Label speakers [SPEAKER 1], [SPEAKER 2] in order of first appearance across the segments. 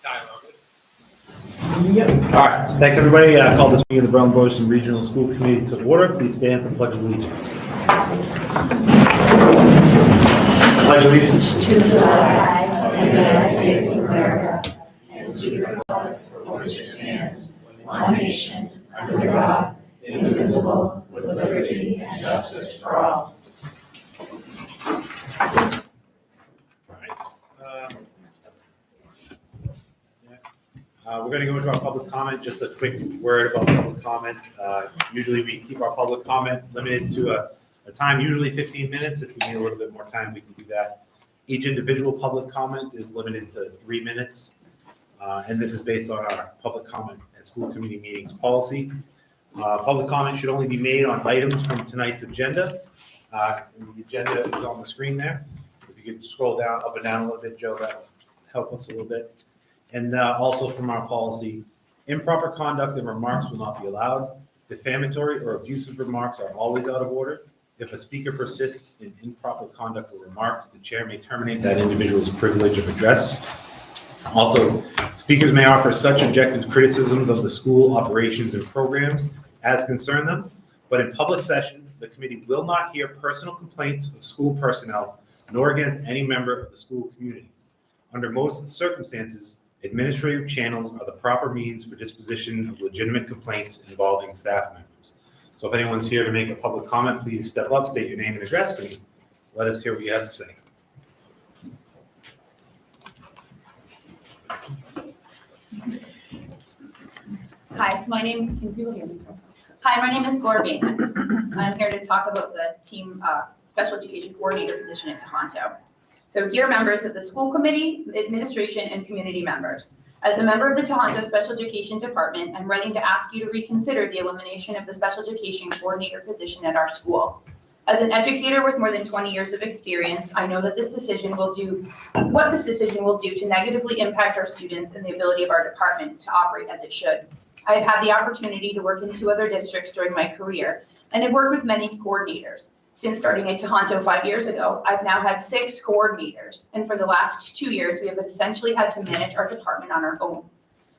[SPEAKER 1] Yep. All right. Thanks, everybody. I call this meeting of the Berlin-Boylston Regional School Committee to order. Please stand for the Pledge of Allegiance. Pledge allegiance
[SPEAKER 2] to the flag of the United States of America and to the republic for which it stands, one nation, under God, indivisible, with liberty and justice for all.
[SPEAKER 1] We're going to go into our public comment. Just a quick word about public comment. Usually we keep our public comment limited to a time, usually 15 minutes. If we need a little bit more time, we can do that. Each individual public comment is limited to 3 minutes. And this is based on our public comment at school committee meetings policy. Public comment should only be made on items from tonight's agenda. And the agenda is on the screen there. If you could scroll down, up and down a little bit, Joe, that would help us a little bit. And also from our policy, improper conduct and remarks will not be allowed. Defamatory or abusive remarks are always out of order. If a speaker persists in improper conduct or remarks, the chair may terminate that individual's privilege of address. Also, speakers may offer such objective criticisms of the school operations and programs as concern them, but in public session, the committee will not hear personal complaints of school personnel nor against any member of the school community. Under most circumstances, administrative channels are the proper means for disposition of legitimate complaints involving staff members. So if anyone's here to make a public comment, please step up, state your name and address, and let us hear what you have to say.
[SPEAKER 3] Hi, my name is Laura Baines. I'm here to talk about the team special education coordinator position at Tohoto. So dear members of the school committee, administration, and community members, as a member of the Tohoto Special Education Department, I'm writing to ask you to reconsider the elimination of the special education coordinator position at our school. As an educator with more than 20 years of experience, I know that this decision will do to negatively impact our students and the ability of our department to operate as it should. I have had the opportunity to work in 2 other districts during my career and have worked with many coordinators. Since starting at Tohoto 5 years ago, I've now had 6 coordinators, and for the last 2 years, we have essentially had to manage our department on our own.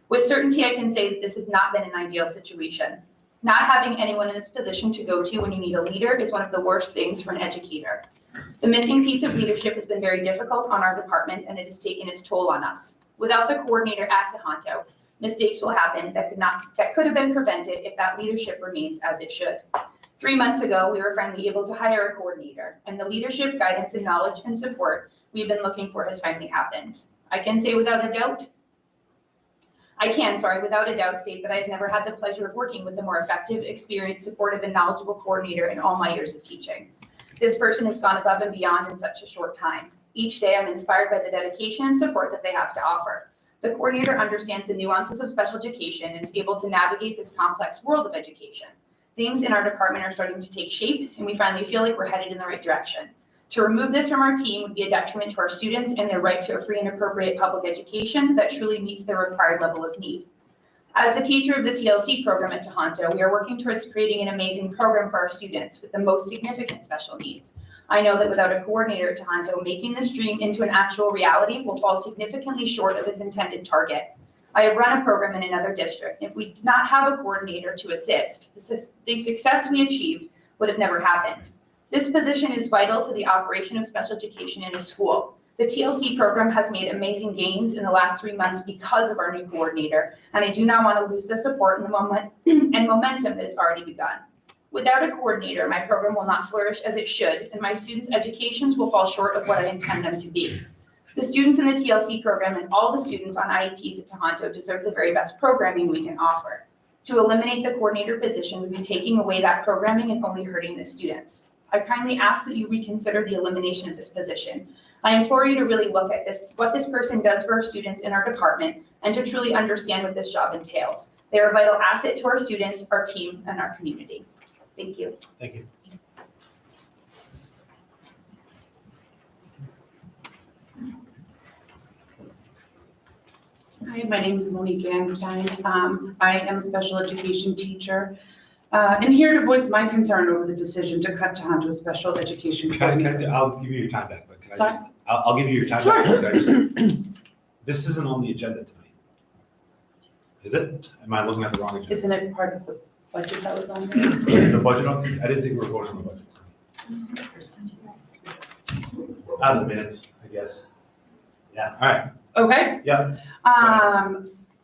[SPEAKER 3] With certainty, I can say that this has not been an ideal situation. Not having anyone in this position to go to when you need a leader is one of the worst things for an educator. The missing piece of leadership has been very difficult on our department, and it has taken its toll on us. Without the coordinator at Tohoto, mistakes will happen that could have been prevented if that leadership remains as it should. 3 months ago, we were finally able to hire a coordinator, and the leadership, guidance, and knowledge and support we've been looking for has finally happened. I can without a doubt state that I've never had the pleasure of working with a more effective, experienced, supportive, and knowledgeable coordinator in all my years of teaching. This person has gone above and beyond in such a short time. Each day, I'm inspired by the dedication and support that they have to offer. The coordinator understands the nuances of special education and is able to navigate this complex world of education. Things in our department are starting to take shape, and we finally feel like we're headed in the right direction. To remove this from our team would be a detriment to our students and their right to a free and appropriate public education that truly meets their required level of need. As the teacher of the TLC program at Tohoto, we are working towards creating an amazing program for our students with the most significant special needs. I know that without a coordinator at Tohoto, making this dream into an actual reality will fall significantly short of its intended target. I have run a program in another district. If we did not have a coordinator to assist, the success we achieved would have never happened. This position is vital to the operation of special education in a school. The TLC program has made amazing gains in the last 3 months because of our new coordinator, and I do not want to lose the support and momentum that has already begun. Without a coordinator, my program will not flourish as it should, and my students' educations will fall short of what I intend them to be. The students in the TLC program and all the students on IEPs at Tohoto deserve the very best programming we can offer. To eliminate the coordinator position would be taking away that programming and only hurting the students. I kindly ask that you reconsider the elimination of this position. I implore you to really look at what this person does for our students in our department, and to truly understand what this job entails. They are a vital asset to our students, our team, and our community. Thank you.
[SPEAKER 1] Thank you.
[SPEAKER 4] Hi, my name is Monique Ganstein. I am a special education teacher and here to voice my concern over the decision to cut Tohoto's special education.
[SPEAKER 1] I'll give you your time back, but I'll give you your time
[SPEAKER 4] Sure.
[SPEAKER 1] back. This isn't on the agenda tonight. Is it? Am I looking at the wrong agenda?
[SPEAKER 4] Isn't it part of the budget that was on there?
[SPEAKER 1] Is the budget on? I didn't think we were voting on the budget. Out of the minutes, I guess. Yeah, all right.
[SPEAKER 4] Okay.
[SPEAKER 1] Yeah.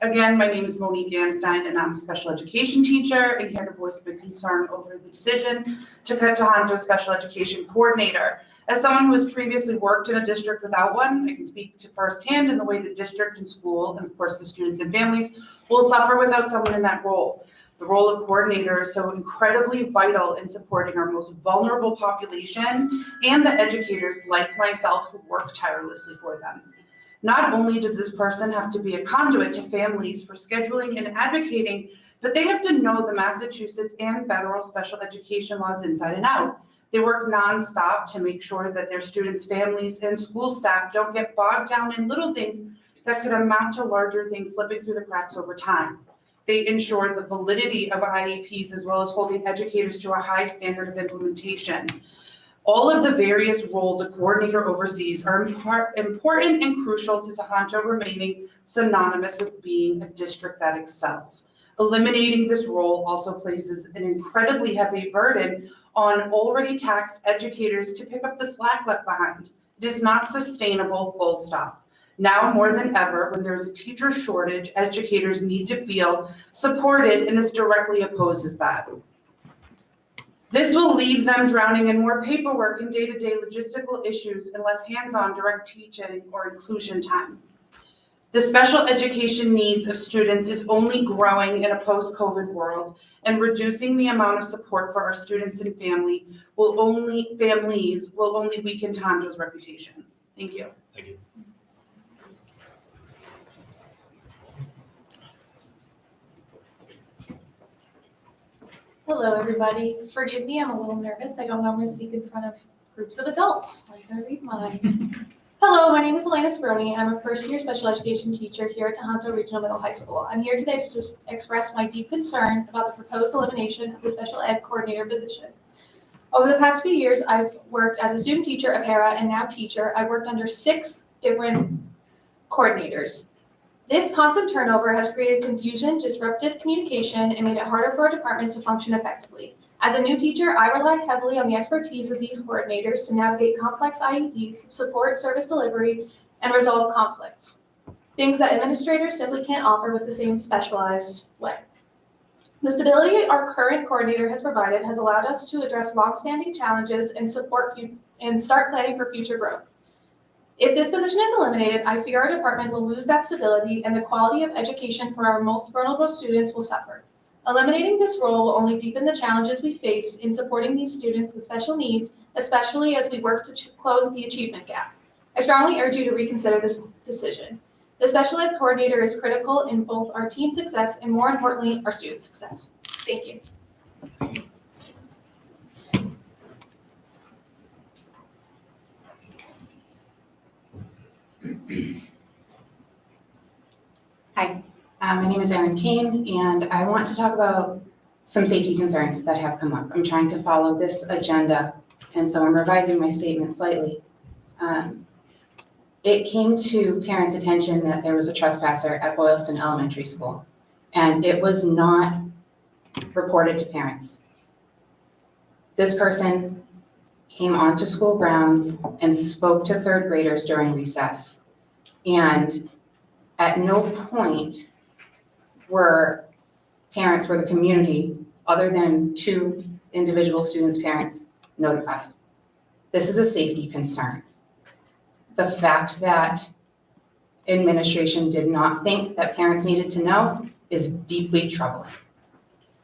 [SPEAKER 4] Again, my name is Monique Ganstein, and I'm a special education teacher, and here to voice my concern over the decision to cut Tohoto special education coordinator. As someone who has previously worked in a district without one, I can speak to firsthand in the way the district and school, and of course the students and families, will suffer without someone in that role. The role of coordinator is so incredibly vital in supporting our most vulnerable population and the educators like myself who work tirelessly for them. Not only does this person have to be a conduit to families for scheduling and advocating, but they have to know the Massachusetts and federal special education laws inside and out. They work nonstop to make sure that their students' families and school staff don't get bogged down in little things that could amount to larger things slipping through the cracks over time. They ensure the validity of IEPs as well as holding educators to a high standard of implementation. All of the various roles a coordinator oversees are important and crucial to Tohoto remaining synonymous with being a district that excels. Eliminating this role also places an incredibly heavy burden on already taxed educators to pick up the slack left behind. It is not sustainable, full stop. Now more than ever, when there's a teacher shortage, educators need to feel supported, and this directly opposes that. This will leave them drowning in more paperwork and day-to-day logistical issues and less hands-on direct teaching or inclusion time. The special education needs of students is only growing in a post-COVID world, and reducing the amount of support for our students and families will only weaken Tohonto's reputation. Thank you.
[SPEAKER 1] Thank you.
[SPEAKER 5] Hello, everybody. Forgive me, I'm a little nervous. I don't normally speak in front of groups of adults. I can read mine. Hello, my name is Elena Speroni, and I'm a first-year special education teacher here at Tohoto Regional Middle High School. I'm here today to just express my deep concern about the proposed elimination of the special ed coordinator position. Over the past few years, I've worked as a student teacher, a para, and now teacher. I've worked under 6 different coordinators. This constant turnover has created confusion, disrupted communication, and made it harder for our department to function effectively. As a new teacher, I rely heavily on the expertise of these coordinators to navigate complex IEPs, support service delivery, and resolve conflicts, things that administrators simply can't offer with the same specialized way. The stability our current coordinator has provided has allowed us to address longstanding challenges and start planning for future growth. If this position is eliminated, I fear our department will lose that stability and the quality of education for our most vulnerable students will suffer. Eliminating this role will only deepen the challenges we face in supporting these students with special needs, especially as we work to close the achievement gap. I strongly urge you to reconsider this decision. The special ed coordinator is critical in both our team success and, more importantly, our student success. Thank you.
[SPEAKER 6] Hi, my name is Erin Kane, and I want to talk about some safety concerns that have come up. I'm trying to follow this agenda, and so I'm revising my statement slightly. It came to parents' attention that there was a trespasser at Boylston Elementary School, and it was not reported to parents. This person came onto school grounds and spoke to 3rd graders during recess, and at no point were the community, other than 2 individual students' parents, notified. This is a safety concern. The fact that administration did not think that parents needed to know is deeply troubling.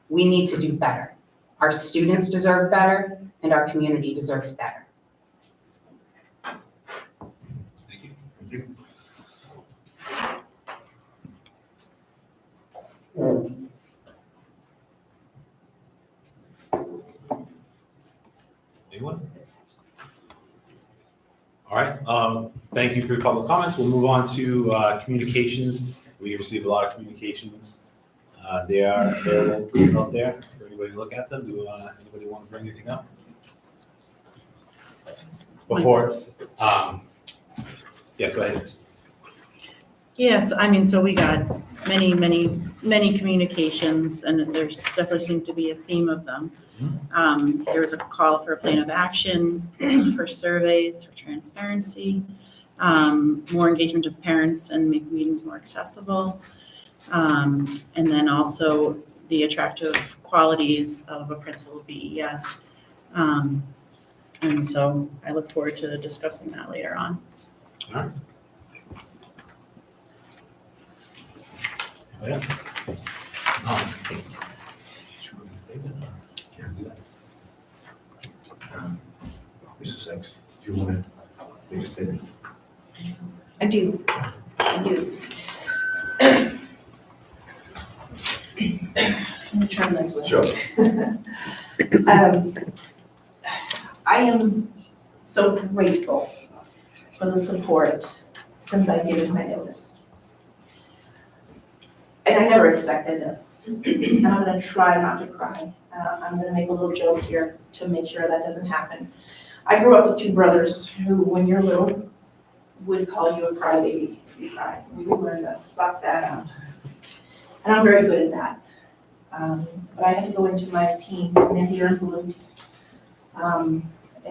[SPEAKER 6] We need to do better. Our students deserve better, and our community deserves better.
[SPEAKER 1] Thank you. Thank you. Anyone? All right, thank you for your public comments. We'll move on to communications. We received a lot of communications. They are available out there for anybody to look at them. Do anybody want to bring anything up? Before, yeah, go ahead.
[SPEAKER 7] Yes, I mean, so we got many communications, and there's definitely seemed to be a theme of them. There was a call for a plan of action, for surveys, for transparency, more engagement of parents and make meetings more accessible. And then also the attractive qualities of a principal BES. And so I look forward to discussing that later on.
[SPEAKER 1] All right. Yes.
[SPEAKER 8] Mrs. Sykes, do you want to make a statement?
[SPEAKER 2] I do. Let me turn this way.
[SPEAKER 8] Sure.
[SPEAKER 2] I am so grateful for the support since I gave my notice. And I never expected this. And I'm gonna try not to cry. I'm gonna make a little joke here to make sure that doesn't happen. I grew up with two brothers who, when you're little, would call you a crybaby if you cried. We learned to suck that up. And I'm very good at that. But I had to go into my team, and they're here in blue, and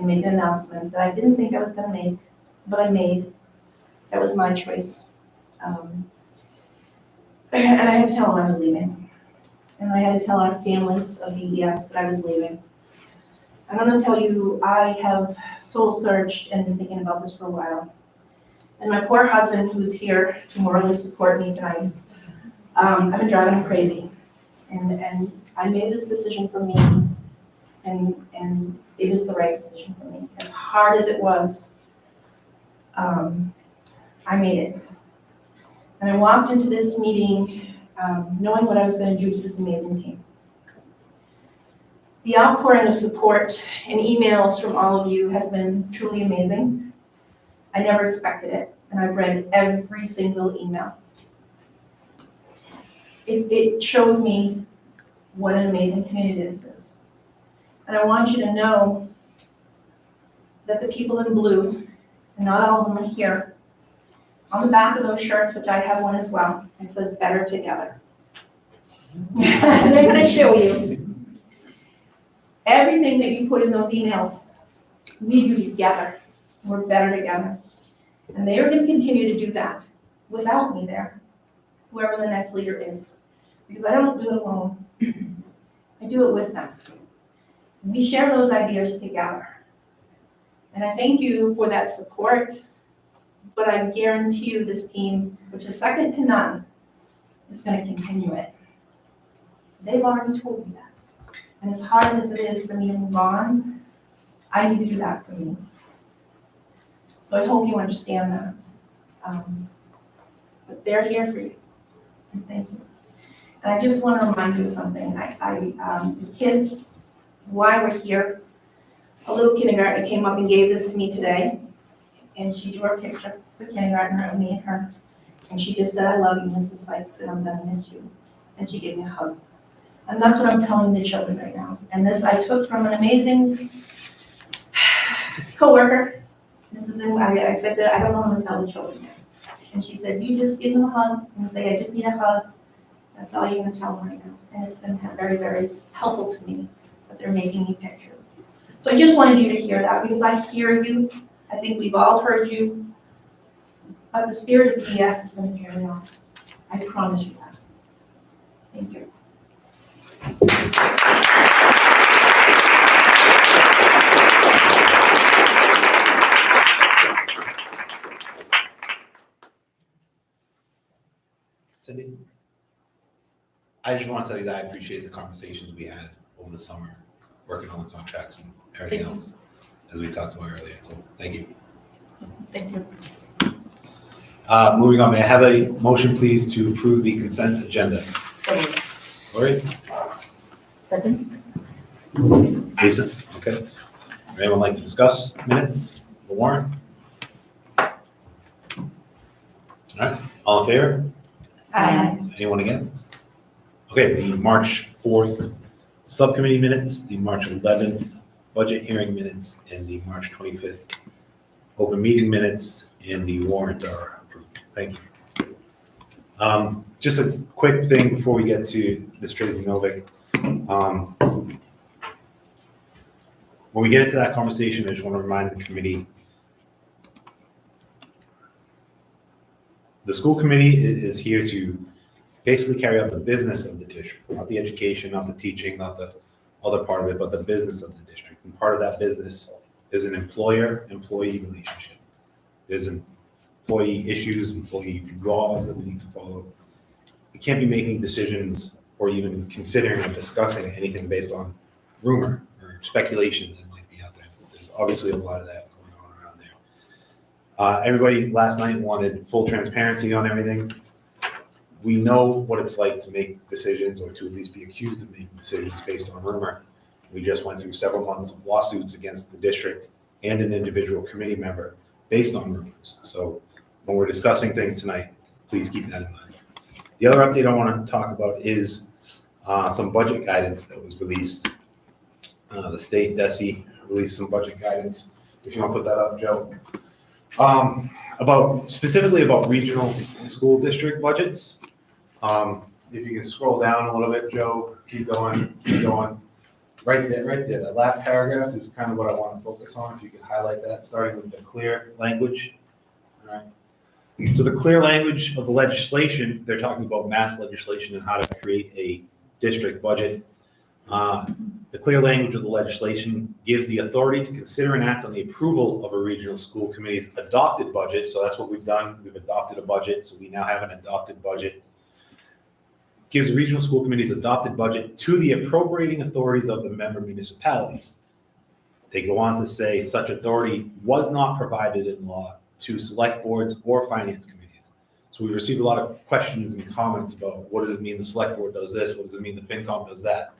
[SPEAKER 2] make an announcement that I didn't think I was gonna make, but I made. That was my choice. And I had to tell them I was leaving. And I had to tell our families of BES that I was leaving. I'm gonna tell you, I have soul searched and been thinking about this for a while. And my poor husband, who's here to morally support me tonight, I've been driving him crazy. And I made this decision for me, and it is the right decision for me. As hard as it was, I made it. And I walked into this meeting knowing what I was going to do to this amazing team. The outpouring of support and emails from all of you has been truly amazing. I never expected it, and I've read every single email. It shows me what an amazing community this is. And I want you to know that the people in blue, and not all of them are here, on the back of those shirts, which I have one as well, it says "Better Together." They're gonna show you. Everything that you put in those emails, we do together. We're better together. And they are gonna continue to do that without me there, whoever the next leader is. Because I don't do it alone. I do it with them. We share those ideas together. And I thank you for that support. But I guarantee you this team, which is second to none, is going to continue it. They've already told me that. And as hard as it is for me to move on, I need to do that for me. So I hope you understand that. But they're here for you. And thank you. And I just want to remind you of something. The kids, why we're here, a little kindergartner came up and gave this to me today. And she drew a picture. It's a kindergartner of me and her. And she just said, "I love you, Mrs. Sykes, and I'm gonna miss you." And she gave me a hug. And that's what I'm telling the children right now. And this I took from an amazing coworker. I said to her, "I don't know how to tell the children yet." And she said, "You just give them a hug and say, I just need a hug. That's all you're gonna tell them right now." And it's been very, very helpful to me that they're making me pictures. So I just wanted you to hear that because I hear you. I think we've all heard you, but the spirit of BES is going to carry on. I promise you that. Thank you.
[SPEAKER 1] Cindy? I just want to tell you that I appreciate the conversations we had over the summer, working on the contracts and everything else, as we talked about earlier. So thank you.
[SPEAKER 7] Thank you.
[SPEAKER 1] Moving on, may I have a motion, please, to approve the consent agenda?
[SPEAKER 2] So,
[SPEAKER 1] Lori?
[SPEAKER 2] second.
[SPEAKER 1] Lisa? Okay. Would anyone like to discuss minutes, the warrant? All right, all in favor?
[SPEAKER 2] Aye.
[SPEAKER 1] Anyone against? Okay, the March 4th subcommittee minutes, the March 11th budget hearing minutes, and the March 25th open meeting minutes, and the warrant are approved. Thank you. Just a quick thing before we get to Ms. Tracy Novick. When we get into that conversation, I just want to remind the committee, the school committee is here to basically carry out the business of the district, not the education, not the teaching, not the other part of it, but the business of the district. And part of that business is an employer-employee relationship. There's employee issues, employee laws that we need to follow. We can't be making decisions or even considering or discussing anything based on rumor or speculation that might be out there. There's obviously a lot of that going on around there. Everybody last night wanted full transparency on everything. We know what it's like to make decisions or to at least be accused of making decisions based on rumor. We just went through several months of lawsuits against the district and an individual committee member based on rumors. So when we're discussing things tonight, please keep that in mind. The other update I want to talk about is some budget guidance that was released. The state DESE released some budget guidance. If you want to put that up, Joe. Specifically about regional school district budgets. If you can scroll down a little bit, Joe, keep going. Right there, that last paragraph is kind of what I want to focus on. If you could highlight that, starting with the clear language. All right. So the clear language of the legislation, they're talking about mass legislation and how to create a district budget. The clear language of the legislation gives the authority to consider and act on the approval of a regional school committee's adopted budget. So that's what we've done. We've adopted a budget. So we now have an adopted budget. Gives regional school committees adopted budget to the appropriating authorities of the member municipalities. They go on to say such authority was not provided in law to select boards or finance committees. So we received a lot of questions and comments about what does it mean the select board does this? What does it mean the FinCom does that?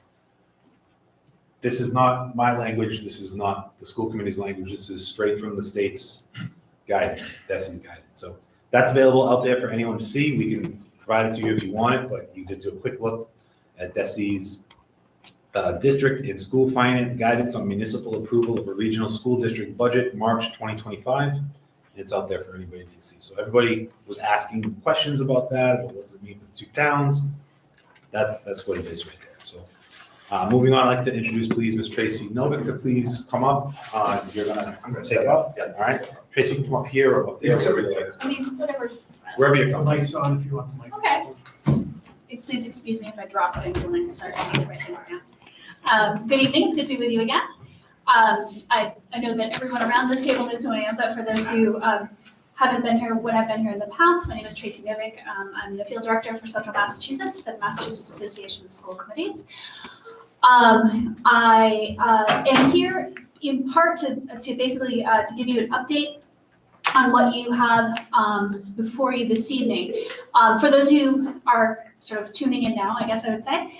[SPEAKER 1] This is not my language. This is not the school committee's language. This is straight from the state's guidance, DESE's guidance. So that's available out there for anyone to see. We can provide it to you if you want it, but you just do a quick look at DESE's district and school finance guidance on municipal approval of a regional school district budget, March 2025. It's out there for anybody to see. So everybody was asking questions about that. What does it mean for the two towns? That's what it is right there. So moving on, I'd like to introduce, please, Ms. Tracy Novick to please come up. I'm gonna take it up. Yeah. All right. Tracy, you can come up here or up there. Wherever you like.
[SPEAKER 3] I mean, whatever.
[SPEAKER 1] Wherever you're comfortable.
[SPEAKER 8] Mic's on if you want the mic.
[SPEAKER 3] Okay. Please excuse me if I drop things when I start to write things down. Good evening, it's good to be with you again. I know that everyone around this table knows who I am, but for those who haven't been here when I've been here in the past, my name is Tracy Novick. I'm the field director for Central Massachusetts for the Massachusetts Association of School Committees. I am here in part to basically to give you an update on what you have before you this evening. For those who are sort of tuning in now, I guess I would say,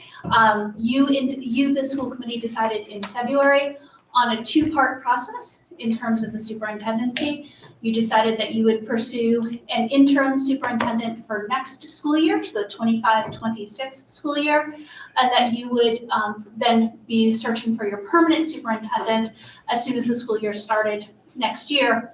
[SPEAKER 3] you, the school committee, decided in February on a two-part process in terms of the superintendency. You decided that you would pursue an interim superintendent for next school year, so the 25-26 school year, and that you would then be searching for your permanent superintendent as soon as the school year started next year.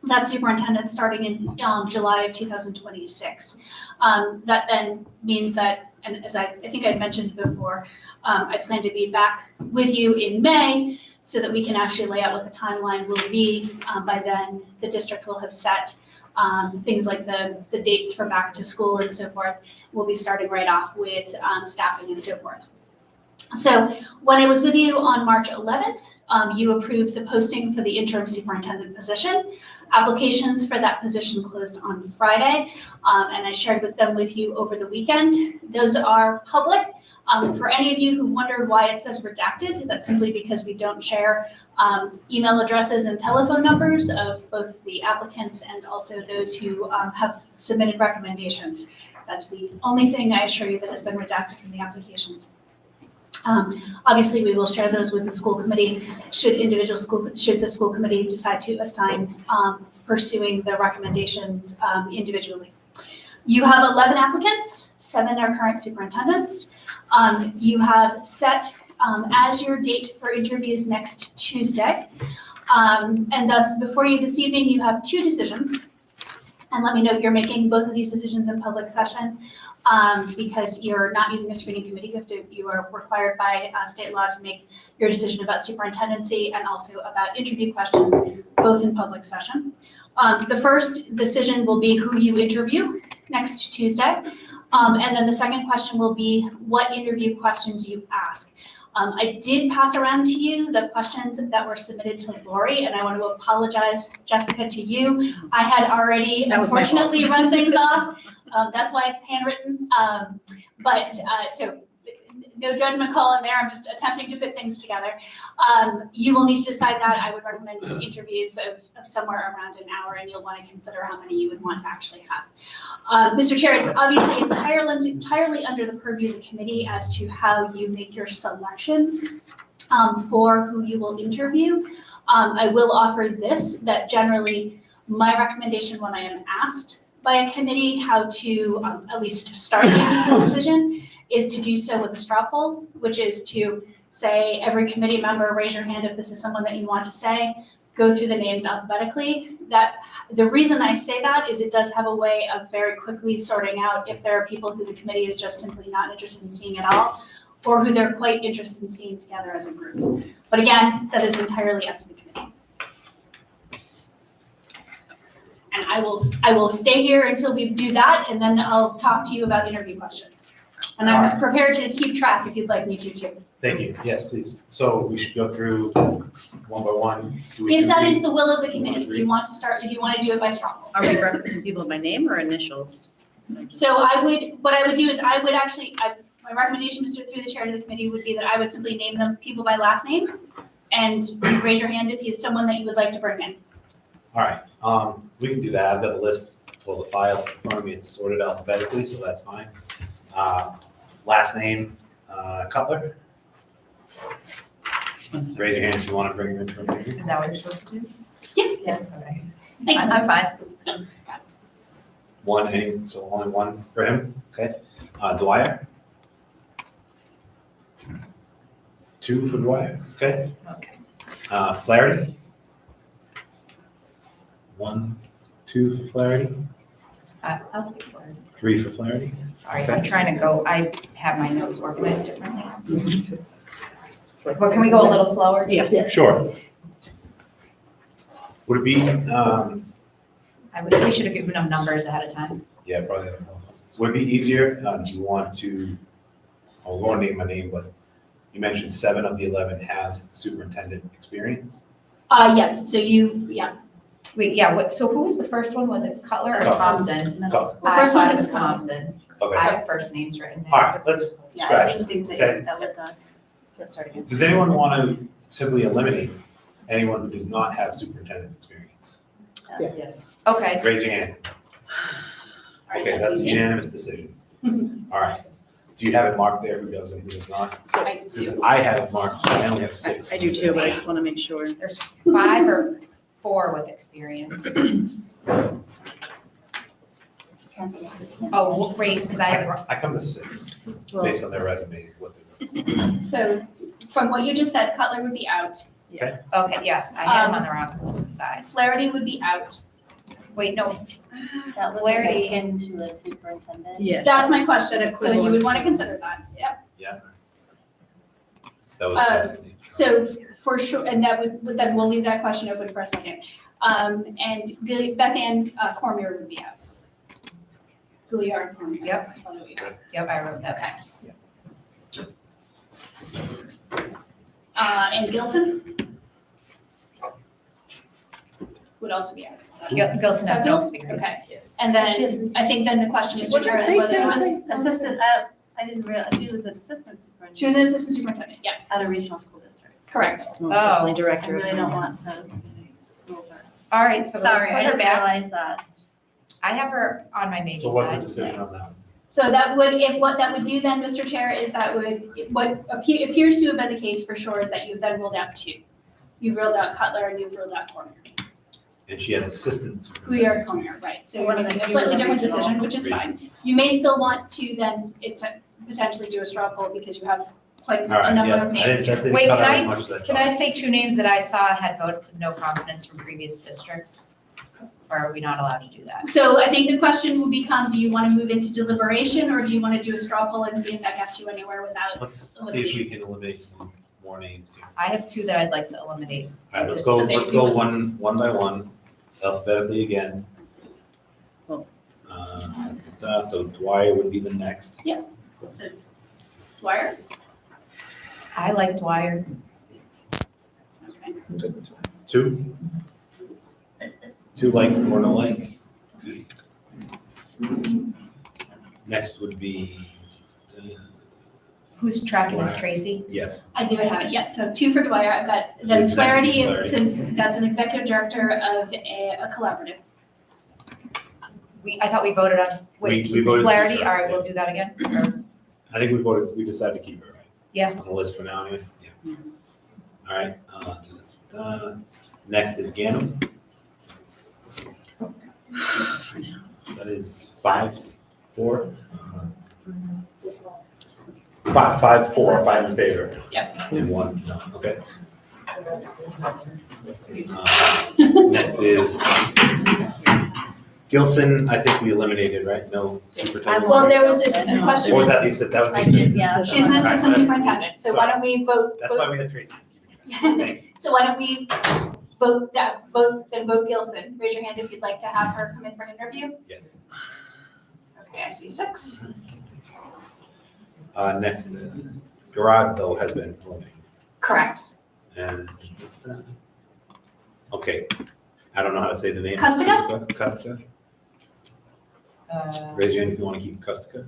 [SPEAKER 3] That superintendent starting in July of 2026. That then means that, and as I think I mentioned before, I plan to be back with you in May so that we can actually lay out what the timeline will be. By then, the district will have set things like the dates for back to school and so forth. We'll be starting right off with staffing and so forth. So when I was with you on March 11th, you approved the posting for the interim superintendent position. Applications for that position closed on Friday, and I shared them with you over the weekend. Those are public. For any of you who wondered why it says redacted, that's simply because we don't share email addresses and telephone numbers of both the applicants and also those who have submitted recommendations. That's the only thing I assure you that has been redacted from the applications. Obviously, we will share those with the school committee should the school committee decide to assign pursuing the recommendations individually. You have 11 applicants, 7 are current superintendents. You have set as your date for interviews next Tuesday. And thus, before you this evening, you have 2 decisions.
[SPEAKER 9] and let me know you're making both of these decisions in public session. Because you're not using a screening committee, you are required by state law to make your decision about superintendency and also about interview questions, both in public session. The first decision will be who you interview next Tuesday. And then the second question will be what interview questions you ask. I did pass around to you the questions that were submitted to Lori, and I want to apologize, Jessica, to you. I had already unfortunately run things off. That's why it's handwritten. So no judgment call in there. I'm just attempting to fit things together. You will need to decide that. I would recommend interviews of somewhere around an hour, and you'll want to consider how many you would want to actually have. Mr. Chair, it's obviously entirely under the purview of the committee as to how you make your selection for who you will interview. I will offer this, that generally my recommendation when I am asked by a committee how to at least to start making a decision is to do so with a straw poll, which is to say every committee member raise your hand if this is someone that you want to say, go through the names alphabetically. The reason I say that is it does have a way of very quickly sorting out if there are people who the committee is just simply not interested in seeing at all, or who they're quite interested in seeing together as a group. But again, that is entirely up to the committee. And I will stay here until we do that, and then I'll talk to you about interview questions. And I'm prepared to keep track if you'd like me to too.
[SPEAKER 1] Thank you. Yes, please. So we should go through one by one.
[SPEAKER 9] If that is the will of the committee, if you want to do it by straw poll.
[SPEAKER 7] Are we referencing people by name or initials?
[SPEAKER 9] So what I would do is my recommendation, through the chair to the committee, would be that I would simply name them people by last name, and you raise your hand if you have someone that you would like to bring in.
[SPEAKER 1] All right, we can do that. I've got the list, the files in front of me. It's sorted alphabetically, so that's fine. Last name, Cutler. Raise your hand if you want to bring him in for an interview.
[SPEAKER 2] Is that what you're supposed to do?
[SPEAKER 9] Yeah.
[SPEAKER 2] Yes. Okay.
[SPEAKER 9] Thanks.
[SPEAKER 2] I'm fine.
[SPEAKER 1] So only one for him, okay? Dwyer? 2 for Dwyer, okay?
[SPEAKER 2] Okay.
[SPEAKER 1] Flaherty? 1, 2 for Flaherty,
[SPEAKER 2] I'll take one.
[SPEAKER 1] 3 for Flaherty.
[SPEAKER 2] Sorry, I'm trying to go, I have my notes organized differently. Well, can we go a little slower?
[SPEAKER 7] Yeah.
[SPEAKER 1] Sure. Would it be,
[SPEAKER 2] We should have given them numbers ahead of time.
[SPEAKER 1] yeah, probably. Would it be easier, do you want to, I won't name my name, but you mentioned 7 of the 11 have superintendent experience?
[SPEAKER 9] Yes, so yeah.
[SPEAKER 2] Wait, yeah, so who was the first one? Was it Cutler or
[SPEAKER 1] Cutler.
[SPEAKER 2] Thompson?
[SPEAKER 1] Cutler.
[SPEAKER 9] The
[SPEAKER 2] I
[SPEAKER 9] first one
[SPEAKER 2] thought it
[SPEAKER 9] is
[SPEAKER 2] was Thompson.
[SPEAKER 1] Okay,
[SPEAKER 2] I have first names written there.
[SPEAKER 1] all right, let's scratch it,
[SPEAKER 7] think
[SPEAKER 1] okay?
[SPEAKER 7] that was start again.
[SPEAKER 1] Does anyone want to simply eliminate anyone who does not have superintendent experience?
[SPEAKER 7] Yes.
[SPEAKER 2] Okay,
[SPEAKER 1] Raise your hand. Okay, that's a unanimous decision. All right. Do you have it marked there, who does and who does not?
[SPEAKER 7] So
[SPEAKER 1] Because I have it marked, I only have 6.
[SPEAKER 7] I do too, but I just want to make sure.
[SPEAKER 2] there's 5 or 4 with experience. Oh, great, because I have,
[SPEAKER 1] I come to 6, based on their resumes, what they're.
[SPEAKER 9] So from what you just said, Cutler would be out.
[SPEAKER 2] okay, yes, I had them on the wrong side.
[SPEAKER 9] Flaherty would be out.
[SPEAKER 2] Wait, no,
[SPEAKER 10] That was
[SPEAKER 2] Flaherty.
[SPEAKER 10] akin to a superintendent.
[SPEAKER 7] Yeah.
[SPEAKER 9] That's my question, so you would want to consider that, yep.
[SPEAKER 1] That was.
[SPEAKER 9] So for sure, and that would, then we'll leave that question open for a second. And Beth Ann Cormier would be out. Gouliard Cormier.
[SPEAKER 2] Yep.
[SPEAKER 9] That's probably what you said.
[SPEAKER 2] Yep, I wrote that.
[SPEAKER 9] Okay. And Gilson? Would also be out.
[SPEAKER 2] Gilson has no experience.
[SPEAKER 9] Okay.
[SPEAKER 2] Yes.
[SPEAKER 9] And then, I think then the question, Mr. Chair, is whether or not.
[SPEAKER 10] Assistant, I didn't realize, she was an assistant superintendent.
[SPEAKER 9] She was an assistant superintendent, yeah,
[SPEAKER 10] At a regional school district.
[SPEAKER 9] correct.
[SPEAKER 7] Unfortunately,
[SPEAKER 10] I
[SPEAKER 7] director.
[SPEAKER 10] really don't want to.
[SPEAKER 2] All right, so let's
[SPEAKER 10] Sorry,
[SPEAKER 2] put
[SPEAKER 10] I
[SPEAKER 2] her
[SPEAKER 10] didn't
[SPEAKER 2] back.
[SPEAKER 10] realize that.
[SPEAKER 2] I have her on my maybe
[SPEAKER 1] So what's the
[SPEAKER 2] side.
[SPEAKER 1] decision on that?
[SPEAKER 9] So that would, what that would do then, Mr. Chair, is that would, what appears to have been the case for sure is that you've then ruled out 2. You've ruled out Cutler and you've ruled out Cormier.
[SPEAKER 1] And she has assistants.
[SPEAKER 9] We are Cormier, right, so
[SPEAKER 10] One
[SPEAKER 9] you're
[SPEAKER 10] of the
[SPEAKER 9] making a
[SPEAKER 10] few
[SPEAKER 9] slightly
[SPEAKER 10] of the
[SPEAKER 9] different
[SPEAKER 10] regional
[SPEAKER 9] decision, which is fine. You may still want to then, potentially do a straw poll because you have quite
[SPEAKER 1] All right,
[SPEAKER 9] a number
[SPEAKER 1] yeah,
[SPEAKER 9] of
[SPEAKER 1] that
[SPEAKER 9] names.
[SPEAKER 1] didn't
[SPEAKER 2] Wait,
[SPEAKER 1] cut
[SPEAKER 2] can
[SPEAKER 1] out
[SPEAKER 2] I-
[SPEAKER 1] as much as I
[SPEAKER 2] Can
[SPEAKER 1] thought.
[SPEAKER 2] I say 2 names that I saw had votes of no confidence from previous districts? or are we not allowed to do that?
[SPEAKER 9] So I think the question will become, do you want to move into deliberation or do you want to do a straw poll and see if that gets you anywhere without?
[SPEAKER 1] Let's see if we can eliminate some more names here.
[SPEAKER 2] I have two that I'd like to eliminate.
[SPEAKER 1] All right, let's
[SPEAKER 9] So they-
[SPEAKER 1] go one by one, alphabetically again.
[SPEAKER 7] Cool.
[SPEAKER 1] So Dwyer would be the next.
[SPEAKER 9] So Dwyer?
[SPEAKER 2] I like Dwyer.
[SPEAKER 9] Okay.
[SPEAKER 1] Two? Two like, four no like. Okay. Next would be,
[SPEAKER 2] Who's tracking this,
[SPEAKER 1] Dwyer.
[SPEAKER 2] Tracy?
[SPEAKER 1] yes,
[SPEAKER 9] I do have it, yep. So 2 for Dwyer. I've got then
[SPEAKER 1] Exactly,
[SPEAKER 9] Flaherty,
[SPEAKER 1] Flaherty.
[SPEAKER 9] since that's an executive director of a collaborative.
[SPEAKER 2] I thought we voted on, wait,
[SPEAKER 1] We voted to
[SPEAKER 2] Flaherty,
[SPEAKER 1] keep
[SPEAKER 2] all
[SPEAKER 1] her,
[SPEAKER 2] right, we'll do that again? Or-
[SPEAKER 1] I think we decided to keep her, right?
[SPEAKER 2] Yeah.
[SPEAKER 1] On the list for now, anyway, yeah. All right, next is Ganem. That is 5-4. 5-4, 5 in favor.
[SPEAKER 9] Yep.
[SPEAKER 1] And 1 no, okay. Next is Gilson, I think we eliminated, right? No superintendent.
[SPEAKER 9] Well, there was a
[SPEAKER 7] No.
[SPEAKER 9] question.
[SPEAKER 1] Or was that the assistant? That was the
[SPEAKER 2] I did,
[SPEAKER 1] assistant.
[SPEAKER 2] yeah.
[SPEAKER 9] She's an assistant superintendent, so why don't we vote?
[SPEAKER 1] That's why we had Tracy. Thank you.
[SPEAKER 9] So why don't we vote Gilson? Raise your hand if you'd like to have her come in for an interview.
[SPEAKER 1] Yes.
[SPEAKER 9] Okay, I see 6.
[SPEAKER 1] Next, Gerard, though, has been eliminated.
[SPEAKER 9] Correct.
[SPEAKER 1] And, okay, I don't know how to say the name.
[SPEAKER 9] Custica?
[SPEAKER 1] Custica. Raise your hand if you want to keep Custica.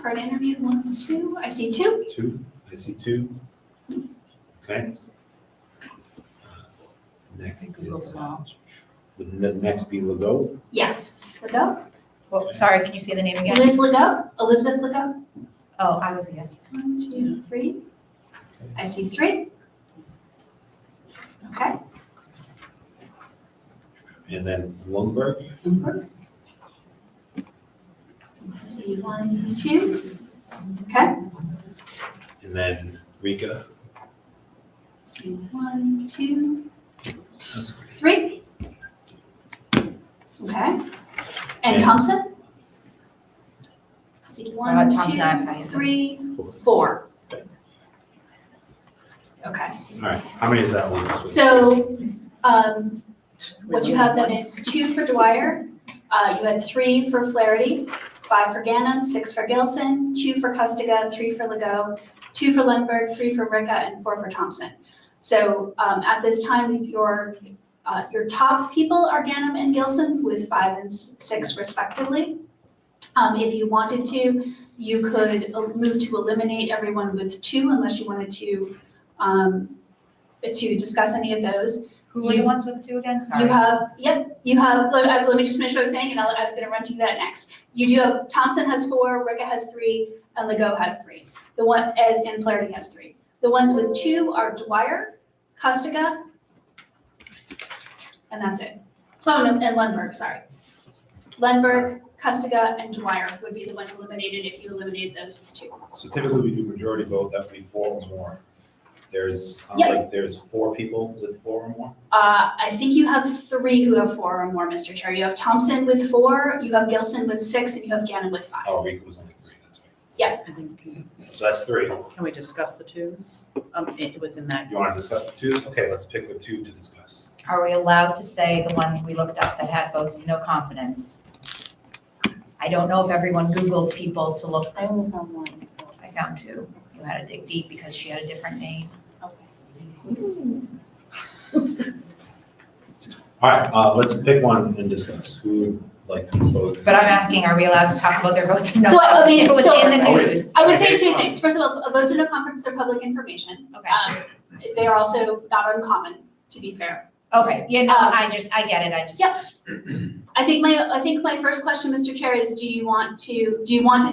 [SPEAKER 9] For an interview, 1, 2, I see 2.
[SPEAKER 1] 2, I see 2. Okay. Next is, would the next be Legault?
[SPEAKER 9] Yes. Legault?
[SPEAKER 2] Well, sorry, can you say the name again?
[SPEAKER 9] Liz Legault? Elizabeth Legault?
[SPEAKER 2] Oh, I was a yes.
[SPEAKER 9] 1, 2, 3. I see 3. Okay.
[SPEAKER 1] And then Lundberg?
[SPEAKER 9] I see 1, 2. Okay.
[SPEAKER 1] And then Rika?
[SPEAKER 9] See 1, 2, 3. Okay. And Thompson? See
[SPEAKER 2] How about
[SPEAKER 9] 1,
[SPEAKER 2] Thompson? I
[SPEAKER 9] 2,
[SPEAKER 2] have
[SPEAKER 9] 3,
[SPEAKER 1] 4.
[SPEAKER 9] 4.
[SPEAKER 1] Okay.
[SPEAKER 9] Okay.
[SPEAKER 1] All right, how many is that one?
[SPEAKER 9] So, what you have then is 2 for Dwyer, you had 3 for Flaherty, 5 for Ganem, 6 for Gilson, 2 for Custiga, 3 for Legault, 2 for Lundberg, 3 for Ricka, and 4 for Thompson. So, at this time, your top people are Ganem and Gilson with 5 and 6 respectively. If you wanted to, you could move to eliminate everyone with 2 unless you wanted to discuss any of those.
[SPEAKER 2] Who were the ones with 2 again? Sorry.
[SPEAKER 9] You have, let me just finish what I was saying, and I was gonna run through that next. You do have, Thompson has 4, Ricka has 3, and Legault has 3. And Flaherty has 3. The ones with 2 are Dwyer, Custiga, and that's it. Oh, no, and Lundberg, sorry. Lundberg, Custiga, and Dwyer would be the ones eliminated if you eliminated those with 2.
[SPEAKER 1] So typically we do majority vote, that would be 4 or more. Sounds
[SPEAKER 9] Yep.
[SPEAKER 1] like there's 4 people with 4 or more.
[SPEAKER 9] I think you have 3 who have 4 or more, Mr. Chair. You have Thompson with 4, you have Gilson with 6, and you have Gannon with 5.
[SPEAKER 1] Oh, Rika was only 3, that's
[SPEAKER 7] I think,
[SPEAKER 1] right. So that's 3.
[SPEAKER 7] can we discuss the 2s within that?
[SPEAKER 1] You want to discuss the 2s? Okay, let's pick the 2 to discuss.
[SPEAKER 2] Are we allowed to say the one we looked up that had votes of no confidence? I don't know if everyone Googled people to look.
[SPEAKER 10] I only found 1, so.
[SPEAKER 2] I found 2. You had to dig deep because she had a different name.
[SPEAKER 1] All right, let's pick one and discuss. Who would like to propose this?
[SPEAKER 2] But I'm asking, are we allowed to talk about their votes of no
[SPEAKER 9] So, I
[SPEAKER 2] confidence?
[SPEAKER 9] mean,
[SPEAKER 2] If it was
[SPEAKER 9] so-
[SPEAKER 2] in the
[SPEAKER 1] Oh, wait.
[SPEAKER 2] news.
[SPEAKER 9] I would say
[SPEAKER 1] Okay,
[SPEAKER 9] 2
[SPEAKER 1] so-
[SPEAKER 9] things. First of all, votes of no confidence are public information.
[SPEAKER 2] Okay.
[SPEAKER 9] They are also not uncommon, to be fair.
[SPEAKER 2] Okay, yeah, no, I get it, I just.
[SPEAKER 9] Yep. I think my first question, Mr. Chair, is do you want to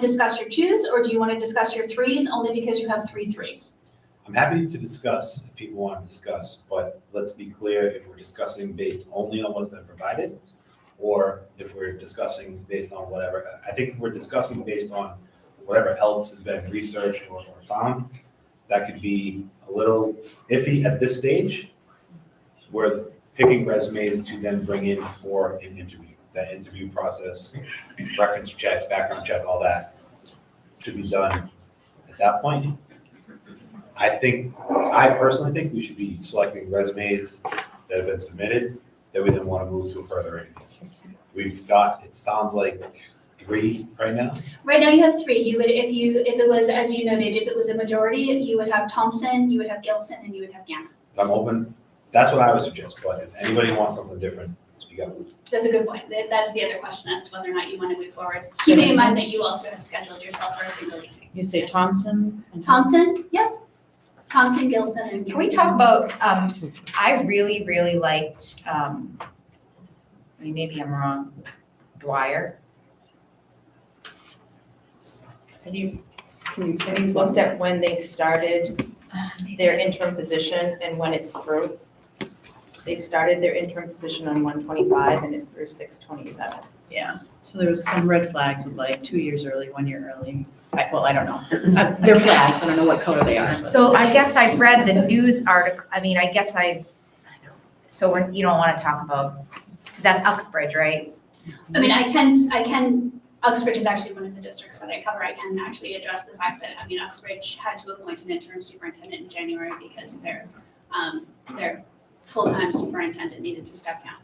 [SPEAKER 9] discuss your 2s or do you want to discuss your 3s only because you have 3 3s?
[SPEAKER 1] I'm happy to discuss if people want to discuss, but let's be clear if we're discussing based only on what's been provided or if we're discussing based on whatever. I think if we're discussing based on whatever else has been researched or found, that could be a little iffy at this stage where picking resumes to then bring in for an interview. That interview process, reference checks, background check, all that should be done at that point. I personally think we should be selecting resumes that have been submitted that we then want to move to a further interview. We've got, it sounds like 3 right now.
[SPEAKER 9] Right now you have 3. You would, if it was, as you noted, if it was a majority, you would have Thompson, you would have Gilson, and you would have Gannon.
[SPEAKER 1] I'm open, that's what I would suggest, but if anybody wants something different, speak up.
[SPEAKER 9] That's a good point. That is the other question as to whether or not you want to move forward. Keeping in mind that you also have scheduled yourself for a single meeting.
[SPEAKER 7] You say Thompson? and
[SPEAKER 9] Thompson, yep. Thompson, Gilson, and.
[SPEAKER 2] Can we talk about, I really, really liked, I mean, maybe I'm wrong, Dwyer.
[SPEAKER 11] Have you looked at when they started their interim position and when it's through? They started their interim position on 1/25 and it's through 6/27.
[SPEAKER 7] Yeah, so there was some red flags with like 2 years early, 1 year early. Well, I don't know. They're flags, I don't know what color they are. but-
[SPEAKER 2] So I guess I read the news article, I mean, so you don't want to talk about, because that's Uxbridge, right?
[SPEAKER 9] I mean, I can, Uxbridge is actually one of the districts that I cover. I can actually address the fact that, I mean, Uxbridge had to appoint an interim superintendent in January because their full-time superintendent needed to step down.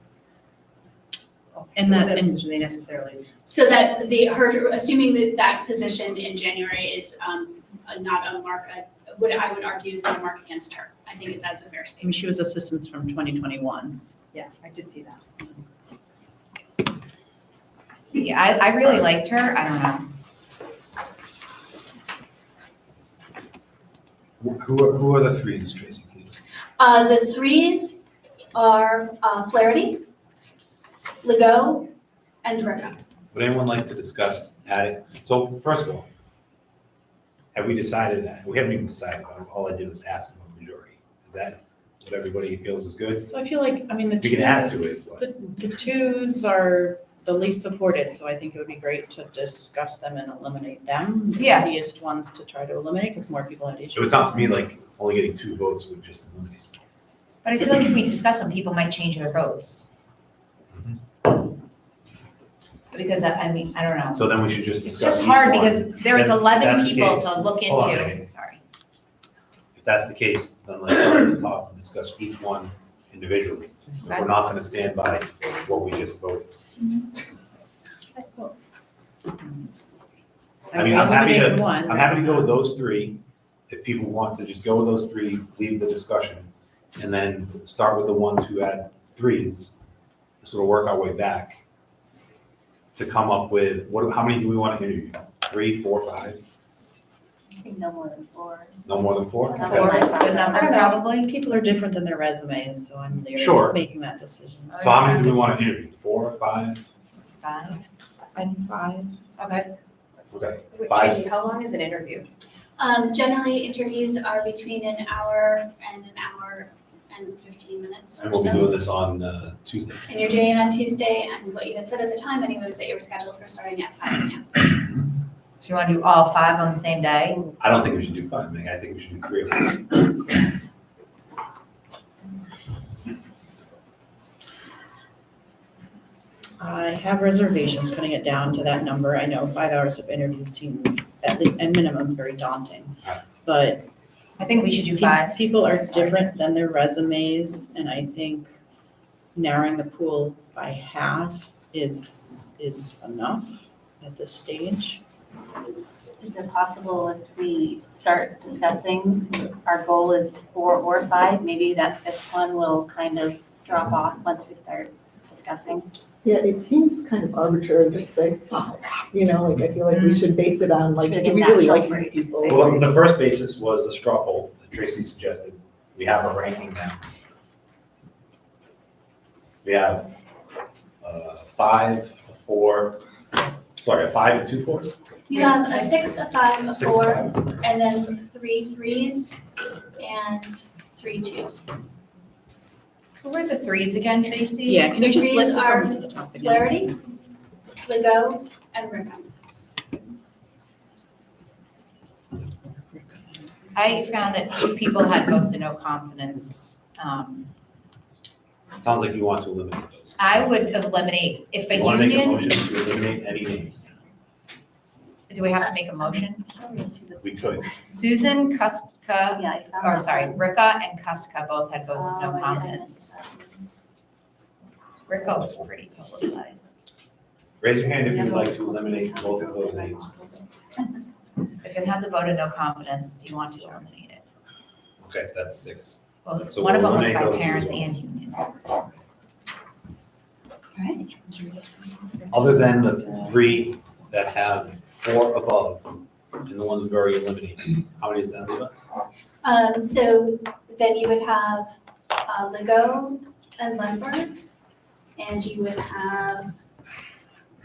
[SPEAKER 7] And
[SPEAKER 11] So
[SPEAKER 7] that,
[SPEAKER 11] was that a
[SPEAKER 7] and
[SPEAKER 11] position they necessarily,
[SPEAKER 9] So that assuming that position in January is not a mark, what I would argue is not a mark against her. I think that's a fair
[SPEAKER 7] I mean,
[SPEAKER 9] statement.
[SPEAKER 7] she was assistants from 2021.
[SPEAKER 11] yeah, I did see that.
[SPEAKER 2] Yeah, I really liked her, I don't know.
[SPEAKER 1] Who are the 3s, Tracy, please?
[SPEAKER 9] The 3s are Flaherty, Legault, and Ricca.
[SPEAKER 1] Would anyone like to discuss adding, so first of all, have we decided that? We haven't even decided, all I did was ask them a majority. Is that what everybody feels is good?
[SPEAKER 7] So I feel like, I mean, the
[SPEAKER 1] We can add to
[SPEAKER 7] twos,
[SPEAKER 1] it,
[SPEAKER 7] the twos are the least supported, so I think it would be great to discuss them and eliminate them. The
[SPEAKER 2] Yeah.
[SPEAKER 7] easiest ones to try to eliminate, because more people had issues.
[SPEAKER 1] It would sound to me like only getting 2 votes would just eliminate.
[SPEAKER 2] But I feel like if we discuss them, people might change their votes. Because, I mean, I don't know.
[SPEAKER 1] So then we should just
[SPEAKER 2] It's
[SPEAKER 1] discuss
[SPEAKER 2] just
[SPEAKER 1] each
[SPEAKER 2] hard
[SPEAKER 1] one.
[SPEAKER 2] because there was
[SPEAKER 1] Then
[SPEAKER 2] 11
[SPEAKER 1] that's the
[SPEAKER 2] people
[SPEAKER 1] case.
[SPEAKER 2] to look
[SPEAKER 1] Hold on a
[SPEAKER 2] into.
[SPEAKER 1] minute.
[SPEAKER 2] Sorry.
[SPEAKER 1] If that's the case, then let's start at the top and discuss each one individually.
[SPEAKER 2] Okay.
[SPEAKER 1] We're not gonna stand by what we just voted. I mean, I'm happy
[SPEAKER 7] Eliminating
[SPEAKER 1] to,
[SPEAKER 7] one,
[SPEAKER 1] I'm happy to go with those 3. If people want to just go with those 3, leave the discussion, and then start with the ones who had 3s, sort of work our way back to come up with, how many do we want to interview? 3, 4, 5?
[SPEAKER 10] I think no more than 4.
[SPEAKER 1] No more than 4?
[SPEAKER 10] No
[SPEAKER 1] Okay.
[SPEAKER 10] more.
[SPEAKER 2] Good number,
[SPEAKER 7] I don't know.
[SPEAKER 2] probably.
[SPEAKER 7] People are different than their resumes, so I'm leery
[SPEAKER 1] Sure.
[SPEAKER 7] of making that decision.
[SPEAKER 1] So how many do we want to interview? 4, 5?
[SPEAKER 2] 5.
[SPEAKER 7] I think 5.
[SPEAKER 2] Okay.
[SPEAKER 1] Okay,
[SPEAKER 11] Wait,
[SPEAKER 1] 5.
[SPEAKER 11] Tracy, how long is an interview?
[SPEAKER 9] Generally, interviews are between an hour and 15 minutes
[SPEAKER 1] And
[SPEAKER 9] or
[SPEAKER 1] we'll be
[SPEAKER 9] so.
[SPEAKER 1] doing this on Tuesday.
[SPEAKER 9] And you're doing it on Tuesday, and what you had said at the time anyway was that you were scheduled for starting at 5 p.m.
[SPEAKER 2] So you want to do all 5 on the same day?
[SPEAKER 1] I don't think we should do 5, Meg. I think we should do 3 or 4.
[SPEAKER 7] I have reservations cutting it down to that number. I know 5 hours of interview seems at minimum very daunting. But
[SPEAKER 2] I think we should do 5.
[SPEAKER 7] people are different than their resumes, and I think narrowing the pool by half is enough at this stage.
[SPEAKER 10] Is it possible if we start discussing, our goal is 4 or 5, maybe that 5th one will kind of drop off once we start discussing?
[SPEAKER 12] Yeah, it seems kind of arbitrary to say, oh, like, I feel like we should base it on, like,
[SPEAKER 10] Should
[SPEAKER 12] do
[SPEAKER 10] be
[SPEAKER 12] we really
[SPEAKER 10] natural
[SPEAKER 12] like
[SPEAKER 10] for
[SPEAKER 12] these
[SPEAKER 10] you.
[SPEAKER 12] people?
[SPEAKER 1] Well, the first basis was the straw poll that Tracy suggested. We have a ranking now. We have 5, a 4, sorry, a 5 and 2 4s?
[SPEAKER 9] You have a 6, a 5, a
[SPEAKER 1] 6,
[SPEAKER 9] 4,
[SPEAKER 1] 5.
[SPEAKER 9] and then 3 3s and 3 2s.
[SPEAKER 2] Who were the 3s again, Tracy?
[SPEAKER 7] Yeah, can you just
[SPEAKER 9] Threes
[SPEAKER 7] list it
[SPEAKER 9] are
[SPEAKER 7] from the top again?
[SPEAKER 9] Flaherty, Legault, and Ricca.
[SPEAKER 2] I found that 2 people had votes of no confidence.
[SPEAKER 1] It sounds like you want to eliminate those.
[SPEAKER 2] I would eliminate, if a
[SPEAKER 1] You want to make a
[SPEAKER 2] union,
[SPEAKER 1] motion to eliminate any names?
[SPEAKER 2] do we have to make a motion?
[SPEAKER 1] We could.
[SPEAKER 2] Susan, Kuska,
[SPEAKER 10] Yeah, I found
[SPEAKER 2] or
[SPEAKER 10] that
[SPEAKER 2] sorry,
[SPEAKER 10] one.
[SPEAKER 2] Rika and Kuska both had votes of
[SPEAKER 10] Oh,
[SPEAKER 2] no
[SPEAKER 10] I didn't
[SPEAKER 2] confidence.
[SPEAKER 10] miss that one.
[SPEAKER 2] Rika was pretty publicized.
[SPEAKER 1] Raise your hand if you would like to eliminate both of those names.
[SPEAKER 2] If it has a vote of no confidence, do you want to eliminate it?
[SPEAKER 1] Okay, that's 6.
[SPEAKER 2] Well,
[SPEAKER 1] So
[SPEAKER 2] one of
[SPEAKER 1] we'll
[SPEAKER 2] them was
[SPEAKER 1] eliminate
[SPEAKER 2] by
[SPEAKER 1] those two as
[SPEAKER 2] parents
[SPEAKER 1] well.
[SPEAKER 2] and union.
[SPEAKER 10] Alright.
[SPEAKER 1] Other than the 3 that have 4 above, and the ones we've already eliminated, how many does that leave us?
[SPEAKER 9] So then you would have Lego and Lindbergh, and you would have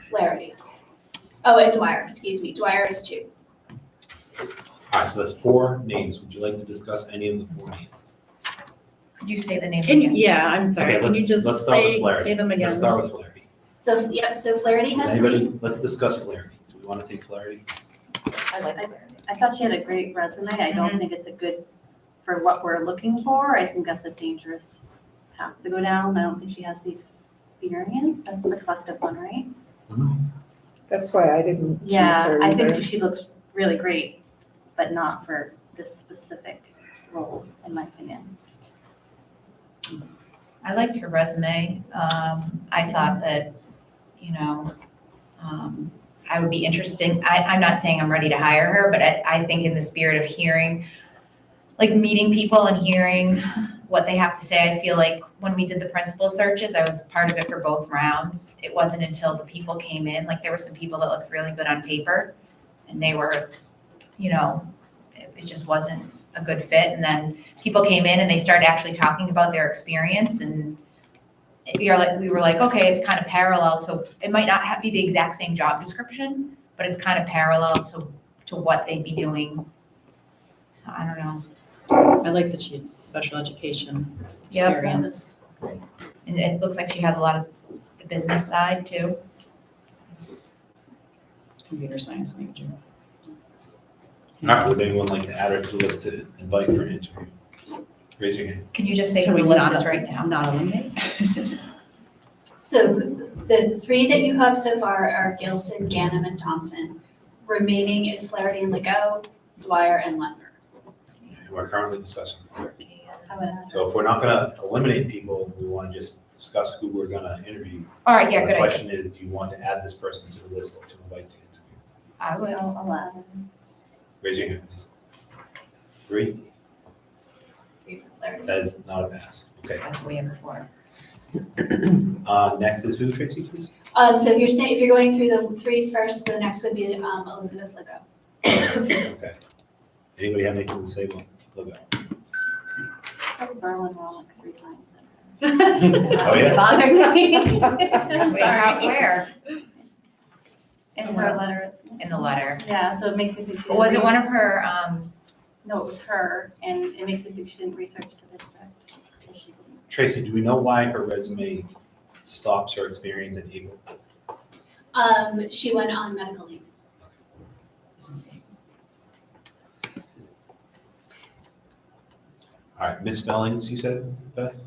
[SPEAKER 9] Flaherty. Oh, and Dwyer, excuse me, Dwyer is 2.
[SPEAKER 1] All right, so that's 4 names. Would you like to discuss any of the 4 names?
[SPEAKER 2] Could you say the name
[SPEAKER 7] Can,
[SPEAKER 2] again?
[SPEAKER 7] yeah, I'm sorry,
[SPEAKER 1] Okay,
[SPEAKER 7] can you
[SPEAKER 1] let's
[SPEAKER 7] just
[SPEAKER 1] start with
[SPEAKER 7] say,
[SPEAKER 1] Flaherty.
[SPEAKER 7] say them again?
[SPEAKER 1] Let's start with Flaherty.
[SPEAKER 9] So, yep, so Flaherty
[SPEAKER 1] Does
[SPEAKER 9] has
[SPEAKER 1] anybody,
[SPEAKER 9] 3.
[SPEAKER 1] let's discuss Flaherty. Do we want to take Flaherty?
[SPEAKER 2] I like
[SPEAKER 10] I thought she had a great resume. I don't think it's a good, for what we're looking for. I think that's a dangerous path to go down. I don't think she has the experience. That's the collective one, right?
[SPEAKER 12] That's why I didn't choose
[SPEAKER 10] Yeah,
[SPEAKER 12] her
[SPEAKER 10] I
[SPEAKER 12] either.
[SPEAKER 10] think she looks really great, but not for this specific role, in my opinion.
[SPEAKER 2] I liked her resume. I thought that, I would be interesting. I'm not saying I'm ready to hire her, but I think in the spirit of hearing, like meeting people and hearing what they have to say, I feel like when we did the principal searches, I was part of it for both rounds. It wasn't until the people came in, like there were some people that looked really good on paper and they were, it just wasn't a good fit. And then people came in and they started actually talking about their experience and we were like, okay, it's kind of parallel to, it might not be the exact same job description, but it's kind of parallel to what they'd be doing. So I don't know.
[SPEAKER 7] I like that she had special education
[SPEAKER 2] Yep.
[SPEAKER 7] experience.
[SPEAKER 2] And it looks like she has a lot of the business side too.
[SPEAKER 7] Computer science major.
[SPEAKER 1] All right, would anyone like to add her to the list to invite for an interview? Raise your hand.
[SPEAKER 2] Can you just say
[SPEAKER 7] Can
[SPEAKER 2] who
[SPEAKER 7] we
[SPEAKER 2] the list
[SPEAKER 7] not-
[SPEAKER 2] is right now?
[SPEAKER 7] Not eliminate?
[SPEAKER 9] So the 3 that you have so far are Gilson, Ganem, and Thompson. Remaining is Flaherty and Lego, Dwyer, and Lundberg.
[SPEAKER 1] And we're currently discussing.
[SPEAKER 10] I would add
[SPEAKER 1] So if we're not gonna eliminate people, we want to just discuss who we're gonna interview.
[SPEAKER 2] All right, yeah,
[SPEAKER 1] The
[SPEAKER 2] good idea.
[SPEAKER 1] question is, do you want to add this person to the list or to invite to interview?
[SPEAKER 2] I will.
[SPEAKER 10] I'll add them.
[SPEAKER 1] Raise your hand, please. 3, that is not a pass. Okay.
[SPEAKER 2] That's way before.
[SPEAKER 1] Next is who, Tracy, please?
[SPEAKER 9] So if you're going through the 3s first, the next would be Elizabeth Lego.
[SPEAKER 1] Okay. Anybody have anything to say about Logo?
[SPEAKER 10] Berlin Rock 3 times.
[SPEAKER 1] Oh, yeah?
[SPEAKER 10] Bothered me.
[SPEAKER 2] Wait, where?
[SPEAKER 10] In her letter.
[SPEAKER 2] In the letter.
[SPEAKER 10] Yeah, so it makes me think. she
[SPEAKER 2] Was it
[SPEAKER 10] didn't
[SPEAKER 2] one of her,
[SPEAKER 10] No, it was her, and it makes me think she didn't research the district. So she didn't.
[SPEAKER 1] Tracy, do we know why her resume stops her experience in April?
[SPEAKER 9] She went on medical leave.
[SPEAKER 1] All right, misspellings, you said, Beth?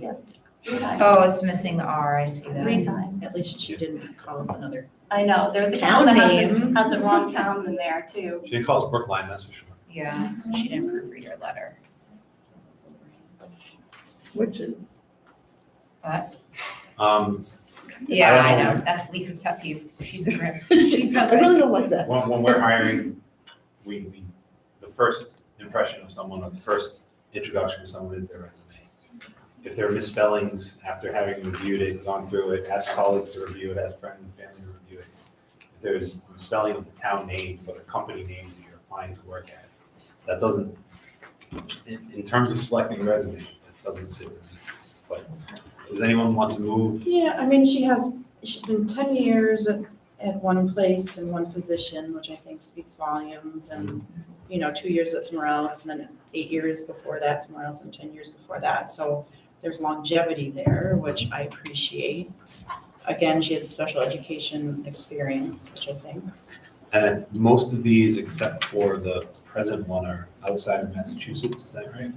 [SPEAKER 10] 3 times.
[SPEAKER 2] oh, it's missing the R, I see
[SPEAKER 10] 3
[SPEAKER 2] that.
[SPEAKER 10] times.
[SPEAKER 7] At least she didn't call us another.
[SPEAKER 10] I know, there was a
[SPEAKER 7] Town
[SPEAKER 10] couple that
[SPEAKER 7] name.
[SPEAKER 10] had the wrong town in there too.
[SPEAKER 1] She didn't call us Brookline, that's for sure.
[SPEAKER 2] Yeah, so she didn't proofread your letter.
[SPEAKER 12] Which is,
[SPEAKER 2] But,
[SPEAKER 1] Um,
[SPEAKER 2] yeah, I
[SPEAKER 1] don't know.
[SPEAKER 2] know, that's Lisa's pet peeve. She's a grip. She's so
[SPEAKER 12] I really
[SPEAKER 2] good.
[SPEAKER 12] don't like that.
[SPEAKER 1] when we're hiring, the first impression of someone, or the first introduction to someone is their resume. If there are misspellings after having reviewed it, gone through it, asked colleagues to review it, asked friends and family to review it. If there's a spelling of the town name or the company name that you're applying to work at, that doesn't, in terms of selecting resumes, that doesn't sit with me. But does anyone want to move?
[SPEAKER 7] Yeah, I mean, she's been 10 years at one place in one position, which I think speaks volumes, and, 2 years at somewhere else, and then 8 years before that somewhere else, and 10 years before that. So there's longevity there, which I appreciate. Again, she has special education experience, which I think.
[SPEAKER 1] And most of these, except for the present one, are outside of Massachusetts, is that right?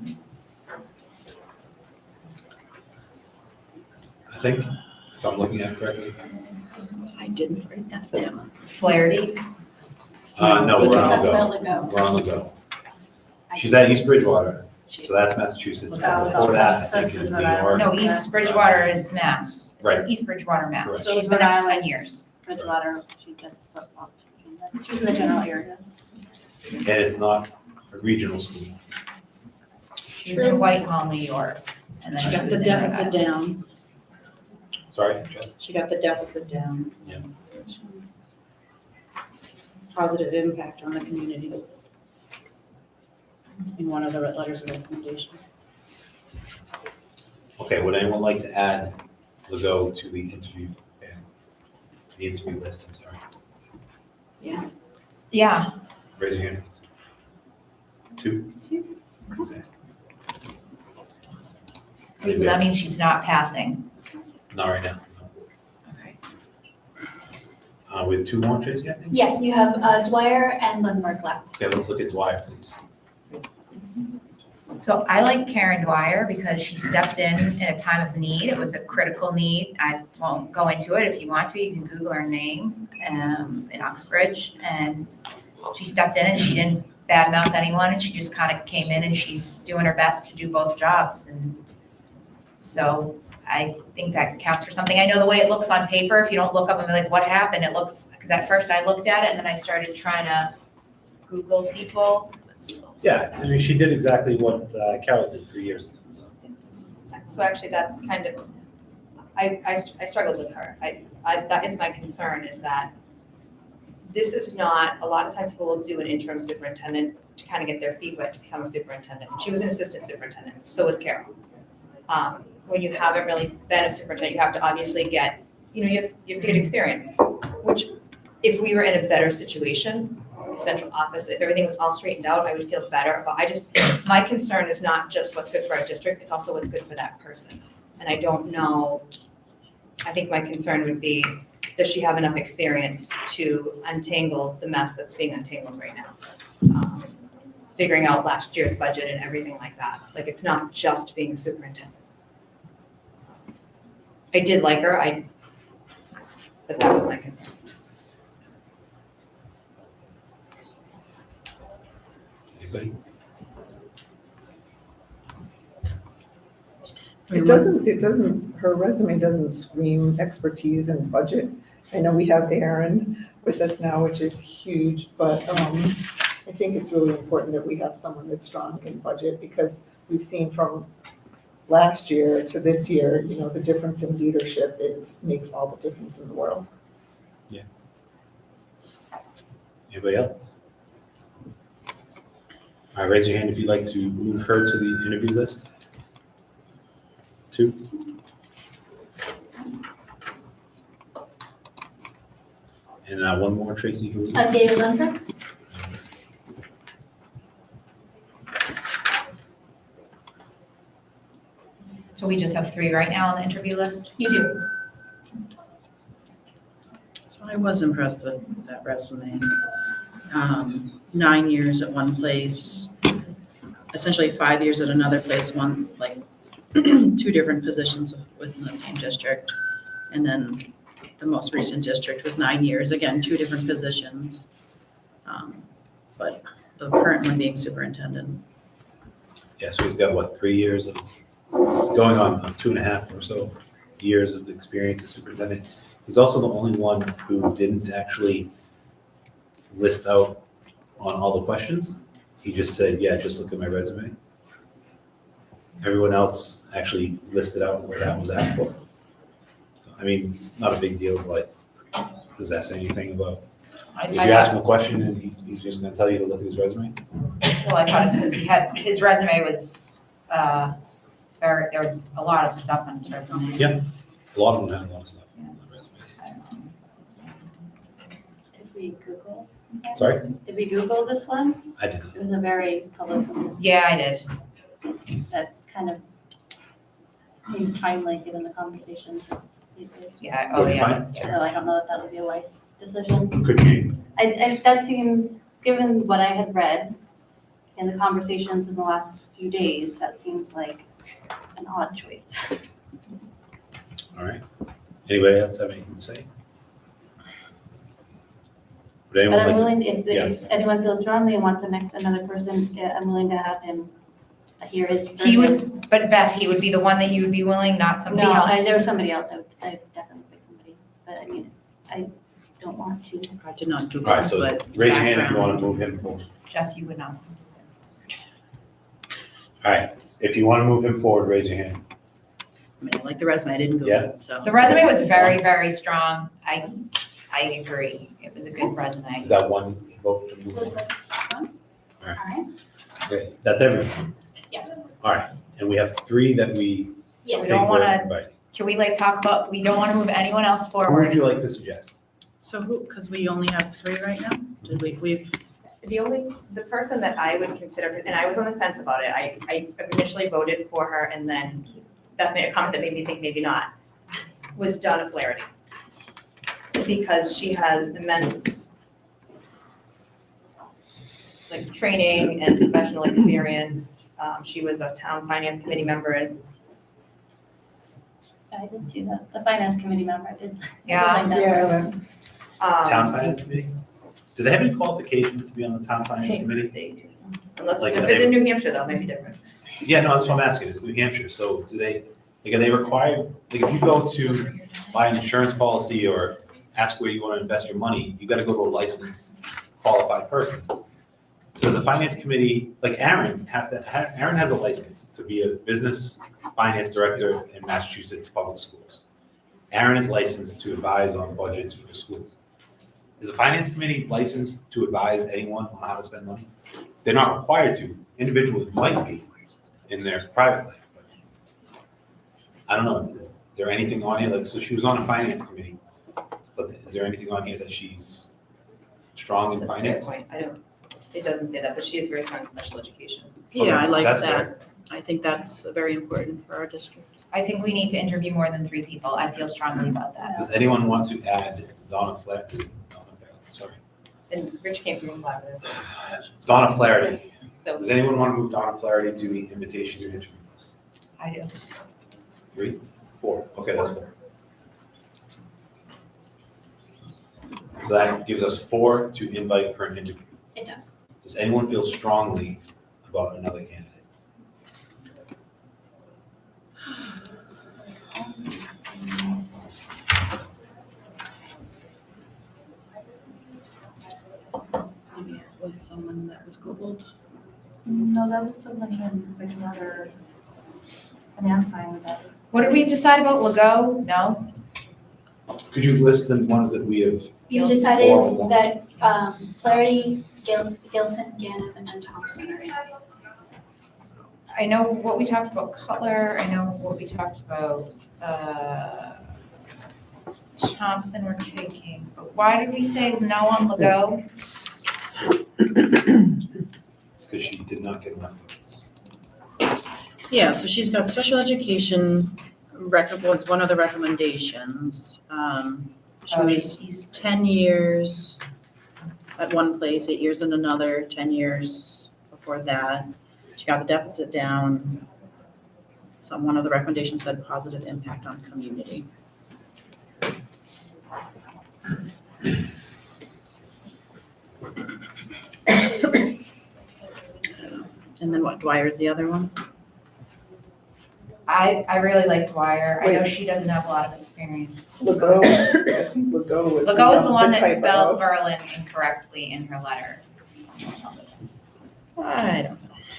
[SPEAKER 1] think, if I'm looking at it correctly.
[SPEAKER 7] I didn't write that down.
[SPEAKER 10] Flaherty.
[SPEAKER 1] No,
[SPEAKER 9] We
[SPEAKER 1] we're
[SPEAKER 9] took
[SPEAKER 1] on
[SPEAKER 9] that
[SPEAKER 1] the
[SPEAKER 9] while
[SPEAKER 1] go.
[SPEAKER 9] ago.
[SPEAKER 1] We're on the go. She's at East Bridgewater, so that's Massachusetts. But before that, I think is New York.
[SPEAKER 10] No, East Bridgewater is Mass. It says
[SPEAKER 1] Right.
[SPEAKER 10] East Bridgewater, Mass.
[SPEAKER 1] Correct.
[SPEAKER 10] She's been there for 10 years. Bridgewater, she just flip-flopped. She's in the general areas.
[SPEAKER 1] And it's not a regional school.
[SPEAKER 10] She was in Whitehall, New York. And then
[SPEAKER 7] She got
[SPEAKER 10] was
[SPEAKER 7] the
[SPEAKER 10] in
[SPEAKER 7] deficit
[SPEAKER 10] Rhode
[SPEAKER 7] down.
[SPEAKER 1] Sorry, Jess?
[SPEAKER 7] She got the deficit down.
[SPEAKER 1] Yeah.
[SPEAKER 7] Positive impact on the community in one of the letters of recommendation.
[SPEAKER 1] Okay, would anyone like to add Legault to the interview, the interview list, I'm sorry?
[SPEAKER 7] Yeah.
[SPEAKER 10] Yeah,
[SPEAKER 1] Raise your hand. Two? Okay.
[SPEAKER 10] so that means she's not passing.
[SPEAKER 1] Not right now.
[SPEAKER 10] Okay.
[SPEAKER 1] We have two more, Tracy, I think?
[SPEAKER 9] Yes, you have Dwyer and Lindbergh left.
[SPEAKER 1] Okay, let's look at Dwyer, please.
[SPEAKER 10] So I like Karen Dwyer because she stepped in a time of need. It was a critical need. I won't go into it. If you want to, you can Google her name in Uxbridge. And she stepped in and she didn't badmouth anyone and she just kind of came in and she's doing her best to do both jobs. And so I think that counts for something. I know the way it looks on paper, if you don't look up and be like, what happened? It looks, because at first I looked at it and then I started trying to Google people.
[SPEAKER 1] Yeah, I mean, she did exactly what Carol did 3 years ago. So.
[SPEAKER 11] So actually, that's kind of, I struggled with her. That is my concern, is that this is not, a lot of times people will do an interim superintendent to kind of get their feet wet to become a superintendent. She was an assistant superintendent, so was Carol. When you haven't really been a superintendent, you have to obviously get, you have to get experience, which if we were in a better situation, central office, if everything was all straightened out, I would feel better. But my concern is not just what's good for our district, it's also what's good for that person. And I don't know, I think my concern would be, does she have enough experience to untangle the mess that's being untangled right now? Figuring out last year's budget and everything like that. Like, it's not just being a superintendent. I did like her, but that was my concern.
[SPEAKER 1] Anybody?
[SPEAKER 12] It doesn't, her resume doesn't scream expertise in budget. I know we have Aaron with us now, which is huge, but I think it's really important that we have someone that's strong in budget, because we've seen from last year to this year, the difference in leadership makes all the difference in the world.
[SPEAKER 1] Yeah. Anybody else? All right, raise your hand if you'd like to move her to the interview list. Two. And one more, Tracy. Who?
[SPEAKER 9] David Lindbergh?
[SPEAKER 10] So we just have 3 right now on the interview list?
[SPEAKER 9] You do.
[SPEAKER 7] So I was impressed with that resume. 9 years at one place, essentially 5 years at another place, one, like 2 different positions within the same district. And then the most recent district was 9 years, again, 2 different positions. But the current one being superintendent.
[SPEAKER 1] Yeah, so he's got 3 years of, going on 2.5 or so years of experience as superintendent. He's also the only one who didn't actually list out on all the questions. He just said, yeah, just look at my resume. Everyone else actually listed out where that was asked for. I mean, not a big deal, but does that say anything about, if you ask him a question and he's just gonna tell you to look at his resume?
[SPEAKER 10] Well, I thought it's because his resume was, there was a lot of stuff on his resume.
[SPEAKER 1] Yeah. A lot of them have a lot of stuff on their resumes.
[SPEAKER 10] Did we Google?
[SPEAKER 1] Sorry?
[SPEAKER 10] Did we Google this one?
[SPEAKER 1] I didn't.
[SPEAKER 10] It was a very public. Yeah, I did. That kind of seems timely given the conversation. Yeah, oh
[SPEAKER 1] Okay,
[SPEAKER 10] yeah.
[SPEAKER 1] fine.
[SPEAKER 10] So I don't know if that would be a wise decision.
[SPEAKER 1] Could be.
[SPEAKER 10] I that seems, given what I had read in the conversations in the last few days, that seems like an odd choice.
[SPEAKER 1] All right. Anybody else have anything to say? Would
[SPEAKER 2] But
[SPEAKER 1] anyone
[SPEAKER 2] I'm
[SPEAKER 1] like to?
[SPEAKER 2] willing,
[SPEAKER 1] Yeah.
[SPEAKER 2] if anyone feels strongly and wants another person, I'm willing to have him hear his.
[SPEAKER 10] He
[SPEAKER 2] version.
[SPEAKER 10] would, but Beth, he would be the one that you would be willing, not somebody
[SPEAKER 2] No,
[SPEAKER 10] else.
[SPEAKER 2] there was somebody else, I definitely pick somebody, but I mean, I don't want to.
[SPEAKER 7] I did not do
[SPEAKER 1] All right,
[SPEAKER 7] that,
[SPEAKER 1] so
[SPEAKER 7] but
[SPEAKER 1] raise your hand if you want
[SPEAKER 7] background.
[SPEAKER 1] to move him forward.
[SPEAKER 10] Jess, you would not.
[SPEAKER 1] All right, if you want to move him forward, raise your hand.
[SPEAKER 7] I mean, I like the resume, I didn't go,
[SPEAKER 1] Yeah.
[SPEAKER 7] so.
[SPEAKER 10] The resume was very, very strong. I agree. It was a good resume.
[SPEAKER 1] Is that one vote to move?
[SPEAKER 3] Listen,
[SPEAKER 1] on?
[SPEAKER 3] all right,
[SPEAKER 1] Okay, that's everything.
[SPEAKER 3] yes,
[SPEAKER 1] All right, and we have 3 that we
[SPEAKER 10] We
[SPEAKER 3] yes.
[SPEAKER 1] think
[SPEAKER 10] don't
[SPEAKER 1] we're
[SPEAKER 10] wanna-
[SPEAKER 1] inviting.
[SPEAKER 10] Can we like talk about, we don't want to move anyone else
[SPEAKER 1] Who would
[SPEAKER 10] forward.
[SPEAKER 1] you like to suggest?
[SPEAKER 7] So who, because we only have 3 right now? Did we've,
[SPEAKER 11] The person that I would consider, and I was on the fence about it, I initially voted for her and then Beth made a comment that made me think maybe not, was Donna Flaherty. Because she has immense like training and professional experience. She was a town finance committee member and
[SPEAKER 2] I did see that, the finance committee member, I did.
[SPEAKER 10] Yeah.
[SPEAKER 2] like that.
[SPEAKER 12] Yeah,
[SPEAKER 1] Town Finance Committee? Do they have any qualifications to be on the Town Finance Committee?
[SPEAKER 11] they do. Unless
[SPEAKER 1] Like,
[SPEAKER 11] if it's in New Hampshire though, maybe different.
[SPEAKER 1] Yeah, no, that's what I'm asking, it's New Hampshire, so do they, like, are they required, like, if you go to buy an insurance policy or ask where you want to invest your money, you gotta go to a licensed, qualified person. Does the finance committee, like Aaron has that, Aaron has a license to be a business finance director in Massachusetts public schools. Aaron is licensed to advise on budgets for the schools. Is a finance committee licensed to advise anyone on how to spend money? They're not required to, individuals might be in their private life, but I don't know, is there anything on here, like, so she was on a finance committee, but is there anything on here that she's strong in
[SPEAKER 11] That's a fair
[SPEAKER 1] finance?
[SPEAKER 11] point. It doesn't say that, but she is very strong in special education.
[SPEAKER 7] yeah, I like
[SPEAKER 1] That's
[SPEAKER 7] that.
[SPEAKER 1] fair.
[SPEAKER 7] I think that's very important for our district.
[SPEAKER 10] I think we need to interview more than 3 people. I feel strongly about that.
[SPEAKER 1] Does anyone want to add Donna Flaherty? Sorry.
[SPEAKER 11] And Rich came from a collaborative,
[SPEAKER 1] Donna Flaherty.
[SPEAKER 11] so.
[SPEAKER 1] Does anyone want to move Donna Flaherty to the invitation to interview list?
[SPEAKER 10] I do.
[SPEAKER 1] 3, 4, okay, that's 4. So that gives us 4 to invite for an interview.
[SPEAKER 3] It does.
[SPEAKER 1] Does anyone feel strongly about another candidate?
[SPEAKER 7] Maybe it was someone that was Googled.
[SPEAKER 2] No, that was someone in Bridgewater. I mean, I'm fine with that.
[SPEAKER 10] What did we decide about Legault? No?
[SPEAKER 1] Could you list the ones that we have?
[SPEAKER 9] You
[SPEAKER 1] Four.
[SPEAKER 9] decided that Flaherty, Gilson, Gannon, and Thompson are in.
[SPEAKER 10] I know what we talked about Cutler. I know what we talked about, Thompson we're taking. But why did we say no on Legault?
[SPEAKER 1] Because she did not get enough votes.
[SPEAKER 7] Yeah, so she's got special education was one of the recommendations. She was
[SPEAKER 10] She's
[SPEAKER 7] 10 years at one place, 8 years in another, 10 years before that. She got the deficit down. One of the recommendations said positive impact on community. And then what, Dwyer's the other one?
[SPEAKER 10] I really like Dwyer. I know
[SPEAKER 12] Wait.
[SPEAKER 10] she doesn't have a lot of experience.
[SPEAKER 12] Legault, I think Legault was.
[SPEAKER 10] Legault is the one that
[SPEAKER 12] typo.
[SPEAKER 10] spelled Berlin incorrectly in her letter.
[SPEAKER 7] I don't know.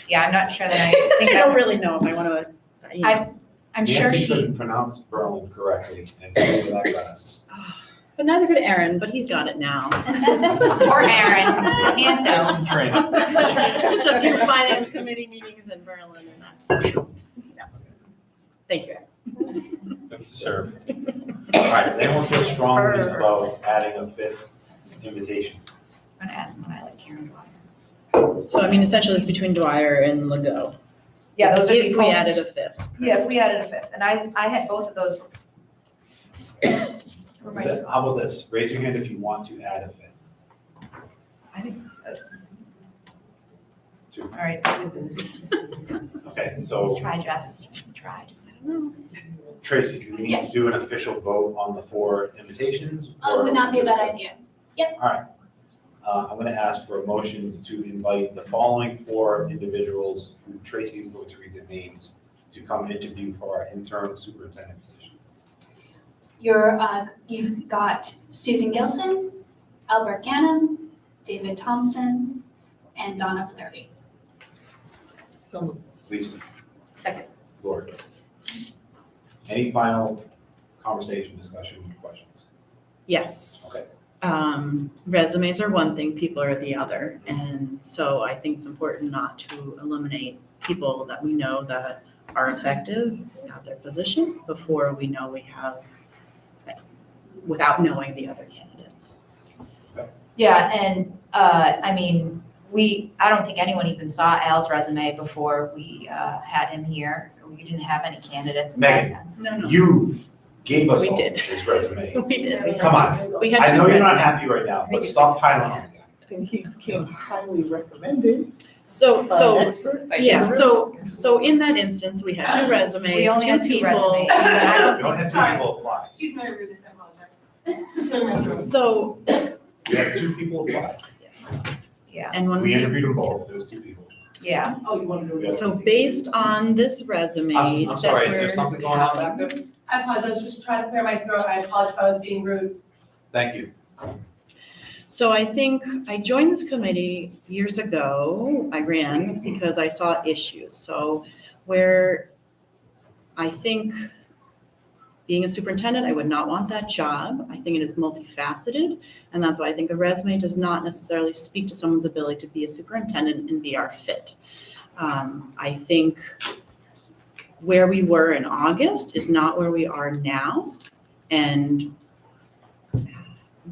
[SPEAKER 10] Yeah, I'm not sure that I think
[SPEAKER 7] I
[SPEAKER 10] that's.
[SPEAKER 7] don't really know if I want to,
[SPEAKER 10] I'm sure
[SPEAKER 1] Nancy
[SPEAKER 10] she,
[SPEAKER 1] couldn't pronounce Berlin correctly, and so did that class.
[SPEAKER 7] but neither could Aaron, but he's got it now.
[SPEAKER 10] or Aaron, Tanto.
[SPEAKER 7] Just a few finance committee meetings in Berlin and that. No. Thank you, Aaron.
[SPEAKER 1] Serve. All right, does anyone feel strongly about adding a 5th invitation?
[SPEAKER 10] I'm gonna add someone I like, Karen Dwyer.
[SPEAKER 7] So I mean, essentially it's between Dwyer and Legault.
[SPEAKER 10] Yeah, those would be.
[SPEAKER 7] If we added a 5th.
[SPEAKER 10] Yeah, if we added a 5th, and I had both of those. were my two.
[SPEAKER 1] How about this? Raise your hand if you want to add a 5th.
[SPEAKER 10] I think,
[SPEAKER 1] Two.
[SPEAKER 10] all right, good boost.
[SPEAKER 1] Okay, so
[SPEAKER 10] Try, Jess, tried.
[SPEAKER 1] Tracy, do we need
[SPEAKER 9] Yes.
[SPEAKER 1] to do an official vote on the 4 invitations?
[SPEAKER 9] Oh,
[SPEAKER 1] or
[SPEAKER 9] would not
[SPEAKER 1] is
[SPEAKER 9] be a
[SPEAKER 1] this
[SPEAKER 9] bad
[SPEAKER 1] good?
[SPEAKER 9] idea.
[SPEAKER 1] All right. I'm going to ask for a motion to invite the following 4 individuals who Tracy is going to read their names to come interview for our interim superintendent position.
[SPEAKER 9] You've got Susan Gilson, Albert Ganem, David Thompson, and Donna Flaherty.
[SPEAKER 12] So,
[SPEAKER 1] Lisa,
[SPEAKER 10] Second.
[SPEAKER 1] Lord. Any final conversation, discussion, questions?
[SPEAKER 7] Yes. Resumes are one thing, people are the other. And so I think it's important not to eliminate people that we know that are effective at their position before we know we have, without knowing the other candidates.
[SPEAKER 10] Yeah, and, I mean, I don't think anyone even saw Al's resume before we had him here. We didn't have any candidates. at that
[SPEAKER 1] Megan.
[SPEAKER 10] time.
[SPEAKER 7] No.
[SPEAKER 1] You gave us
[SPEAKER 7] We
[SPEAKER 1] all
[SPEAKER 7] did.
[SPEAKER 1] his resume.
[SPEAKER 7] We did.
[SPEAKER 1] Come on.
[SPEAKER 7] We had
[SPEAKER 1] I
[SPEAKER 7] two
[SPEAKER 1] know you're not
[SPEAKER 7] resumes.
[SPEAKER 1] happy right now, but stop piling on the guy.
[SPEAKER 12] and he came highly recommended
[SPEAKER 7] So,
[SPEAKER 12] by an
[SPEAKER 7] so,
[SPEAKER 12] expert.
[SPEAKER 7] yeah, so in that instance, we had two resumes,
[SPEAKER 10] We only had 2
[SPEAKER 7] people.
[SPEAKER 10] resumes. I don't
[SPEAKER 1] We only had 2 people apply.
[SPEAKER 4] Excuse my rudeness, I apologize.
[SPEAKER 7] So,
[SPEAKER 1] We had 2 people apply.
[SPEAKER 10] Yeah,
[SPEAKER 7] and when
[SPEAKER 1] We interviewed them both. There was 2 people.
[SPEAKER 10] yeah.
[SPEAKER 4] Oh, you want to do
[SPEAKER 1] Yeah.
[SPEAKER 7] so based on this resume.
[SPEAKER 1] I'm sorry, is there something going on back there?
[SPEAKER 4] I apologize, just trying to clear my throat. I apologize if I was being rude.
[SPEAKER 1] Thank you.
[SPEAKER 7] So I think I joined this committee years ago. I ran because I saw issues. So where I think being a superintendent, I would not want that job. I think it is multifaceted. And that's why I think a resume does not necessarily speak to someone's ability to be a superintendent and be our fit. I think where we were in August is not where we are now. And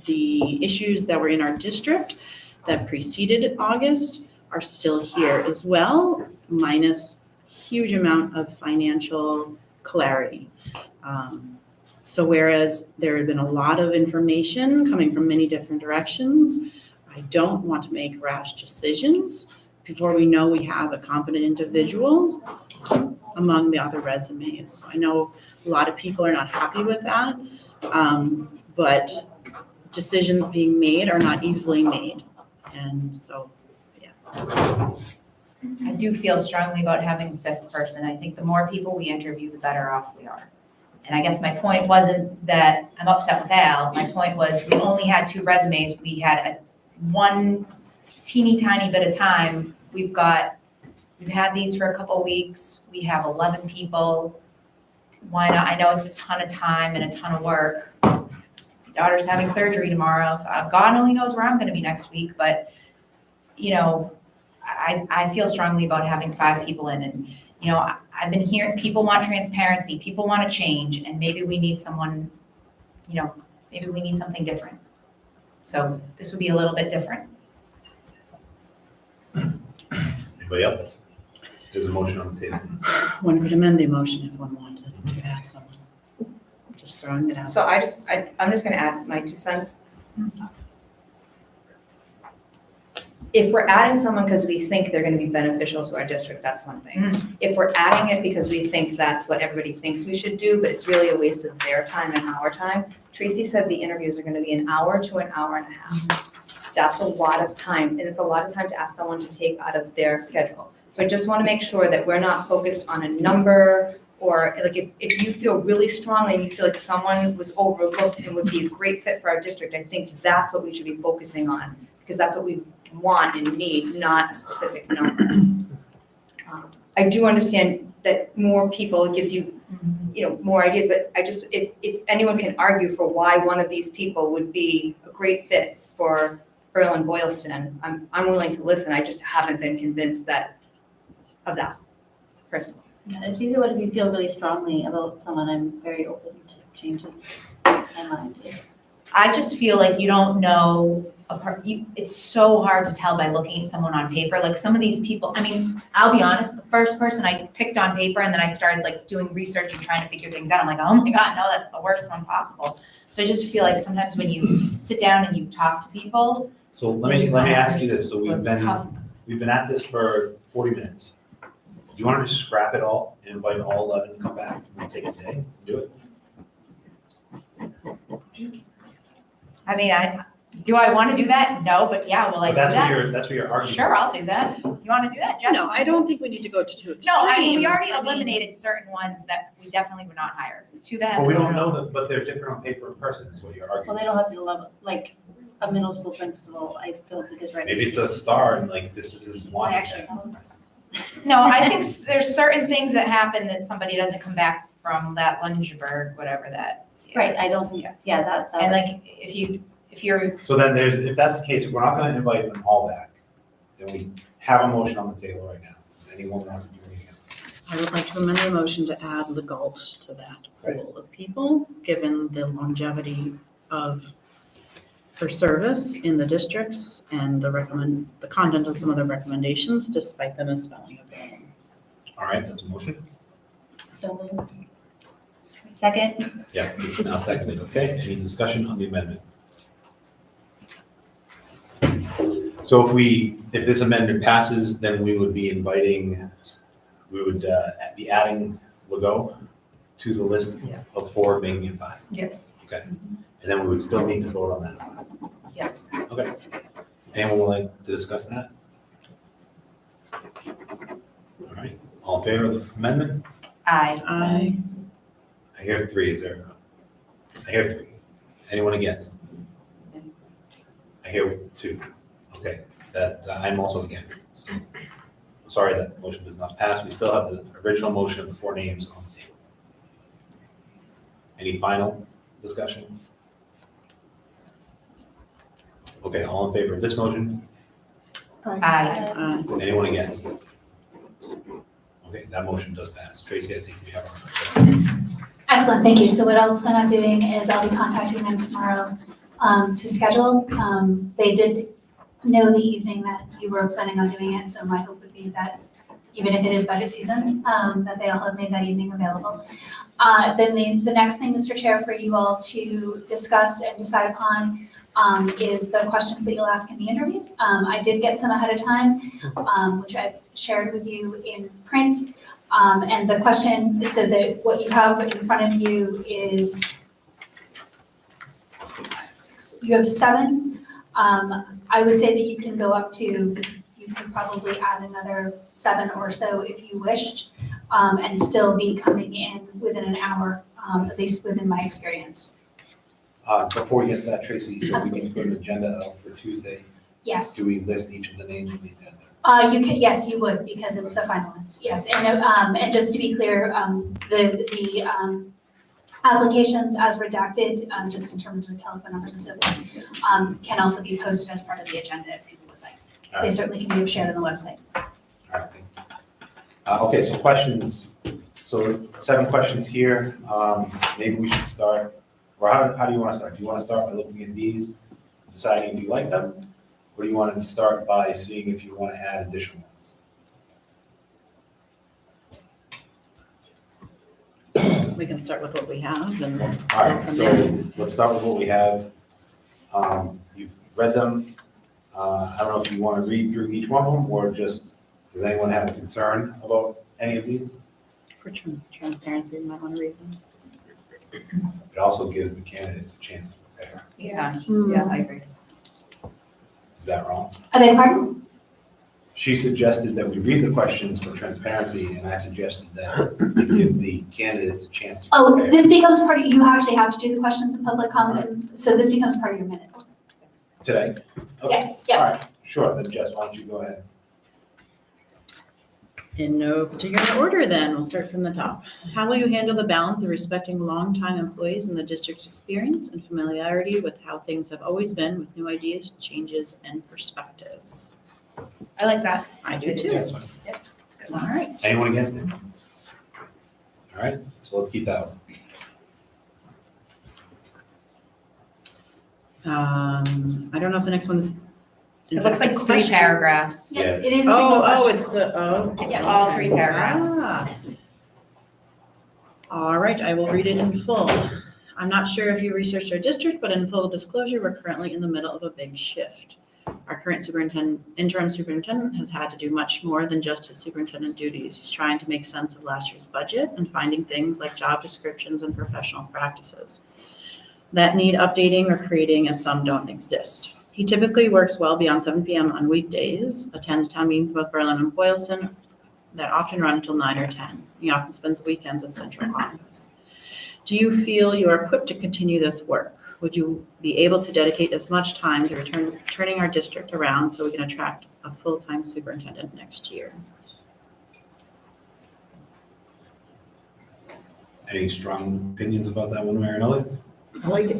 [SPEAKER 7] the issues that were in our district that preceded August are still here as well, minus huge amount of financial clarity. So whereas there had been a lot of information coming from many different directions, I don't want to make rash decisions before we know we have a competent individual among the other resumes. So I know a lot of people are not happy with that, but decisions being made are not easily made. And so, yeah.
[SPEAKER 10] I do feel strongly about having a 5th person. I think the more people we interview, the better off we are. And I guess my point wasn't that I'm upset with Al. My point was we only had 2 resumes. We had one teeny tiny bit of time. We've had these for a couple weeks. We have 11 people. Why not? I know it's a ton of time and a ton of work. My daughter's having surgery tomorrow. So God only knows where I'm going to be next week. But, you know, I feel strongly about having 5 people in. And, you know, I've been hearing people want transparency. People want to change. And maybe we need someone, you know, maybe we need something different. So this would be a little bit different.
[SPEAKER 1] Anybody else? There's a motion on the table.
[SPEAKER 7] One could amend the motion if one wanted to add someone. Just throwing it out.
[SPEAKER 11] So I'm just gonna add my 2 cents. If we're adding someone because we think they're gonna be beneficial to our district, that's one thing. If we're adding it because we think that's what everybody thinks we should do, but it's really a waste of their time and our time. Tracy said the interviews are gonna be an hour to an hour and a half. That's a lot of time, and it's a lot of time to ask someone to take out of their schedule. So I just wanna make sure that we're not focused on a number, or like if you feel really strongly and you feel like someone was overlooked and would be a great fit for our district, I think that's what we should be focusing on, because that's what we want and need, not a specific number. I do understand that more people gives you, you know, more ideas, but I just, if anyone can argue for why one of these people would be a great fit for Earl and Boylston, I'm willing to listen. I just haven't been convinced of that personally.
[SPEAKER 13] If you feel really strongly about someone, I'm very open to changing my mind.
[SPEAKER 10] I just feel like you don't know it's so hard to tell by looking at someone on paper. Like some of these people, I mean, I'll be honest, the first person I picked on paper and then I started like doing research and trying to figure things out. I'm like, oh my God, no, that's the worst one possible. So I just feel like sometimes when you sit down and you talk to people.
[SPEAKER 1] So let me ask you this. So
[SPEAKER 10] it's tough.
[SPEAKER 1] we've been at this for 40 minutes. you want to just scrap it all and invite all 11 to come back? We'll take a day, do it.
[SPEAKER 10] I mean, do I want to do that? No, but yeah, will I
[SPEAKER 1] But
[SPEAKER 10] do
[SPEAKER 1] that's
[SPEAKER 10] that?
[SPEAKER 1] what you're arguing.
[SPEAKER 10] Sure, I'll do that. You want to do that, Jess?
[SPEAKER 7] No, I don't think we need to go to two extremes.
[SPEAKER 10] No, I mean, we already
[SPEAKER 7] I mean,
[SPEAKER 10] eliminated certain ones that we definitely would not hire. To that.
[SPEAKER 1] But we don't know that, but they're different on paper and person, is what you're
[SPEAKER 13] Well,
[SPEAKER 1] arguing.
[SPEAKER 13] they don't have the level, like, a middle school principal, I don't think is ready.
[SPEAKER 1] Maybe it's a star and like this is his
[SPEAKER 13] I
[SPEAKER 1] one.
[SPEAKER 13] actually know a person.
[SPEAKER 10] No, I think there's certain things that happen that somebody doesn't come back from that Lungeberg, whatever that.
[SPEAKER 13] Right, I don't think, yeah, that.
[SPEAKER 10] And like, if you're,
[SPEAKER 1] So then if that's the case, if we're not gonna invite them all back, then we have a motion on the table right now. Does anyone want to do anything else?
[SPEAKER 7] I would like to amend the motion to add Legault to that pool of people, given the longevity of her service in the districts and the content of some of the recommendations, despite the misspelling of them.
[SPEAKER 1] All right, that's a motion.
[SPEAKER 13] So moved. Second?
[SPEAKER 1] Yeah, it's now seconded, okay? Any discussion on the amendment? So if this amendment passes, then we would be be adding Legault to the list of 4, making it 5.
[SPEAKER 10] yes,
[SPEAKER 1] Okay. And then we would still need to vote on that.
[SPEAKER 10] yes.
[SPEAKER 1] Okay. Anyone would like to discuss that? All right, all in favor of the amendment?
[SPEAKER 10] I,
[SPEAKER 1] I hear 3, is there? I hear 3. Anyone against? I hear 2. Okay, that, I'm also against, so, sorry that motion does not pass. We still have the original motion of the 4 names on the table. Any final discussion? Okay, all in favor of this motion?
[SPEAKER 10] I,
[SPEAKER 1] Anyone against? Okay, that motion does pass. Tracy, I think we have our.
[SPEAKER 9] Excellent, thank you. So what I'll plan on doing is I'll be contacting them tomorrow to schedule. They did know the evening that you were planning on doing it, so my hope would be that even if it is budget season, that they all have made that evening available. Then the next thing, Mr. Chair, for you all to discuss and decide upon is the questions that you'll ask in the interview. I did get some ahead of time, which I've shared with you in print. And the question, so that what you have in front of you is, you have 7. I would say that you can go up to, you could probably add another 7 or so if you wished, and still be coming in within an hour, at least within my experience.
[SPEAKER 1] Before we get to that, Tracy, so we need to put an agenda out for Tuesday.
[SPEAKER 9] Yes.
[SPEAKER 1] Do we list each of the names of the agenda?
[SPEAKER 9] You can, yes, you would, because it's the finalists, yes. And just to be clear, the applications as redacted, just in terms of the telephone numbers and so forth, can also be posted as part of the agenda if people would like.
[SPEAKER 1] All
[SPEAKER 9] They
[SPEAKER 1] right,
[SPEAKER 9] certainly can be shared on the website.
[SPEAKER 1] all right, thank you. Okay, so questions. So 7 questions here. Maybe we should start, or how do you want to start? Do you want to start by looking at these, deciding if you like them? Or do you want to start by seeing if you want to add additional ones?
[SPEAKER 7] We can start with what we have and.
[SPEAKER 1] All right, so let's start with what we have. You've read them. I don't know if you want to read through each one of them, or just, does anyone have a concern about any of these?
[SPEAKER 7] For transparency, we might want to read them.
[SPEAKER 1] It also gives the candidates a chance to prepare.
[SPEAKER 10] yeah.
[SPEAKER 11] Yeah, I agree.
[SPEAKER 1] Is that wrong?
[SPEAKER 9] I beg your pardon?
[SPEAKER 1] She suggested that we read the questions for transparency, and I suggested that it gives the candidates a chance to
[SPEAKER 9] Oh,
[SPEAKER 1] prepare.
[SPEAKER 9] this becomes part of, you actually have to do the questions in public comment, so this becomes part of your minutes.
[SPEAKER 1] Today? Okay.
[SPEAKER 9] Yeah, yeah.
[SPEAKER 1] All right, sure, then Jess, why don't you go ahead?
[SPEAKER 7] In no particular order then, we'll start from the top. How will you handle the balance of respecting longtime employees and the district's experience and familiarity with how things have always been with new ideas, changes, and perspectives?
[SPEAKER 10] I like that.
[SPEAKER 7] I do too.
[SPEAKER 1] That's fine.
[SPEAKER 7] All right.
[SPEAKER 1] Anyone against it? All right, so let's keep that one.
[SPEAKER 7] I don't know if the next one is.
[SPEAKER 10] It looks like it's 3 paragraphs.
[SPEAKER 1] Yeah.
[SPEAKER 9] It is a single question.
[SPEAKER 7] It's the,
[SPEAKER 10] It's all 3 paragraphs.
[SPEAKER 7] Ah. All right, I will read it in full. I'm not sure if you researched our district, but in full disclosure, we're currently in the middle of a big shift. Our current interim superintendent has had to do much more than just his superintendent duties. He's trying to make sense of last year's budget and finding things like job descriptions and professional practices that need updating or creating, as some don't exist. He typically works well beyond 7 p.m. on weekdays, attends town meetings in both Berlin and Boylston that often run until 9 or 10. He often spends weekends at central office. Do you feel you are equipped to continue this work? Would you be able to dedicate as much time to turning our district around so we can attract a full-time superintendent next year?
[SPEAKER 1] Any strong opinions about that one way or another?
[SPEAKER 12] I like it.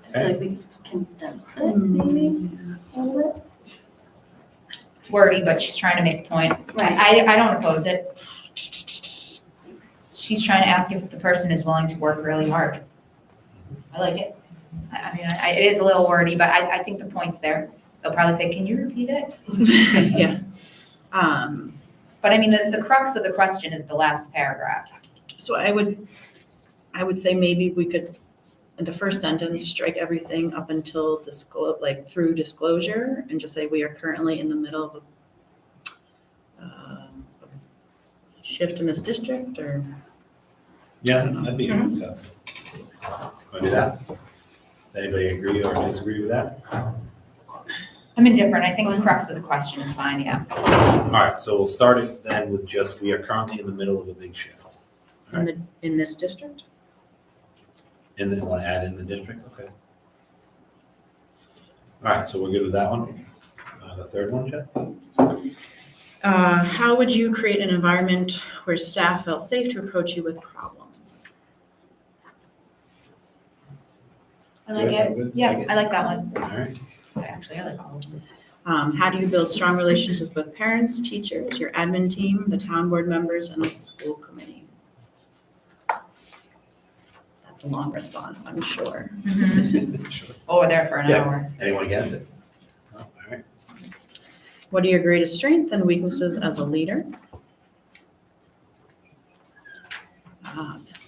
[SPEAKER 13] I feel like we can step it, maybe, some of this.
[SPEAKER 10] It's wordy, but she's trying to make a point.
[SPEAKER 13] Right.
[SPEAKER 10] I don't oppose it. She's trying to ask if the person is willing to work really hard. I like it. I mean, it is a little wordy, but I think the point's there. They'll probably say, can you repeat it?
[SPEAKER 7] Yeah.
[SPEAKER 10] But I mean, the crux of the question is the last paragraph.
[SPEAKER 7] So I would say maybe we could, in the first sentence, strike everything up until through disclosure and just say we are currently in the middle of a shift in this district, or?
[SPEAKER 1] Yeah, that'd be acceptable. Want to do that? Does anybody agree or disagree with that?
[SPEAKER 10] I'm indifferent. I think the crux of the question is fine, yeah.
[SPEAKER 1] All right, so we'll start it then with just, we are currently in the middle of a big shift.
[SPEAKER 7] In this district?
[SPEAKER 1] And then want to add in the district, okay. All right, so we're good with that one. The third one, Jeff?
[SPEAKER 7] How would you create an environment where staff felt safe to approach you with problems?
[SPEAKER 10] I like
[SPEAKER 1] Yeah,
[SPEAKER 10] it.
[SPEAKER 1] good.
[SPEAKER 10] Yeah,
[SPEAKER 1] Like it.
[SPEAKER 10] I like that one.
[SPEAKER 1] All right.
[SPEAKER 10] Actually, I like all of them.
[SPEAKER 7] How do you build strong relationships with parents, teachers, your admin team, the town board members, and the school committee? That's a long response, I'm sure.
[SPEAKER 1] Sure.
[SPEAKER 10] Oh, we're there for an
[SPEAKER 1] Yeah.
[SPEAKER 10] hour.
[SPEAKER 1] Anyone against it? No, all right.
[SPEAKER 7] What are your greatest strengths and weaknesses as a leader?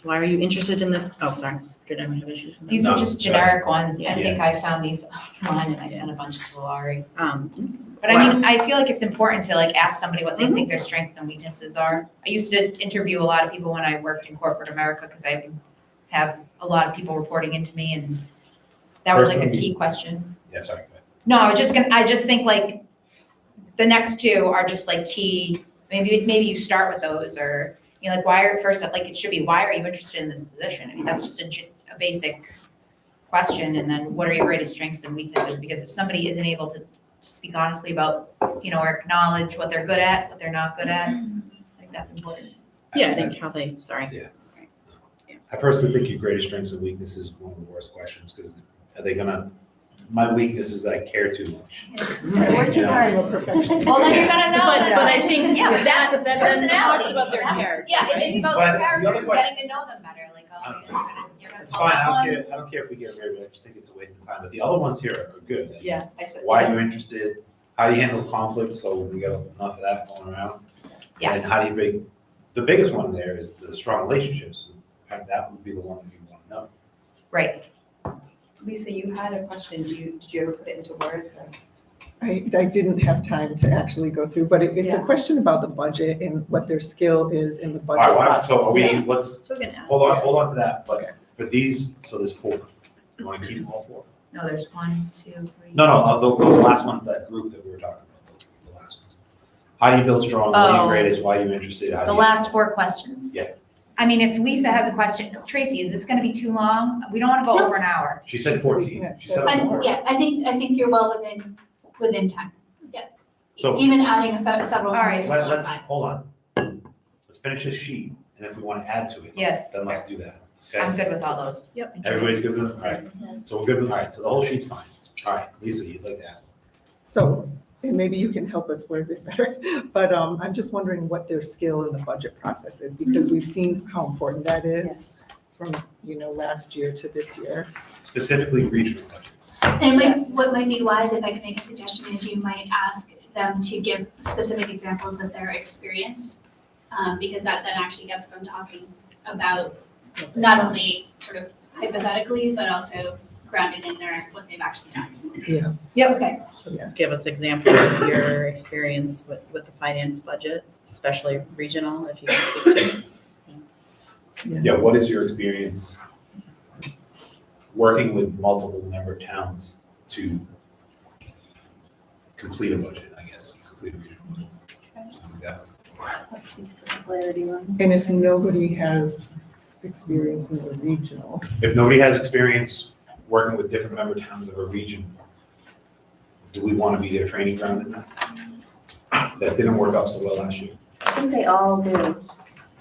[SPEAKER 7] Why are you interested in this? Oh, sorry. Did anyone have issues with that?
[SPEAKER 10] These
[SPEAKER 1] No,
[SPEAKER 10] are just
[SPEAKER 1] sorry.
[SPEAKER 10] generic ones. I
[SPEAKER 7] Yeah.
[SPEAKER 10] think I found these online and I sent a bunch to Laurie. But
[SPEAKER 7] Wow.
[SPEAKER 10] I mean, I feel like it's important to like ask somebody what they think their strengths and weaknesses are. I used to interview a lot of people when I worked in corporate America because I have a lot of people reporting into me, and that was like a
[SPEAKER 1] Personally-
[SPEAKER 10] key question.
[SPEAKER 1] Yeah, sorry. Go ahead.
[SPEAKER 10] No, I just think like the next two are just like key. Maybe you start with those, or you know, like why are first like it should be why are you interested in this position? I mean, that's just a basic question, and then what are your greatest strengths and weaknesses? Because if somebody isn't able to speak honestly about, you know, or acknowledge what they're good at, what they're not good at, I think that's important.
[SPEAKER 7] Yeah, I think
[SPEAKER 1] I personally think your greatest strengths and weaknesses is one of the worst questions, because are they gonna, my weakness is that I care too much.
[SPEAKER 12] Work
[SPEAKER 1] Yeah.
[SPEAKER 12] hard, we're perfectionists.
[SPEAKER 10] Well, then you're gonna know.
[SPEAKER 7] But I think
[SPEAKER 10] Yeah, but
[SPEAKER 7] that then
[SPEAKER 10] personality,
[SPEAKER 7] talks about their
[SPEAKER 10] that's-
[SPEAKER 7] character.
[SPEAKER 10] Yeah, it's about
[SPEAKER 1] But
[SPEAKER 10] their
[SPEAKER 1] the other
[SPEAKER 10] character,
[SPEAKER 1] question-
[SPEAKER 10] getting to know them better, like, oh, you're gonna
[SPEAKER 1] It's
[SPEAKER 10] call
[SPEAKER 1] fine,
[SPEAKER 10] that
[SPEAKER 1] I
[SPEAKER 10] one.
[SPEAKER 1] don't care if we get rid of it, I just think it's a waste of time, but the other ones here are good.
[SPEAKER 10] Yeah, I suppose.
[SPEAKER 1] Why are you interested? How do you handle conflict? So we got enough of that going around.
[SPEAKER 10] Yeah.
[SPEAKER 1] And how do you make, the biggest one there is the strong relationships. And that would be the one that you want to know.
[SPEAKER 10] Right.
[SPEAKER 11] Lisa, you had a question. Did you ever put it into words? Or?
[SPEAKER 12] I didn't have time to actually go through, but it's a
[SPEAKER 11] Yeah.
[SPEAKER 12] question about the budget and what their skill is in the
[SPEAKER 1] All
[SPEAKER 12] budget.
[SPEAKER 1] right, so are we,
[SPEAKER 12] process.
[SPEAKER 1] let's,
[SPEAKER 7] So we can add.
[SPEAKER 1] hold on to that,
[SPEAKER 12] Okay.
[SPEAKER 1] but for these, so there's 4. You want to keep all 4?
[SPEAKER 10] No, there's 1, 2, 3.
[SPEAKER 1] No, of those last ones, that group that we were talking about, the last ones. How do you build strong? What are
[SPEAKER 10] Oh.
[SPEAKER 1] your greatest? Why are you interested? How do
[SPEAKER 10] The
[SPEAKER 1] you-
[SPEAKER 10] last 4 questions.
[SPEAKER 1] Yeah.
[SPEAKER 10] I mean, if Lisa has a question, Tracy, is this gonna be too long? We don't wanna go
[SPEAKER 9] No.
[SPEAKER 10] over an hour.
[SPEAKER 1] She said 14. She said
[SPEAKER 9] I,
[SPEAKER 1] 4.
[SPEAKER 9] yeah, I think you're well within time. Yeah.
[SPEAKER 1] So-
[SPEAKER 9] Even adding several.
[SPEAKER 10] All right.
[SPEAKER 9] more is still
[SPEAKER 1] Let's,
[SPEAKER 9] fine.
[SPEAKER 1] hold on. Let's finish this sheet, and if we want to add to it.
[SPEAKER 10] Yes.
[SPEAKER 1] Then let's do that.
[SPEAKER 10] I'm
[SPEAKER 1] Okay?
[SPEAKER 10] good with all those.
[SPEAKER 7] Yep.
[SPEAKER 1] Everybody's good with it? All right. So we're good with, all right, so the whole sheet's fine. All right, Lisa, you'd like to add?
[SPEAKER 12] So, and maybe you can help us word this better, but I'm just wondering what their skill in the budget process is, because we've seen how important that is from, last year to this year.
[SPEAKER 1] Specifically regional budgets.
[SPEAKER 9] And
[SPEAKER 11] Yes.
[SPEAKER 9] what might be wise, if I could make a suggestion, is you might ask them to give specific examples of their experience, because that then actually gets them talking about not only sort of hypothetically, but also grounded in what they've actually done.
[SPEAKER 10] Yep.
[SPEAKER 9] Okay.
[SPEAKER 7] Give us examples of your experience with the finance budget, especially regional, if you can speak to it.
[SPEAKER 1] Yeah, what is your experience working with multiple member towns to complete a budget, I guess, complete a regional budget, something like that.
[SPEAKER 12] And if nobody has experience in the regional,
[SPEAKER 1] If nobody has experience working with different member towns of a region, do we want to be their training ground in that? That didn't work out so well last year.
[SPEAKER 13] I think they all do.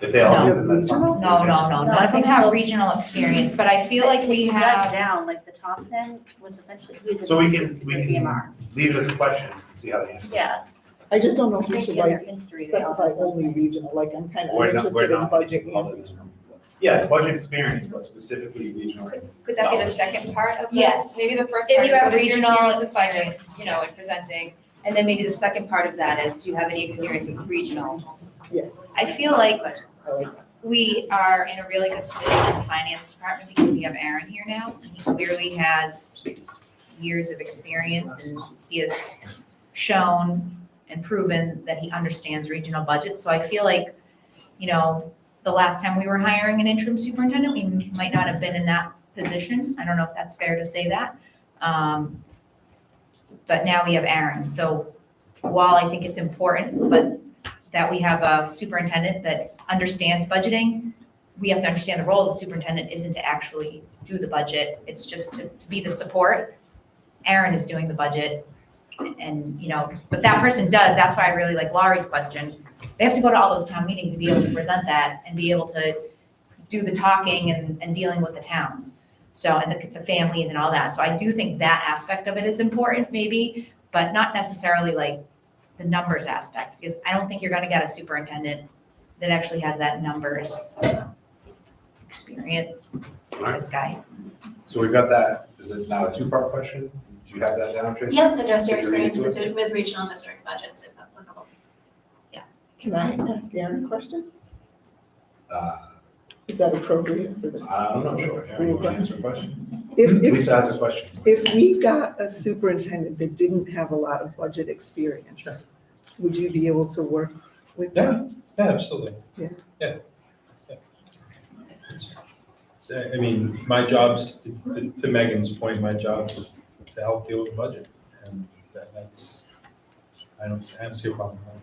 [SPEAKER 1] If they all do, then that's fine.
[SPEAKER 10] No, none of them have regional experience, but I feel like we
[SPEAKER 13] If you judge
[SPEAKER 10] have,
[SPEAKER 13] down, like the Thompson with eventually, who's
[SPEAKER 1] So we
[SPEAKER 13] a
[SPEAKER 1] can
[SPEAKER 13] BMR.
[SPEAKER 1] leave it as a question and see how they answer.
[SPEAKER 13] Yeah.
[SPEAKER 12] I just don't know if
[SPEAKER 13] I
[SPEAKER 12] we
[SPEAKER 13] think
[SPEAKER 12] should
[SPEAKER 13] in their
[SPEAKER 12] like
[SPEAKER 13] history, they all
[SPEAKER 12] specify
[SPEAKER 13] have
[SPEAKER 12] only
[SPEAKER 13] something.
[SPEAKER 12] regional, like I'm kind of
[SPEAKER 1] We're
[SPEAKER 12] interested in
[SPEAKER 1] not
[SPEAKER 12] budget
[SPEAKER 1] anything other
[SPEAKER 12] and
[SPEAKER 1] than, yeah, budget experience, but specifically regional.
[SPEAKER 11] Could that be the second part of the?
[SPEAKER 10] Yes.
[SPEAKER 11] Maybe the first
[SPEAKER 10] If
[SPEAKER 11] part
[SPEAKER 10] you
[SPEAKER 11] is
[SPEAKER 10] have
[SPEAKER 11] what is your
[SPEAKER 10] regional
[SPEAKER 11] experience with budget,
[SPEAKER 10] experience.
[SPEAKER 11] you know, and presenting. And then maybe the second part of that is, do you have any experience with regional?
[SPEAKER 12] yes.
[SPEAKER 10] I feel like
[SPEAKER 12] I like that.
[SPEAKER 10] we are in a really good position in the finance department because we have Aaron here now. He clearly has years of experience and he has shown and proven that he understands regional budgets. So I feel like, you know, the last time we were hiring an interim superintendent, we might not have been in that position. I don't know if that's fair to say that. But now we have Aaron. So while I think it's important, but that we have a superintendent that understands budgeting, we have to understand the role of the superintendent isn't to actually do the budget. It's just to be the support. Aaron is doing the budget and, you know, but that person does. That's why I really like Laurie's question. They have to go to all those town meetings to be able to present that and be able to do the talking and dealing with the towns. So, and the families and all that. So I do think that aspect of it is important maybe, but not necessarily like the numbers aspect, because I don't think you're gonna get a superintendent that actually has that numbers experience, this guy.
[SPEAKER 1] So we've got that. Is it now a two-part question? Do you have that down, Tracy?
[SPEAKER 9] Yep, address your
[SPEAKER 1] Can you read it
[SPEAKER 9] experience
[SPEAKER 1] to us?
[SPEAKER 9] with regional district budgets if applicable.
[SPEAKER 12] Can I ask Aaron a question?
[SPEAKER 1] Uh,
[SPEAKER 12] Is that appropriate for this?
[SPEAKER 1] I'm not sure. Aaron, you want to answer a question?
[SPEAKER 12] If,
[SPEAKER 1] Lisa has a question.
[SPEAKER 12] if we got a superintendent that didn't have a lot of budget experience, would you be able to work with them?
[SPEAKER 14] Yeah, absolutely.
[SPEAKER 12] Yeah.
[SPEAKER 14] Yeah. I mean, my job's, to Megan's point, my job's to help deal with the budget. And that's, I don't see a problem with that.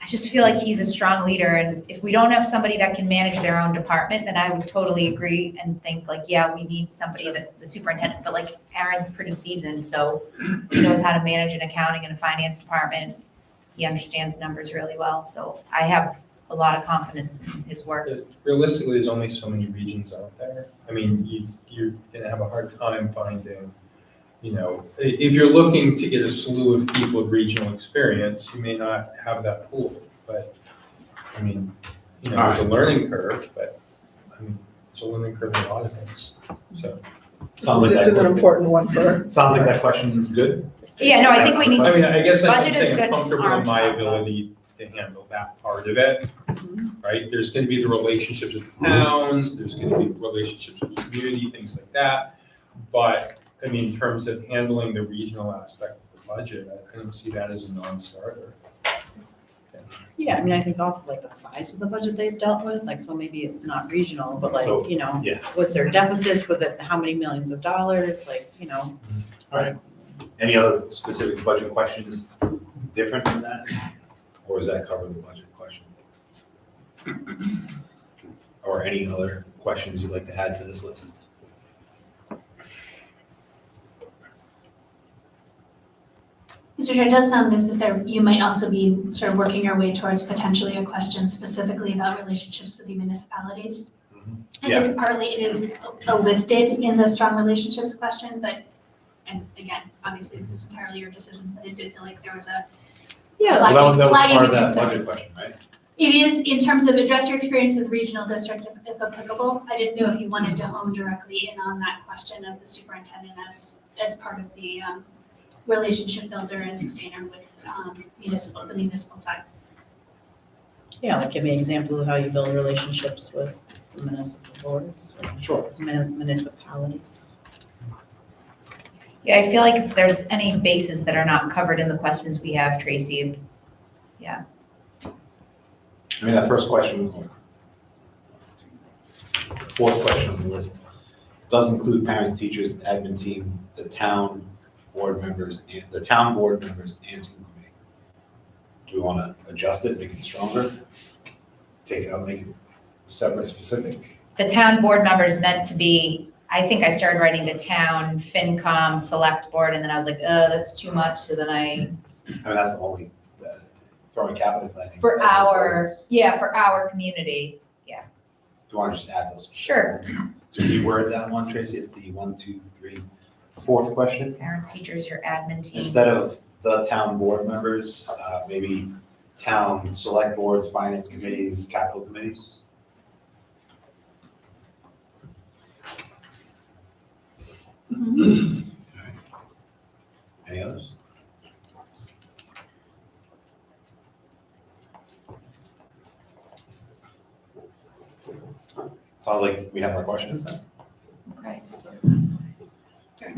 [SPEAKER 10] I just feel like he's a strong leader, and if we don't have somebody that can manage their own department, then I would totally agree and think like, yeah, we need somebody that, the superintendent, but like Aaron's pretty seasoned, so he knows how to manage an accounting and a finance department. He understands numbers really well, so I have a lot of confidence in his work.
[SPEAKER 14] Realistically, there's only so many regions out there. I mean, you're gonna have a hard time finding, you know, if you're looking to get a slew of people with regional experience, you may not have that pool, but, I mean, you know, there's a learning curve, but, I mean, there's a learning curve in a lot of things, so.
[SPEAKER 1] Sounds
[SPEAKER 12] This
[SPEAKER 1] like
[SPEAKER 12] is just
[SPEAKER 1] that-
[SPEAKER 12] an important one for.
[SPEAKER 1] Sounds like that question is good.
[SPEAKER 10] Yeah, no, I think we need
[SPEAKER 14] I
[SPEAKER 10] to,
[SPEAKER 14] mean, I guess I'm
[SPEAKER 10] Budget is
[SPEAKER 14] saying
[SPEAKER 10] good
[SPEAKER 14] I'm comfortable
[SPEAKER 10] arm
[SPEAKER 14] in
[SPEAKER 10] to
[SPEAKER 14] my
[SPEAKER 10] talk about.
[SPEAKER 14] ability to handle that part of it, right? There's gonna be the relationships with towns, there's gonna be relationships with the community, things like that. But, I mean, in terms of handling the regional aspect of the budget, I don't see that as a non-starter.
[SPEAKER 7] Yeah, I mean, I think also like the size of the budget they've dealt with, like, so maybe not regional, but like,
[SPEAKER 1] So,
[SPEAKER 7] you know,
[SPEAKER 1] yeah.
[SPEAKER 7] was there deficits? Was it how many millions of dollars? Like, you know,
[SPEAKER 1] All right. Any other specific budget questions different than that? Or does that cover the budget question? Or any other questions you'd like to add to this list?
[SPEAKER 9] Mr. Chair, it does sound as if you might also be sort of working your way towards potentially a question specifically about relationships with the municipalities. And
[SPEAKER 1] Yeah.
[SPEAKER 9] it's partly, it is listed in the strong relationships question, but, and again, obviously this is entirely your decision, but it did feel like there was a
[SPEAKER 7] yeah,
[SPEAKER 1] Well, that was
[SPEAKER 9] flagging
[SPEAKER 1] part of
[SPEAKER 9] a
[SPEAKER 1] that
[SPEAKER 9] concern.
[SPEAKER 1] budget question, right?
[SPEAKER 9] It is in terms of address your experience with regional district if applicable. I didn't know if you wanted to hone directly in on that question of the superintendent as part of the relationship builder and sustainer with the municipal side.
[SPEAKER 7] yeah, like give me examples of how you build relationships with the municipal boards, or
[SPEAKER 1] Sure.
[SPEAKER 7] municipalities.
[SPEAKER 10] Yeah, I feel like if there's any bases that are not covered in the questions we have, Tracy,
[SPEAKER 1] I mean, that first question, fourth question on the list, does include parents, teachers, admin team, the town board members, and school committee. Do we want to adjust it, make it stronger? Take it out, make it separate, specific?
[SPEAKER 10] the town board members meant to be, I think I started writing the town, FinCom, select board, and then I was like, oh, that's too much, so then I,
[SPEAKER 1] I mean, that's the only, throwing capital planning.
[SPEAKER 10] for
[SPEAKER 1] that's
[SPEAKER 10] our,
[SPEAKER 1] important.
[SPEAKER 10] yeah, for our community.
[SPEAKER 1] Do you want to just add those?
[SPEAKER 10] Sure.
[SPEAKER 1] So reword that one, Tracy, it's the 1, 2, 3, fourth question.
[SPEAKER 10] Parents, teachers, your admin team.
[SPEAKER 1] Instead of the town board members, maybe town select boards, finance committees, capital committees. Any others? Sounds like we have our questions then.
[SPEAKER 10] Okay.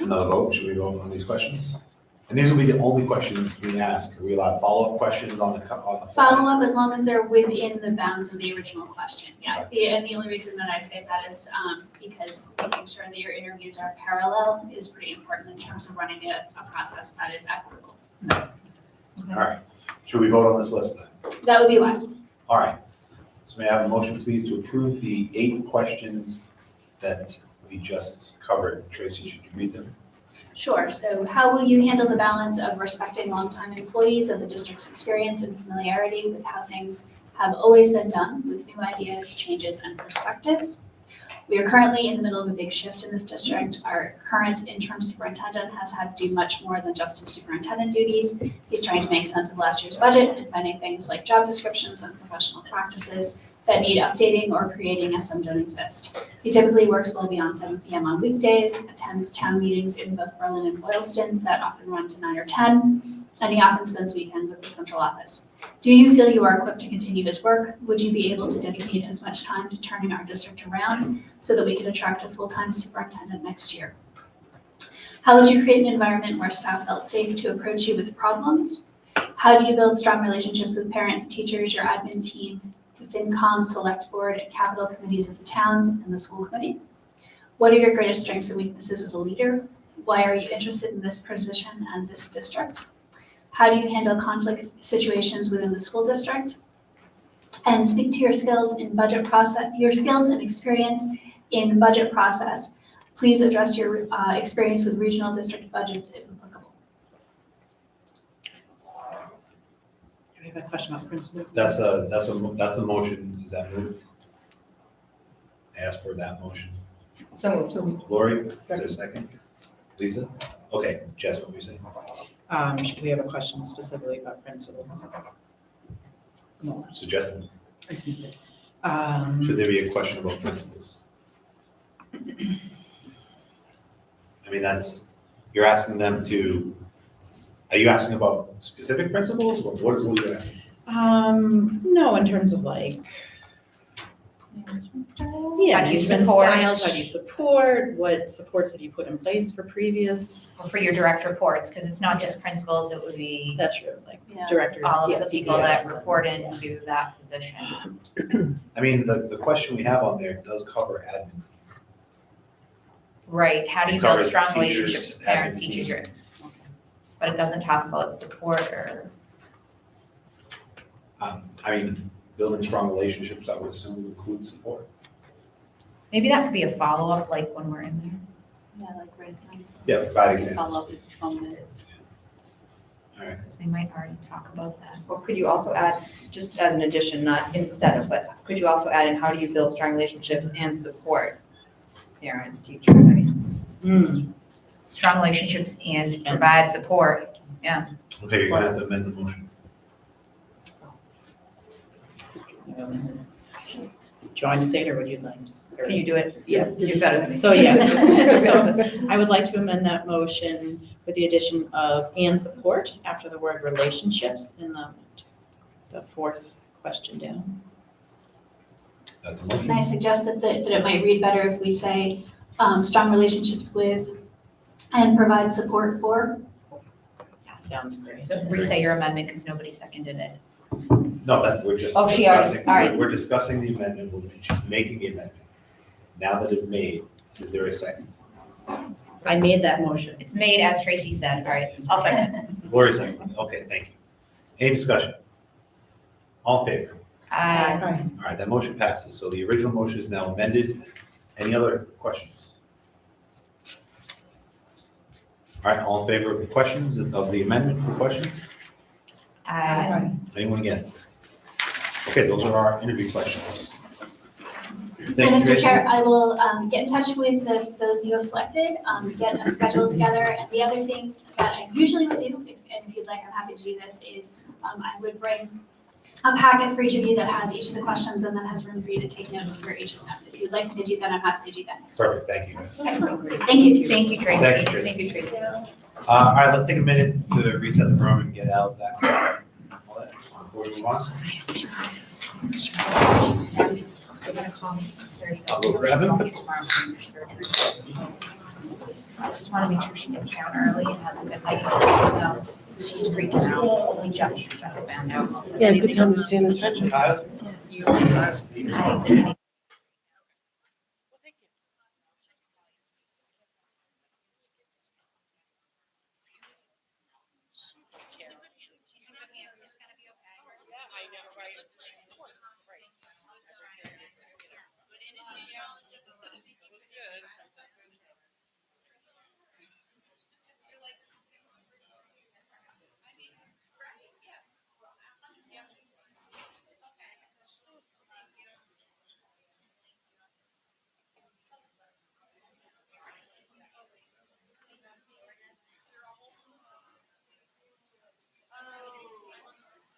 [SPEAKER 1] Another vote, should we vote on these questions? And these will be the only questions we ask. Are we allowed follow-up questions on the fly?
[SPEAKER 9] Follow up as long as they're within the bounds of the original question, yeah. And the only reason that I say that is because making sure that your interviews are parallel is pretty important in terms of running a process that is equitable.
[SPEAKER 1] All right, should we vote on this list then?
[SPEAKER 9] That would be wise.
[SPEAKER 1] All right, so may I have a motion, please, to approve the 8 questions that we just covered? Tracy, should you read them?
[SPEAKER 9] Sure, so how will you handle the balance of respecting longtime employees of the district's experience and familiarity with how things have always been done with new ideas, changes, and perspectives? We are currently in the middle of a big shift in this district. Our current interim superintendent has had to do much more than just his superintendent duties. He's trying to make sense of last year's budget and finding things like job descriptions and professional practices that need updating or creating as some don't exist. He typically works well beyond 7 p.m. on weekdays, attends town meetings in both Berlin and Boylston that often run to 9 or 10, and he often spends weekends at the central office. Do you feel you are equipped to continue his work? Would you be able to dedicate as much time to turning our district around so that we can attract a full-time superintendent next year? How would you create an environment where staff felt safe to approach you with problems? How do you build strong relationships with parents, teachers, your admin team, the FinCom, Select Board, and capital committees of the towns, and the school committee? What are your greatest strengths and weaknesses as a leader? Why are you interested in this position and this district? How do you handle conflict situations within the school district? And speak to your skills in budget process, your skills and experience in budget process. Please address your experience with regional district budgets if applicable.
[SPEAKER 7] Do we have a question about principals?
[SPEAKER 1] That's the motion. Is that moved? I asked for that motion.
[SPEAKER 11] So moved.
[SPEAKER 1] Lori, is there a second? Lisa? Okay, Jess, what were you saying?
[SPEAKER 7] We have a question specifically about principals. No,
[SPEAKER 1] Suggestion,
[SPEAKER 7] I just missed it.
[SPEAKER 1] should there be a question about principals? I mean, you're asking them to, are you asking about specific principals, or what are you asking?
[SPEAKER 7] No, in terms of like, yeah,
[SPEAKER 10] How do you
[SPEAKER 7] management
[SPEAKER 10] support?
[SPEAKER 7] styles, how do you support, what supports have you put in place for previous?
[SPEAKER 10] For your direct reports, because it's not just principals, it would be
[SPEAKER 7] That's true, like
[SPEAKER 9] Yeah.
[SPEAKER 7] director.
[SPEAKER 10] all of
[SPEAKER 7] yes,
[SPEAKER 10] the people that
[SPEAKER 7] yes.
[SPEAKER 10] report into that position.
[SPEAKER 1] I mean, the question we have on there does cover admin.
[SPEAKER 10] Right, how do you
[SPEAKER 1] It
[SPEAKER 10] build
[SPEAKER 1] covers
[SPEAKER 10] strong
[SPEAKER 1] teachers,
[SPEAKER 10] relationships with parents,
[SPEAKER 1] admin
[SPEAKER 10] teachers,
[SPEAKER 1] team.
[SPEAKER 10] but it doesn't talk about support or,
[SPEAKER 1] I mean, building strong relationships, I would assume would include support.
[SPEAKER 10] maybe that could be a follow-up, like when we're in there.
[SPEAKER 9] Yeah, like right now.
[SPEAKER 1] Yeah, provide examples.
[SPEAKER 9] Follow up with 12 minutes.
[SPEAKER 1] All right.
[SPEAKER 10] Because they might already talk about that.
[SPEAKER 11] Or could you also add, just as an addition, not instead of, but could you also add in how do you build strong relationships and support parents, teachers? I mean,
[SPEAKER 10] Strong relationships and provide support, yeah.
[SPEAKER 1] Okay, you're gonna have to amend the motion.
[SPEAKER 7] Do you want to say it or would you like to?
[SPEAKER 11] can you do it?
[SPEAKER 7] Yeah.
[SPEAKER 11] You're better than me.
[SPEAKER 7] So, yes,
[SPEAKER 11] So-
[SPEAKER 7] so I would like to amend that motion with the addition of and support after the word relationships in the fourth question down.
[SPEAKER 1] That's a
[SPEAKER 9] And I
[SPEAKER 1] motion.
[SPEAKER 9] suggest that it might read better if we say strong relationships with and provide support for.
[SPEAKER 11] Sounds great.
[SPEAKER 10] So resay your amendment because nobody seconded it.
[SPEAKER 1] No, that, we're just
[SPEAKER 10] Oh, she already-
[SPEAKER 1] discussing,
[SPEAKER 10] all right.
[SPEAKER 1] we're discussing the amendment, we're just making the amendment. Now that it's made, is there a second?
[SPEAKER 11] I made that motion.
[SPEAKER 10] It's made as Tracy said. All right, I'll second.
[SPEAKER 1] Lori second, okay, thank you. Any discussion? All in favor?
[SPEAKER 10] Aye.
[SPEAKER 1] All right, that motion passes. So the original motion is now amended. Any other questions? All right, all in favor of the questions, of the amendment for questions?
[SPEAKER 10] Aye.
[SPEAKER 1] Anyone against? Okay, those are our interview questions.
[SPEAKER 9] And
[SPEAKER 1] Thank you,
[SPEAKER 9] Mr.
[SPEAKER 1] Tracy.
[SPEAKER 9] Chair, I will get in touch with those you have selected, get a schedule together. And the other thing that I usually would do, and if you'd like, I'm happy to do this, is I would bring a packet for each of you that has each of the questions and then has room for you to take notes for each of them. If you'd like me to do that, I'm happy to do that.
[SPEAKER 1] Perfect, thank you.
[SPEAKER 9] Excellent, thank you.
[SPEAKER 10] Thank you, Tracy.
[SPEAKER 1] Thank you, Tracy.
[SPEAKER 10] Thank you, Tracy.
[SPEAKER 1] All right, let's take a minute to reset the room and get out that. All that before we move on.
[SPEAKER 10] They're gonna call me at 6:30.
[SPEAKER 1] I'll go grab him.
[SPEAKER 10] Tomorrow for surgery. So I just wanna make sure she gets down early and has a good night. So she's freaking out. We just found out.
[SPEAKER 11] Yeah, good time to stand and stretch.
[SPEAKER 10] Hi.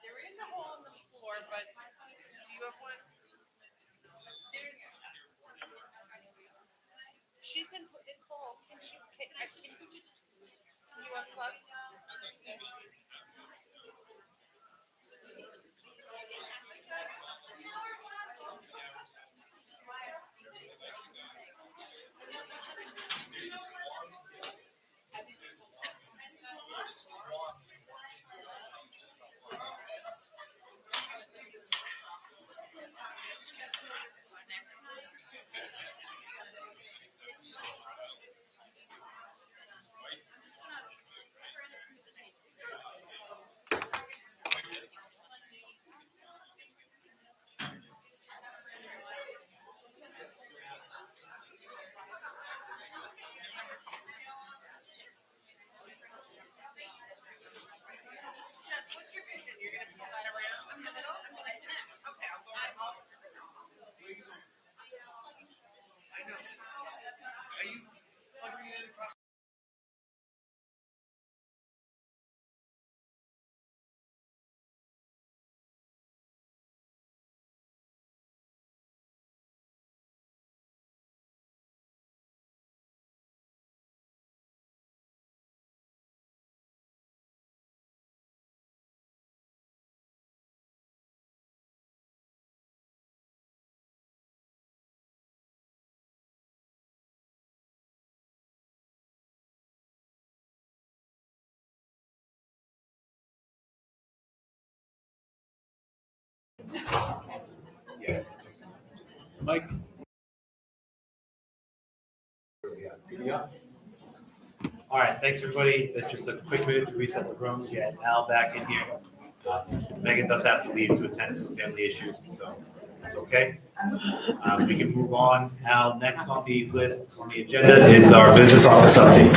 [SPEAKER 4] There is a hole in the floor, but do you have one? She's been put in cold. Can you unplug?
[SPEAKER 1] Yeah. Mike? All right, thanks, everybody. That's just a quick minute to reset the room, get Al back in here. Megan does have to leave to attend to a family issue, so that's okay. We can move on. Al, next on the list, on the agenda is our business office update.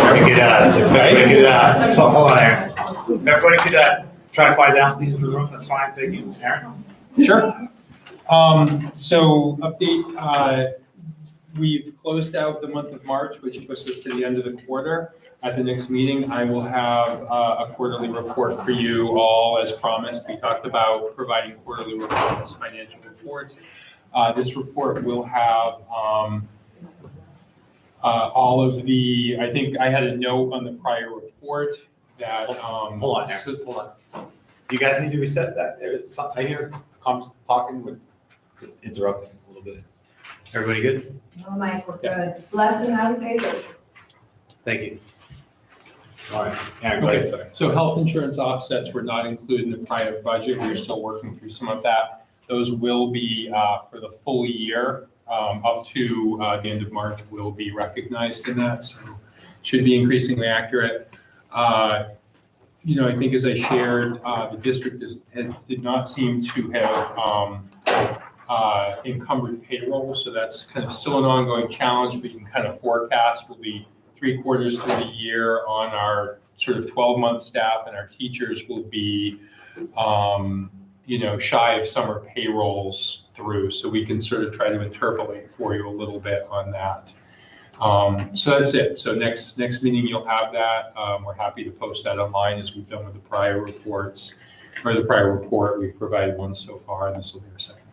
[SPEAKER 1] Everybody get out. Everybody get out. So, hold on, Aaron. Everybody could try to quiet down, please, in the room. That's fine. Thank you. Aaron?
[SPEAKER 14] Sure. So update, we've closed out the month of March, which puts us to the end of the quarter. At the next meeting, I will have a quarterly report for you all as promised. We talked about providing quarterly reports, financial reports. This report will have all of the, I think I had a note on the prior report that.
[SPEAKER 1] Hold on, Aaron. Hold on. You guys need to reset that. I hear comments talking with interrupting a little bit. Everybody good?
[SPEAKER 15] Oh, Mike, we're good. Blessed and highly favored.
[SPEAKER 1] Thank you. All right, Aaron, go ahead, sorry.
[SPEAKER 14] So health insurance offsets were not included in the prior budget. We're still working through some of that. Those will be for the full year, up to the end of March, will be recognized in that. So should be increasingly accurate. You know, I think as I shared, the district did not seem to have encumbered payroll. So that's kind of still an ongoing challenge. We can kind of forecast. We'll be 3/4 through the year on our sort of 12-month staff, and our teachers will be, you know, shy of summer payrolls through. So we can sort of try to interpolate for you a little bit on that. So that's it. So next meeting you'll have that. We're happy to post that online as we've done with the prior reports, or the prior report. We've provided one so far, and this will be our second.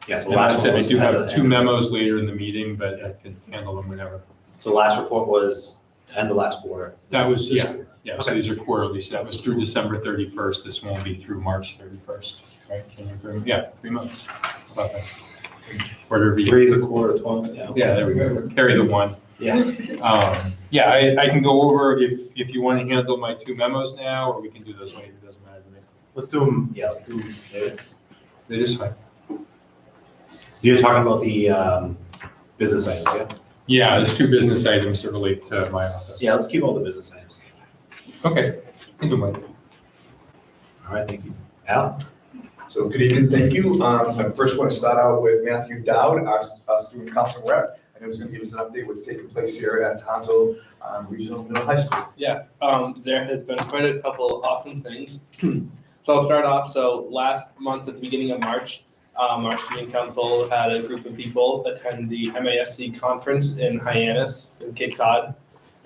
[SPEAKER 1] Yes, the
[SPEAKER 14] And
[SPEAKER 1] last
[SPEAKER 14] I said,
[SPEAKER 1] one
[SPEAKER 14] I
[SPEAKER 1] was.
[SPEAKER 14] do have 2 memos later in the meeting, but I can handle them whenever.
[SPEAKER 1] So the last report was end of last quarter.
[SPEAKER 14] That was,
[SPEAKER 1] This
[SPEAKER 14] yeah.
[SPEAKER 1] quarter.
[SPEAKER 14] Yeah, so these are quarterly, so that was through December 31st. This won't be through March 31st, right? Can you agree? Yeah, 3 months. How about that? Quarter of the year.
[SPEAKER 1] 3 is a quarter, 12, yeah.
[SPEAKER 14] Yeah, there we go. Carry the 1.
[SPEAKER 1] Yeah.
[SPEAKER 14] Yeah, I can go over if you want to handle my 2 memos now, or we can do those later. It doesn't matter to me.
[SPEAKER 1] Let's do them, yeah, let's do them later.
[SPEAKER 14] It is fine.
[SPEAKER 1] You're talking about the business items, yeah?
[SPEAKER 14] Yeah, there's 2 business items that relate to my office.
[SPEAKER 1] Yeah, let's keep all the business items.
[SPEAKER 14] Okay. Can do later.
[SPEAKER 1] All right, thank you. Al?
[SPEAKER 8] So good evening, thank you. I first want to start out with Matthew Dowd, our student council rep. And he was going to give us an update what's taking place here at Tonto Regional Middle High School.
[SPEAKER 15] Yeah, there has been quite a couple awesome things. So I'll start off. So last month at the beginning of March, our student council had a group of people attend the MASC conference in Hyannis, in Cape Cod.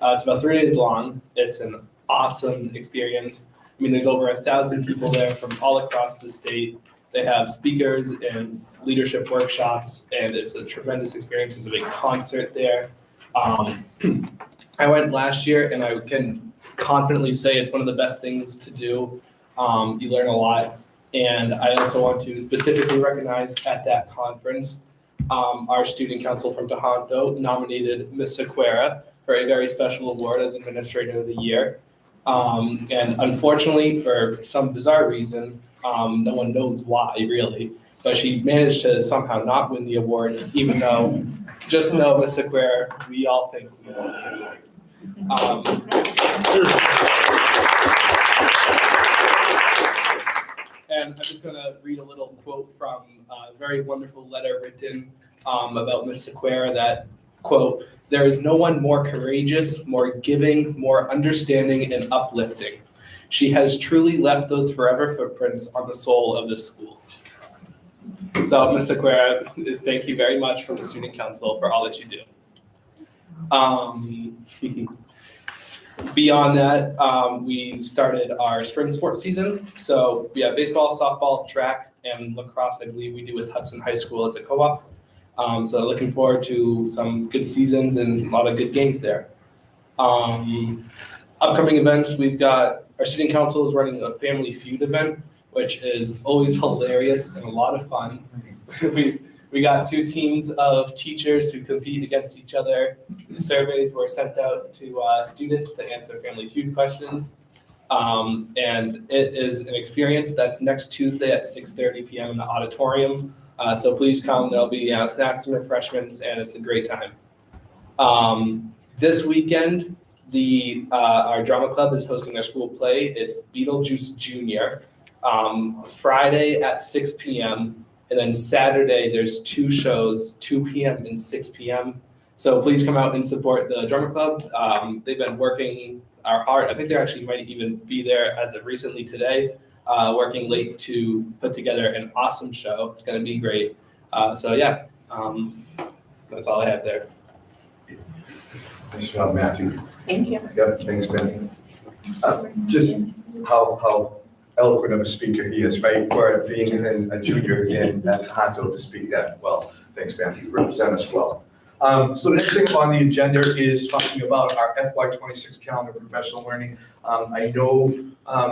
[SPEAKER 15] It's about 3 days long. It's an awesome experience. I mean, there's over 1,000 people there from all across the state. They have speakers and leadership workshops, and it's a tremendous experience. There's a big concert there. I went last year, and I can confidently say it's one of the best things to do. You learn a lot. And I also want to specifically recognize at that conference, our student council from Tohoto nominated Ms. Sequeira for a very special award as Administrator of the Year. And unfortunately, for some bizarre reason, no one knows why really, but she managed to somehow not win the award, even though, just know, Ms. Sequeira, we all think we won. And I'm just going to read a little quote from a very wonderful letter written about Ms. Sequeira that, quote, "There is no one more courageous, more giving, more understanding and uplifting. She has truly left those forever footprints on the soul of this school." So, Ms. Sequeira, thank you very much from the Student Council for all that you do. Beyond that, we started our spring sports season. So we have baseball, softball, track, and lacrosse, I believe we do with Hudson High School as a co-op. So looking forward to some good seasons and a lot of good games there. Upcoming events, we've got our student council is running a family feud event, which is always hilarious and a lot of fun. We got 2 teams of teachers who compete against each other. The surveys were sent out to students to answer family feud questions. And it is an experience that's next Tuesday at 6:30 p.m. in the auditorium. So please come, there'll be snacks and refreshments, and it's a great time. This weekend, our drama club is hosting their school play. It's Beetlejuice Jr. Friday at 6 p.m. And then Saturday, there's 2 shows, 2 p.m. and 6 p.m. So please come out and support the drama club. They've been working hard. I think they actually might even be there as of recently today, working late to put together an awesome show. It's going to be great. So yeah, that's all I have there.
[SPEAKER 8] Nice job, Matthew.
[SPEAKER 9] Thank you.
[SPEAKER 8] Yep, thanks, Matthew. Just how eloquent of a speaker he is, right? For being a junior in Tohoto to speak that well. Thanks, Matthew. Represent us well. So the next thing on the agenda is talking about our FY26 calendar professional learning. I know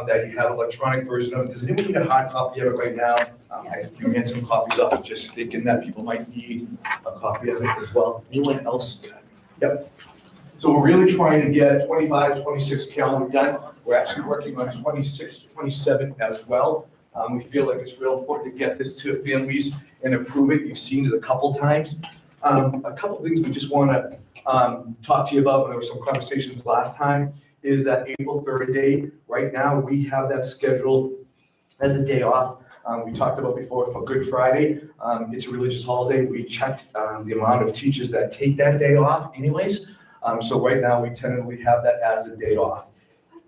[SPEAKER 8] that you have an electronic version of it. Does anyone need a hard copy of it right now? I can hand some copies off, just thinking that people might need a copy of it as well. Anyone else? Yep. So we're really trying to get 25, 26 calendar done. We're actually working on 26, 27 as well. We feel like it's real important to get this to families and approve it. You've seen it a couple times. A couple things we just want to talk to you about, there were some conversations last time, is that April 3rd day. Right now, we have that scheduled as a day off. We talked about before for Good Friday. It's a religious holiday. We checked the amount of teachers that take that day off anyways. So right now, we tentatively have that as a day off.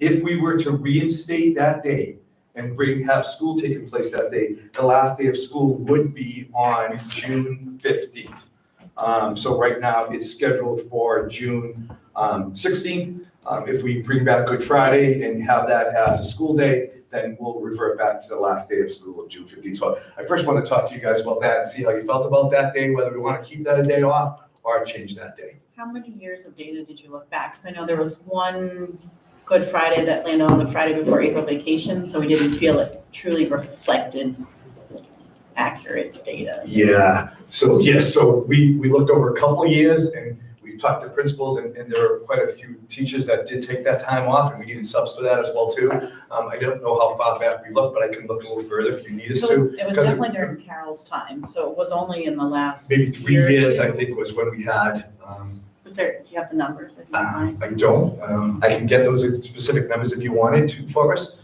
[SPEAKER 8] If we were to reinstate that day and have school taking place that day, the last day of school would be on June 15th. So right now, it's scheduled for June 16th. If we bring back Good Friday and have that as a school day, then we'll revert back to the last day of school of June 15th. So I first want to talk to you guys about that and see how you felt about that day, whether we want to keep that a day off or change that day.
[SPEAKER 7] How many years of data did you look back? Because I know there was one Good Friday that landed on the Friday before April vacation, so we didn't feel it truly reflected accurate data.
[SPEAKER 8] Yeah, so yes, so we looked over a couple of years and we talked to principals and there were quite a few teachers that did take that time off and we needed subs for that as well too. I don't know how far back we looked, but I can look a little further if you need us
[SPEAKER 7] So
[SPEAKER 8] to.
[SPEAKER 7] it was definitely during Carol's time, so it was only in the last.
[SPEAKER 8] Maybe 3
[SPEAKER 7] year or
[SPEAKER 8] years,
[SPEAKER 7] two.
[SPEAKER 8] I think, was when we had,
[SPEAKER 7] Was there, do you have the numbers? If you don't mind?
[SPEAKER 8] I don't, I can get those specific numbers if you wanted to for us.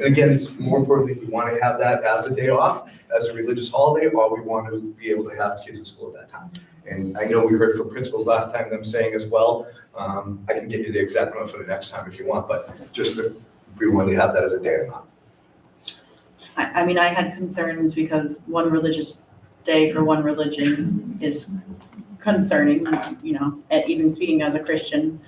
[SPEAKER 8] Again, it's more importantly, if we want to have that as a day off, as a religious holiday, or we want to be able to have kids in school at that time. And I know we heard from principals last time, them saying as well, I can get you the exact number for the next time if you want, but just if we want to have that as a day or not.
[SPEAKER 7] I mean, I had concerns because one religious day for one religion is concerning, you know, and even speaking as a Christian.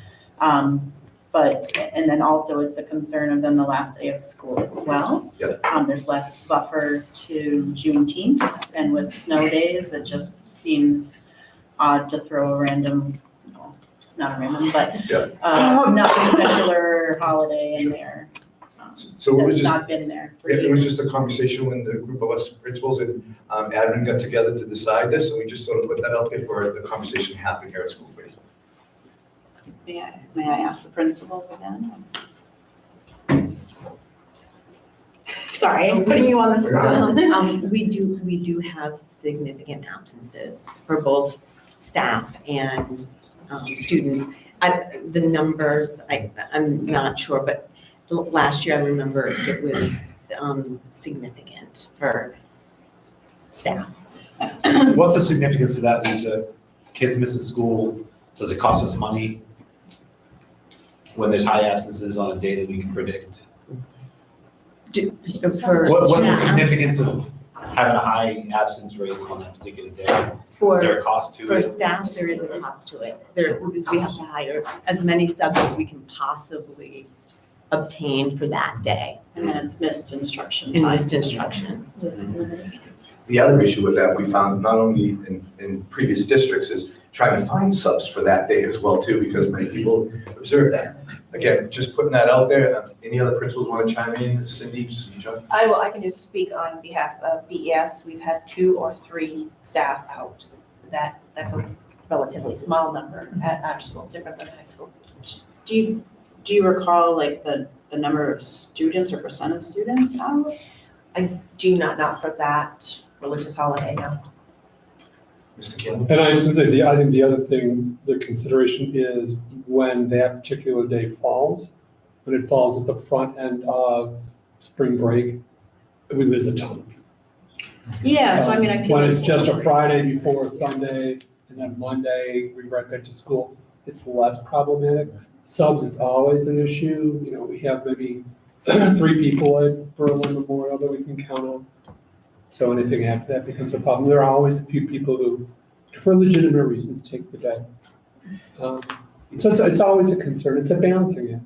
[SPEAKER 7] But, and then also is the concern of then the last day of school as well.
[SPEAKER 8] Yep.
[SPEAKER 7] There's less buffer to Juneteenth, and with snow days, it just seems odd to throw a random, well, not a random, but
[SPEAKER 8] Yep.
[SPEAKER 7] not a secular holiday in there.
[SPEAKER 8] So it was
[SPEAKER 7] That's
[SPEAKER 8] just,
[SPEAKER 7] not been there for
[SPEAKER 8] it was
[SPEAKER 7] years.
[SPEAKER 8] just a conversation when the group of us principals and admin got together to decide this, and we just sort of put that out there for the conversation happening here at school committee.
[SPEAKER 7] May I ask the principals again?
[SPEAKER 11] Sorry, I'm putting you on the spot.
[SPEAKER 2] We do have significant absences for both staff and students. The numbers, I'm not sure, but last year I remember it was significant for staff.
[SPEAKER 1] What's the significance of that, Lisa? Kids missing school, does it cost us money when there's high absences on a day that we can predict? What's the significance of having a high absence rate on that particular day? Is there a cost to
[SPEAKER 2] For
[SPEAKER 1] it?
[SPEAKER 2] staff, there is a cost to it. Because we have to hire as many subs as we can possibly obtain for that day
[SPEAKER 7] And then it's missed instruction
[SPEAKER 2] in
[SPEAKER 7] time.
[SPEAKER 2] missed instruction.
[SPEAKER 8] The other issue with that, we found not only in previous districts, is trying to find subs for that day as well too, because many people observe that. Again, just putting that out there. Any other principals want to chime in? Cindy, just jump.
[SPEAKER 11] I can just speak on behalf of BES. We've had 2 or 3 staff out. That's a relatively small number at our school, different than high school.
[SPEAKER 7] Do you recall like the number of students or percent of students out?
[SPEAKER 11] I do not know for that religious holiday now.
[SPEAKER 8] Mr. Campbell?
[SPEAKER 16] And I was going to say, I think the other thing, the consideration is when that particular day falls, when it falls at the front end of spring break, we lose a ton.
[SPEAKER 7] Yeah, so I mean, I feel
[SPEAKER 16] When
[SPEAKER 7] like.
[SPEAKER 16] it's just a Friday before Sunday, and then Monday, we right back to school, it's less problematic. Subs is always an issue, you know, we have maybe 3 people at Berlin Memorial that we can count on. So anything after that becomes a problem. There are always a few people who, for legitimate reasons, take the day. So it's always a concern, it's a balancing act.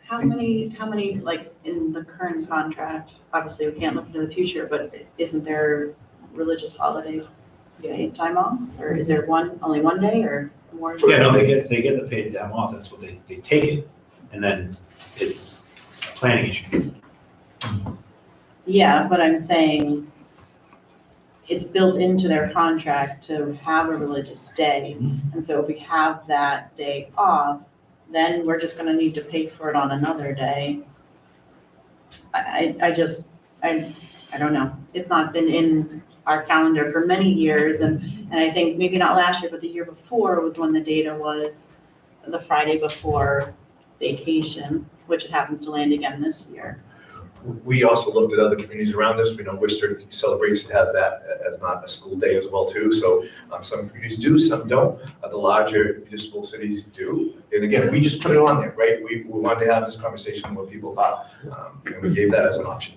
[SPEAKER 7] How many, like, in the current contract, obviously we can't look into the future, but isn't there religious holiday paid time off? Or is there only one day or more?
[SPEAKER 1] Yeah, no, they get the paid time off, that's what they take it, and then it's a planning issue.
[SPEAKER 7] Yeah, but I'm saying, it's built into their contract to have a religious day. And so if we have that day off, then we're just gonna need to pay for it on another day. I don't know. It's not been in our calendar for many years, and I think maybe not last year, but the year before was when the data was the Friday before vacation, which it happens to land again this year.
[SPEAKER 8] We also looked at other communities around us. We know Worcester celebrates, has that as not a school day as well too. So some communities do, some don't. The larger municipal cities do. And again, we just put it on there, right? We wanted to have this conversation with people about, and we gave that as an option.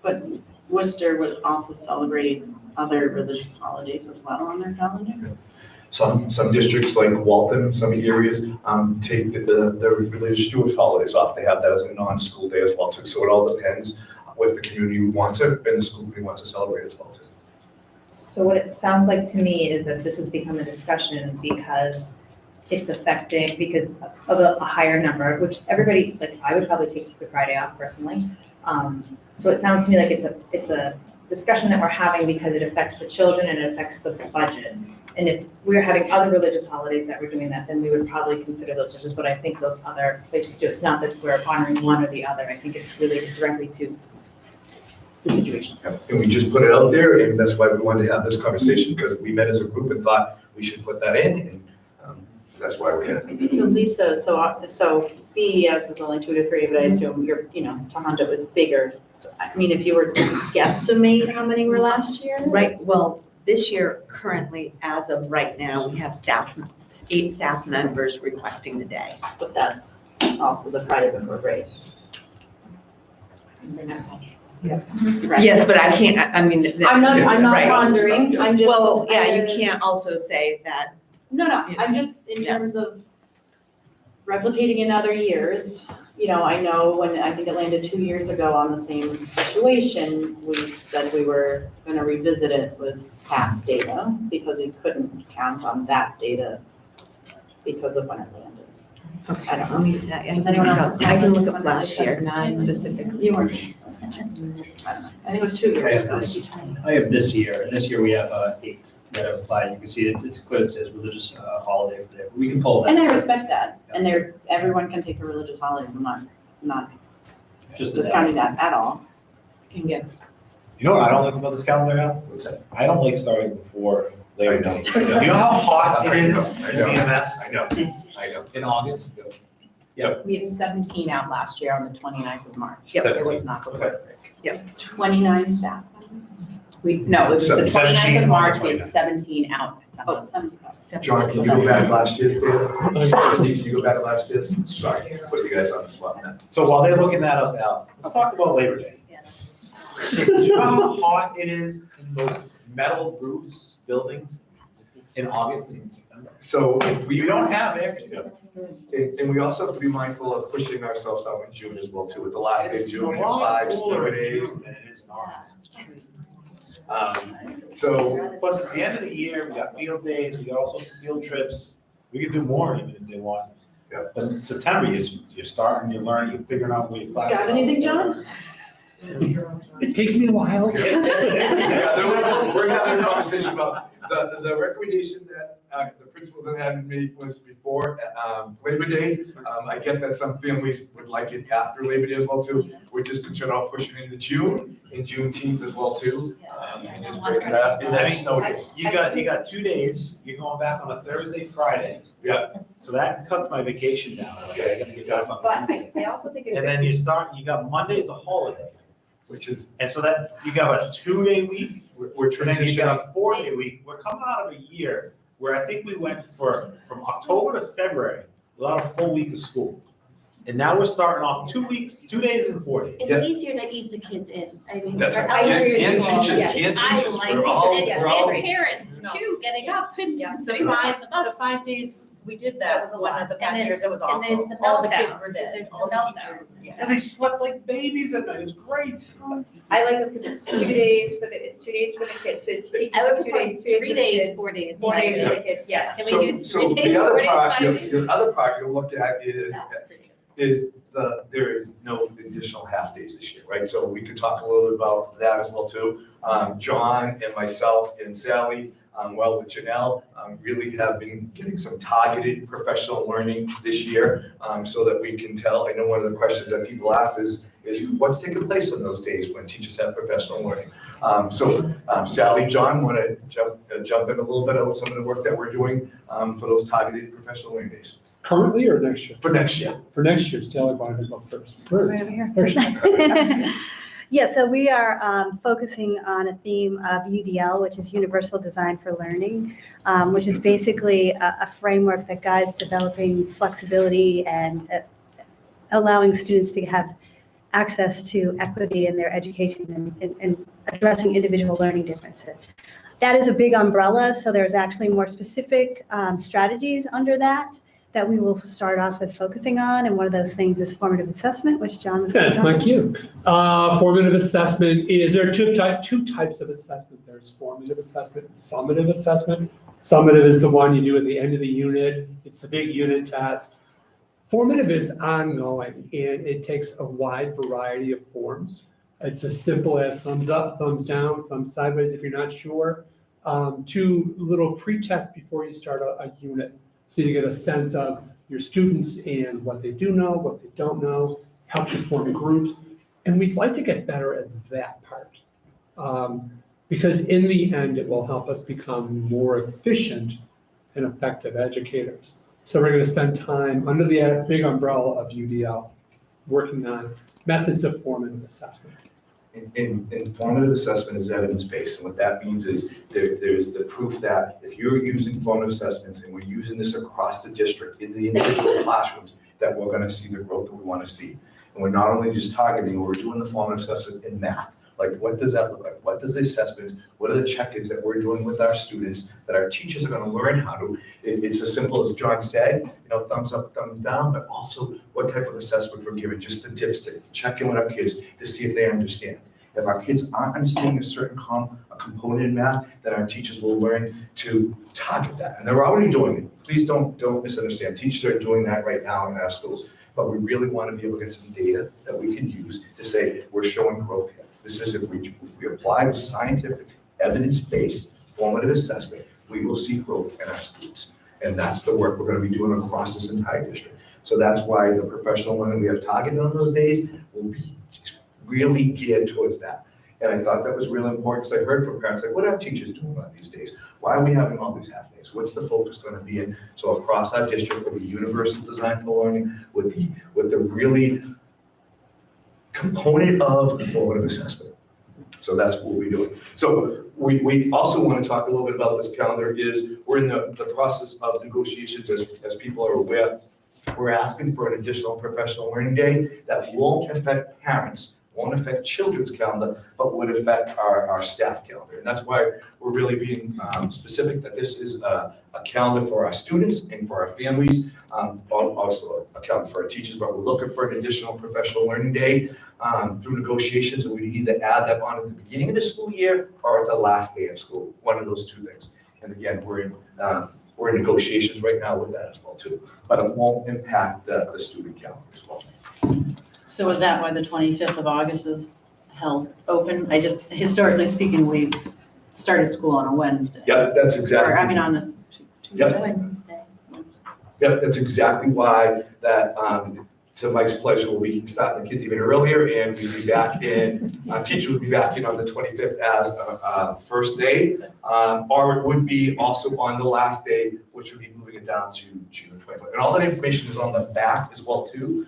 [SPEAKER 7] But Worcester would also celebrate other religious holidays as well on their calendar.
[SPEAKER 8] Some districts like Waltham, some areas take the religious Jewish holidays off. They have that as a non-school day as well too. So it all depends what the community wants to, and the school committee wants to celebrate as well too.
[SPEAKER 10] So what it sounds like to me is that this has become a discussion because it's affecting, because of a higher number, which everybody, like I would probably take Good Friday off personally. So it sounds to me like it's a discussion that we're having because it affects the children and it affects the budget. And if we're having other religious holidays that we're doing that, then we would probably consider those decisions, but I think those other places do. It's not that we're honoring one or the other. I think it's related directly to the situation.
[SPEAKER 8] And we just put it out there, and that's why we wanted to have this conversation, because we met as a group and thought we should put that in, and that's why we're here.
[SPEAKER 7] So Lisa, so BES is only 2 to 3, but I assume your, Tohoto is bigger. So, I mean, if you were to guesstimate how many were last year?
[SPEAKER 17] Right, well, this year, currently, as of right now, we have 8 staff members requesting the day.
[SPEAKER 7] But that's also the Friday before break. Right.
[SPEAKER 17] Yes, but I can't, I mean.
[SPEAKER 7] I'm not
[SPEAKER 17] right.
[SPEAKER 7] pondering, I'm just.
[SPEAKER 17] Well, yeah, you can't also say that.
[SPEAKER 7] No, I'm just, in terms of replicating in other years, I know when, I think it landed 2 years ago on the same situation, we said we were gonna revisit it with past data, because we couldn't count on that data because of when it landed.
[SPEAKER 17] Okay.
[SPEAKER 7] I don't know.
[SPEAKER 17] Does anyone else? I can look up last year specifically.
[SPEAKER 7] You weren't. I don't know. I think it was 2 years ago.
[SPEAKER 18] I have this year, and this year we have 8 that have applied. You can see it's clear, it says religious holiday for there. We can pull that.
[SPEAKER 7] And I respect that, and everyone can take the religious holidays, I'm not
[SPEAKER 18] Just
[SPEAKER 7] discounting that at all. Can get.
[SPEAKER 1] You know what I don't like about this calendar now?
[SPEAKER 8] What's that?
[SPEAKER 1] I don't like starting before Labor Day. You know how hot it is in BMS
[SPEAKER 8] I know.
[SPEAKER 1] in August?
[SPEAKER 6] We had 17 out last year on the 29th of March.
[SPEAKER 1] Yep.
[SPEAKER 6] It was not before.
[SPEAKER 7] 29 staff.
[SPEAKER 6] No, it was the
[SPEAKER 1] 17
[SPEAKER 6] 29th of
[SPEAKER 1] on
[SPEAKER 6] March,
[SPEAKER 1] the
[SPEAKER 6] we had 17 out.
[SPEAKER 7] Oh, 75.
[SPEAKER 8] John, can you go back last year's data? Can you go back last year's? Sorry, put you guys on the spot, man.
[SPEAKER 1] So while they're looking that up now, let's talk about Labor Day. Do you know how hot it is in those metal roofs, buildings in August and in September?
[SPEAKER 8] So if
[SPEAKER 1] We don't have air conditioning.
[SPEAKER 8] and we also have to be mindful of pushing ourselves out in June as well too, with the last day of
[SPEAKER 1] It's a
[SPEAKER 8] June, and
[SPEAKER 1] lot
[SPEAKER 8] 5
[SPEAKER 1] cooler
[SPEAKER 8] snow
[SPEAKER 1] in
[SPEAKER 8] days.
[SPEAKER 1] June than it is in August.
[SPEAKER 8] So,
[SPEAKER 1] Plus, it's the end of the year, we got field days, we got all sorts of field trips. We could do more even if they want.
[SPEAKER 8] Yeah.
[SPEAKER 1] But in September, you're starting, you're learning, you're figuring out where your class.
[SPEAKER 7] Got anything, John?
[SPEAKER 16] It takes me a while.
[SPEAKER 8] we're having a conversation about the recommendation that the principals and admin made was before Labor Day. I get that some families would like it after Labor Day as well too. We're just concerned about pushing it into June, and Juneteenth as well too. And just break it up in that snow days.
[SPEAKER 1] You got 2 days, you're going back on a Thursday, Friday.
[SPEAKER 8] Yeah.
[SPEAKER 1] So that cuts my vacation down. Like, I gotta get back on
[SPEAKER 10] But
[SPEAKER 1] Tuesday.
[SPEAKER 10] I also think it's.
[SPEAKER 1] And then you got Monday as a holiday.
[SPEAKER 8] Which is,
[SPEAKER 1] And so that, you got a 2-day week,
[SPEAKER 8] we're
[SPEAKER 1] and then you got
[SPEAKER 8] transitioning.
[SPEAKER 1] a 4-day week. We're coming out of a year where I think we went from October to February without a full week of school. And now we're starting off 2 weeks, 2 days and 4 days.
[SPEAKER 13] It's easier to ease the kids in. I mean,
[SPEAKER 8] That's
[SPEAKER 13] for
[SPEAKER 8] right.
[SPEAKER 13] elementary
[SPEAKER 8] And
[SPEAKER 13] school,
[SPEAKER 8] teachers,
[SPEAKER 13] yes.
[SPEAKER 8] and
[SPEAKER 13] I
[SPEAKER 8] teachers,
[SPEAKER 13] like
[SPEAKER 8] we're all-
[SPEAKER 13] teachers,
[SPEAKER 8] we're all-
[SPEAKER 13] and parents too, getting up and putting on the bus.
[SPEAKER 7] The 5 days, we did
[SPEAKER 13] That
[SPEAKER 7] that
[SPEAKER 13] was a
[SPEAKER 7] one
[SPEAKER 13] lot.
[SPEAKER 7] of the
[SPEAKER 13] And
[SPEAKER 7] past
[SPEAKER 13] then-
[SPEAKER 7] years, it was
[SPEAKER 13] and
[SPEAKER 7] awful.
[SPEAKER 13] then some
[SPEAKER 7] All the
[SPEAKER 13] meltdowns.
[SPEAKER 7] kids were dead,
[SPEAKER 13] There's
[SPEAKER 7] all the
[SPEAKER 13] some
[SPEAKER 7] teachers.
[SPEAKER 13] meltdowns.
[SPEAKER 1] And they slept like babies at night. It was great.
[SPEAKER 10] I like this because it's 2 days for the kids, the teachers
[SPEAKER 13] I would
[SPEAKER 10] have 2
[SPEAKER 13] prefer
[SPEAKER 10] days,
[SPEAKER 13] 3 days, 4 days.
[SPEAKER 10] 4 days for the kids, yes.
[SPEAKER 13] Can we do
[SPEAKER 8] So
[SPEAKER 13] 3 days,
[SPEAKER 8] the
[SPEAKER 13] 4
[SPEAKER 8] other
[SPEAKER 13] days,
[SPEAKER 8] part,
[SPEAKER 13] 5 days?
[SPEAKER 8] the other part you look at is there is no additional half days this year, right? So we could talk a little bit about that as well too. John and myself and Sally, well with Janelle, really have been getting some targeted professional learning this year, so that we can tell. I know one of the questions that people asked is what's taking place on those days when teachers have professional learning? Sally, John, want to jump in a little bit about some of the work that we're doing for those targeted professional learning days?
[SPEAKER 16] Currently or next year?
[SPEAKER 8] For next year.
[SPEAKER 16] For next year, Sally wanted to go first.
[SPEAKER 13] Right over here.
[SPEAKER 16] There she is.
[SPEAKER 13] Yeah, so we are focusing on a theme of UDL, which is Universal Design for Learning, which is basically a framework that guides developing flexibility and allowing students to have access to equity in their education and addressing individual learning differences. That is a big umbrella, so there's actually more specific strategies under that we will start off with focusing on, and one of those things is formative assessment, which John was going
[SPEAKER 16] That's
[SPEAKER 13] to
[SPEAKER 16] my
[SPEAKER 13] talk
[SPEAKER 16] cue. Formative assessment there are two types of assessment. There's formative assessment and summative assessment. Summative is the one you do at the end of the unit. It's the big unit test. Formative is ongoing, and it takes a wide variety of forms. It's as simple as thumbs up, thumbs down, thumbs sideways if you're not sure, to little pre-tests before you start a unit. So you get a sense of your students and what they do know, what they don't know, helps you form groups. And we'd like to get better at that part. Because in the end, it will help us become more efficient and effective educators. So we're going to spend time under the big umbrella of UDL working on methods of formative assessment.
[SPEAKER 8] In formative assessment is evidence-based, and what that means is there's the proof that if you're using formative assessments and we're using this across the district in the individual classrooms, that we're gonna see the growth that we wanna see. And we're not only just targeting, we're doing the formative assessment in math. Like, what does that look like? What does the assessments, what are the check-ins that we're doing with our students that our teachers are gonna learn how to? It's as simple as John said, thumbs up, thumbs down, but also what type of assessment we're giving, just the tips to check in with our kids to see if they understand. If our kids aren't understanding a certain component in math, then our teachers will learn to target that. And they're already doing it. Please don't misunderstand. Teachers are doing that right now in our schools, but we really want to be able to get some data that we can use to say we're showing growth here. This is if we apply the scientific, evidence-based formative assessment, we will see growth in our students. And that's the work we're going to be doing across this entire district. So that's why the professional learning we have targeted on those days will be really geared towards that. And I thought that was really important because I heard from parents like, what are teachers doing on these days? Why are we having all these half days? What's the focus going to be in? So across our district with the universal design for learning, with the really component of formative assessment. So that's what we're doing. So we also want to talk a little bit about this calendar is we're in the process of negotiations as people are aware. We're asking for an additional professional learning day that won't affect parents, won't affect children's calendar, but would affect our staff calendar. And that's why we're really being specific that this is a calendar for our students and for our families, also a calendar for our teachers, but we're looking for an additional professional learning day through negotiations, and we either add that on at the beginning of the school year or at the last day of school, one of those two things. And again, we're in negotiations right now with that as well too, but it won't impact the student calendar as well.
[SPEAKER 7] So is that why the 25th of August is held open? Historically speaking, we started school on a Wednesday.
[SPEAKER 8] Yep, that's exactly.
[SPEAKER 7] Or, I mean, on a
[SPEAKER 8] Yep.
[SPEAKER 7] Wednesday.
[SPEAKER 8] Yep, that's exactly why that, to Mike's pleasure, we can start the kids even earlier and we'd be back in, teachers would be back in on the 25th as a first day. Or it would be also on the last day, which would be moving it down to June 25th. And all that information is on the back as well too.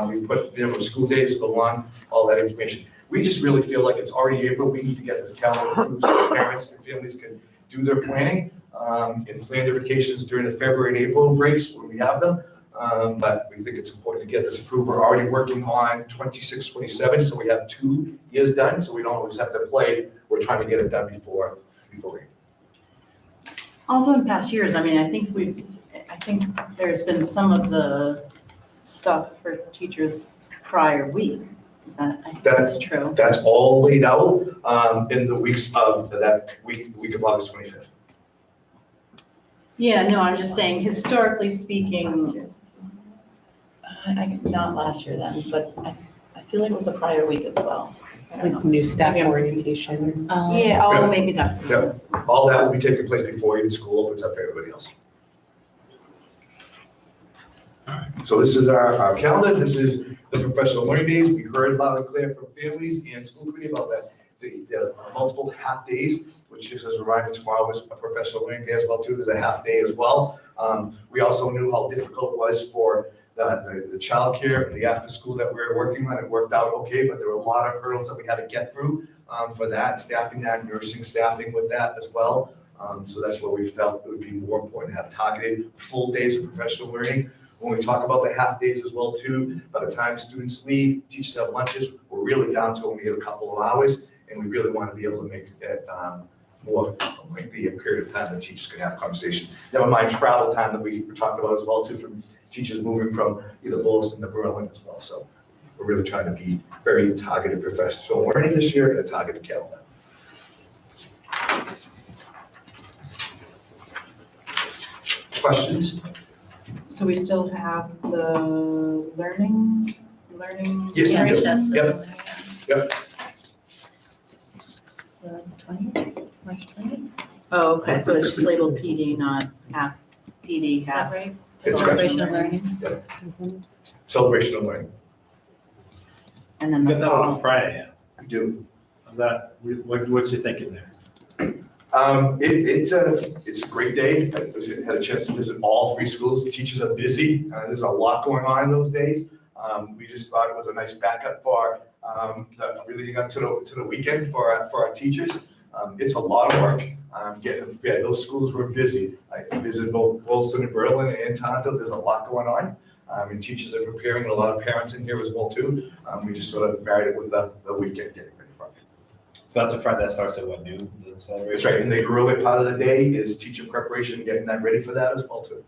[SPEAKER 8] We put, school days along, all that information. We just really feel like it's already April. We need to get this calendar approved so parents and families can do their planning and plan their vacations during the February and April breaks when we have them. But we think it's important to get this approved. We're already working on 26, 27, so we have 2 years done, so we don't always have to play. We're trying to get it done before April.
[SPEAKER 7] Also in past years, I mean, I think there's been some of the stuff for teachers prior week. Is that, I think that's true?
[SPEAKER 8] That's all laid out in the weeks of that week, the week of August 25th.
[SPEAKER 7] Yeah, no, I'm just saying, historically speaking, Not last year then, but I feel like it was a prior week as well. I don't know.
[SPEAKER 12] With new staff
[SPEAKER 7] Maybe I'm-
[SPEAKER 12] orientation.
[SPEAKER 7] Yeah, oh, maybe that's what it
[SPEAKER 8] Yeah.
[SPEAKER 7] was.
[SPEAKER 8] All that will be taking place before even school opens up for everybody else. So this is our calendar. This is the professional learning days. We heard loud and clear from families and school committee about that. The multiple half days, which just as a reminder, tomorrow is a professional learning day as well too. There's a half day as well. We also knew how difficult it was for the childcare and the after school that we were working on. It worked out okay, but there were a lot of hurdles that we had to get through for that, staffing that, nursing staffing with that as well. So that's where we felt it would be more important to have targeted full days of professional learning. When we talk about the half days as well too, by the time students leave, teachers have lunches, we're really down to only a couple of hours, and we really want to be able to make it more lengthy a period of time that teachers can have conversation. Never mind travel time that we were talking about as well too, from teachers moving from either Boylston to Berlin as well. So we're really trying to be very targeted professional learning this year and a targeted calendar. Questions?
[SPEAKER 7] So we still have the learning.
[SPEAKER 8] Yes, we do.
[SPEAKER 7] Yes.
[SPEAKER 8] Yep. Yep.
[SPEAKER 7] The 20th, March 20th? Oh, okay, so it's just labeled PD, not half, PD, half.
[SPEAKER 8] It's
[SPEAKER 7] Celebration
[SPEAKER 8] right.
[SPEAKER 7] of learning.
[SPEAKER 8] Celebration of learning.
[SPEAKER 7] And then
[SPEAKER 1] You
[SPEAKER 7] the
[SPEAKER 1] got that on a
[SPEAKER 7] fall.
[SPEAKER 1] Friday, yeah.
[SPEAKER 8] We do.
[SPEAKER 1] How's that, what's your thinking there?
[SPEAKER 8] It's a great day. I had a chance to visit all three schools. The teachers are busy. There's a lot going on in those days. We just thought it was a nice backup for really up to the weekend for our teachers. It's a lot of work. Those schools were busy. I visited both Wilson and Berlin and Tonto. There's a lot going on. And teachers are preparing, a lot of parents in here as well too. We just sort of married it with the weekend getting ready for it.
[SPEAKER 1] So that's a Friday, that starts at what, noon, the celebration?
[SPEAKER 8] That's right, and the early part of the day is teacher preparation, getting that ready for that as well too.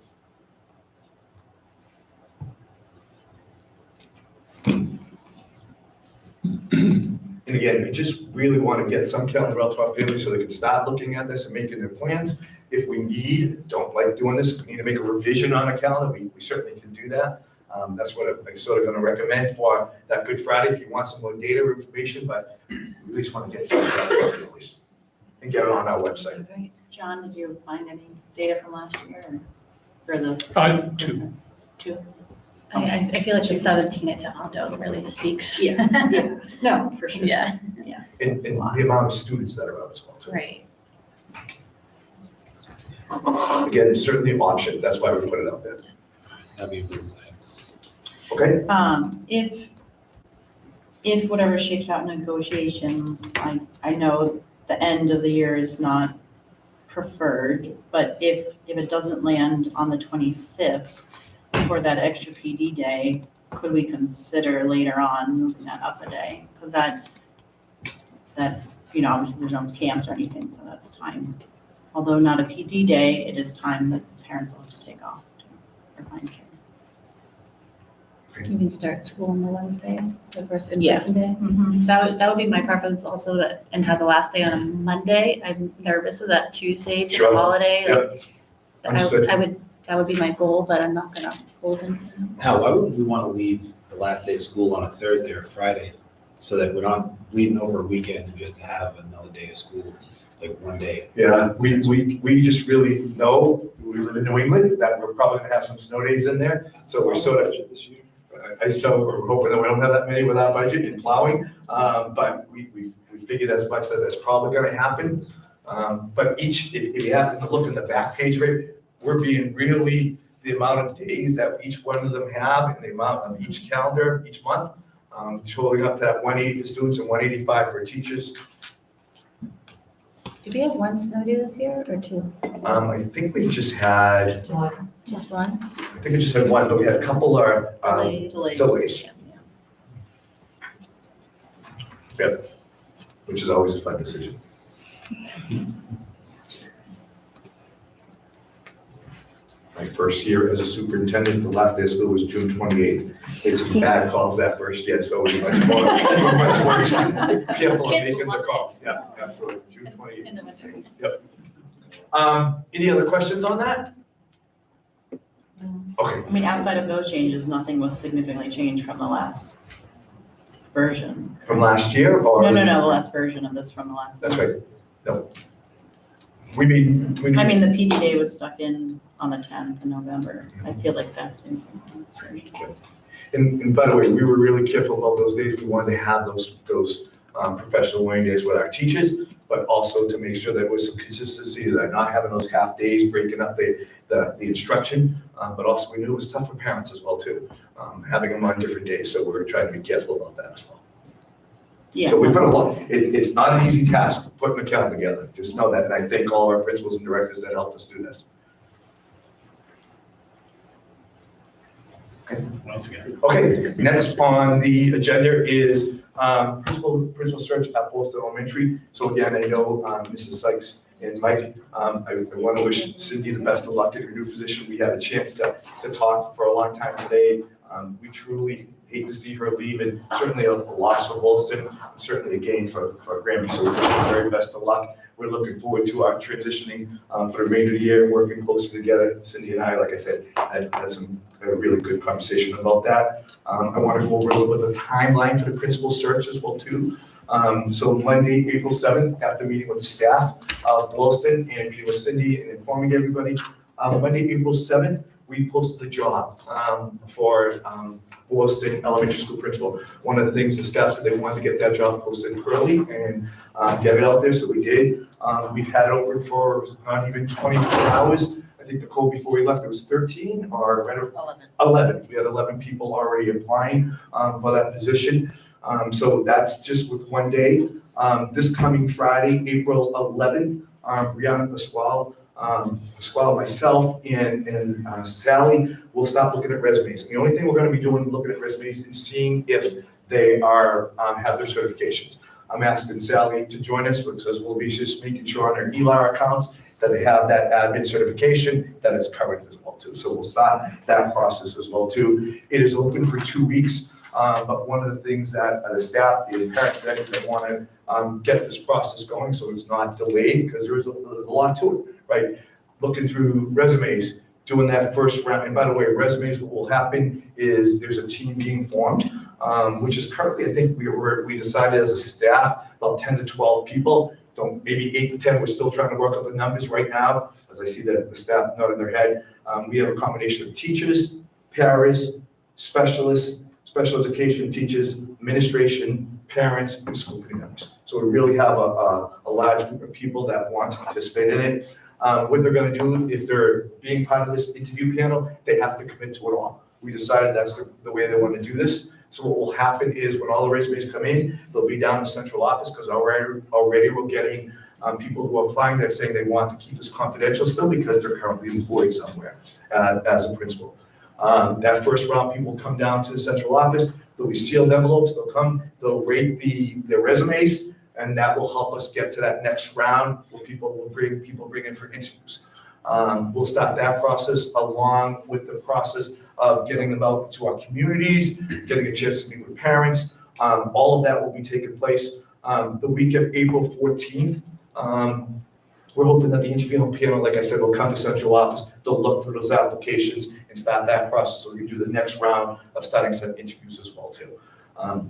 [SPEAKER 8] And again, we just really want to get some calendar out to our families so they can start looking at this and making their plans. If we don't like doing this, we need to make a revision on a calendar, we certainly can do that. That's what I'm sort of going to recommend for that Good Friday if you want some more data or information, but we at least want to get something out to our families and get it on our website.
[SPEAKER 7] Okay. John, did you find any data from last year or for those?
[SPEAKER 16] Two.
[SPEAKER 7] Two?
[SPEAKER 2] I feel like the 17 at Tohoto really speaks.
[SPEAKER 7] Yeah, yeah, no, for sure.
[SPEAKER 2] Yeah.
[SPEAKER 8] And the amount of students that are out as well too.
[SPEAKER 2] Right.
[SPEAKER 8] Again, it's certainly an option, that's why we put it out there.
[SPEAKER 1] That'd be really nice.
[SPEAKER 8] Okay?
[SPEAKER 7] If whatever shakes out in negotiations, I know the end of the year is not preferred, but if it doesn't land on the 25th for that extra PD day, could we consider later on moving that up a day? Because that, obviously there's no camps or anything, so that's time. Although not a PD day, it is time that parents will have to take off for find care.
[SPEAKER 2] You can start school on the Wednesday, the first
[SPEAKER 7] Yeah.
[SPEAKER 2] in-person day.
[SPEAKER 7] Mm-hmm.
[SPEAKER 2] That would be my preference also and have the last day on a Monday. I'm nervous of that Tuesday to
[SPEAKER 8] Sure.
[SPEAKER 2] the holiday.
[SPEAKER 8] Yep. Understood.
[SPEAKER 2] That would be my goal, but I'm not gonna hold him.
[SPEAKER 1] Hal, why wouldn't we want to leave the last day of school on a Thursday or Friday so that we're not bleeding over a weekend and just to have another day of school, like one day?
[SPEAKER 8] Yeah, we just really know, we live in New England, that we're probably gonna have some snow days in there, so we're sort of,
[SPEAKER 1] This year?
[SPEAKER 8] we're hoping that we don't have that many with our budget in plowing, but we figured as much that that's probably gonna happen. But if you happen to look in the back page, right, we're being really, the amount of days that each one of them have and the amount of each calendar, each month, totaling up to that 180 for students and 185 for teachers.
[SPEAKER 2] Did we have one snow day this year or two?
[SPEAKER 8] I think we just had,
[SPEAKER 2] Just one?
[SPEAKER 8] I think we just had one, but we had a couple are delays. Yep, which is always a fun decision. My first year as a superintendent, the last day of school was June 28th. Made some bad calls that first year, so we much more careful of making the calls. Yeah, absolutely, June 28th.
[SPEAKER 2] In the winter.
[SPEAKER 8] Yep. Any other questions on that? Okay,
[SPEAKER 7] I mean, outside of those changes, nothing was significantly changed from the last version.
[SPEAKER 8] from last year or?
[SPEAKER 7] No, the last version of this from the last.
[SPEAKER 8] That's right. No. We mean.
[SPEAKER 7] I mean, the PD day was stuck in on the 10th of November. I feel like that's new from this version.
[SPEAKER 8] And by the way, we were really careful about those days. We wanted to have those professional learning days with our teachers, but also to make sure there was some consistency, that not having those half days breaking up the instruction. But also we knew it was tough for parents as well too, having them on different days. So we were trying to be careful about that as well.
[SPEAKER 7] Yeah.
[SPEAKER 8] So we put a lot, it's not an easy task putting a calendar together. Just know that. And I thank all our principals and directors that helped us do this. Okay.
[SPEAKER 1] Once again.
[SPEAKER 8] Okay, next on the agenda is principal search at Boylston Elementary. So again, I know Mrs. Sykes and Mike, I want to wish Cindy the best of luck in her new position. We had a chance to talk for a long time today. We truly hate to see her leave, and certainly a loss for Boylston, and certainly a gain for Grammy. So we wish her the very best of luck. We're looking forward to our transitioning for the remainder of the year, working closely together. Cindy and I, like I said, had a really good conversation about that. I want to go over a little bit of the timeline for the principal search as well too. So Monday, April 7th, after meeting with the staff of Boylston and meeting with Cindy and informing everybody, Monday, April 7th, we posted the job for Boylston Elementary School principal. One of the things the staff said they wanted to get that job posted early and get it out there, so we did. We've had it open for not even 24 hours. I think Nicole, before we left, it was 13 or right? 11. We had 11 people already applying for that position. So that's just with one day. This coming Friday, April 11th, Brianna Pasquale, myself, and Sally will stop looking at resumes. And the only thing we're going to be doing, looking at resumes and seeing if they are have their certifications. I'm asking Sally to join us because we'll be just making sure on their ELAR accounts that they have that admin certification, that it's covered as well too. So we'll start that process as well too. It is open for 2 weeks, but one of the things that the staff, the parents said, is they want to get this process going so it's not delayed, because there's a lot to it, right? Looking through resumes, doing that first round. And by the way, resumes, what will happen is there's a team being formed, which is currently, I think we decided as a staff, about 10 to 12 people. Maybe 8 to 10, we're still trying to work out the numbers right now, as I see the staff nodding their head. We have a combination of teachers, paras, specialists, special education teachers, administration, parents, and school committee members. So we really have a large group of people that want to participate in it. What they're going to do, if they're being part of this interview panel, they have to commit to it all. We decided that's the way they want to do this. So what will happen is when all the resumes come in, they'll be down in the central office, because already we're getting people who are applying that saying they want to keep this confidential still because they're currently employed somewhere as a principal. That first round, people will come down to the central office. There'll be sealed envelopes. They'll rate their resumes, and that will help us get to that next round where people will bring in for interviews. We'll start that process along with the process of getting them out to our communities, getting a chance to meet with parents. All of that will be taking place the week of April 14th. We're hoping that the interviewing panel, like I said, will come to central office. They'll look for those applications and start that process, so we can do the next round of starting some interviews as well too.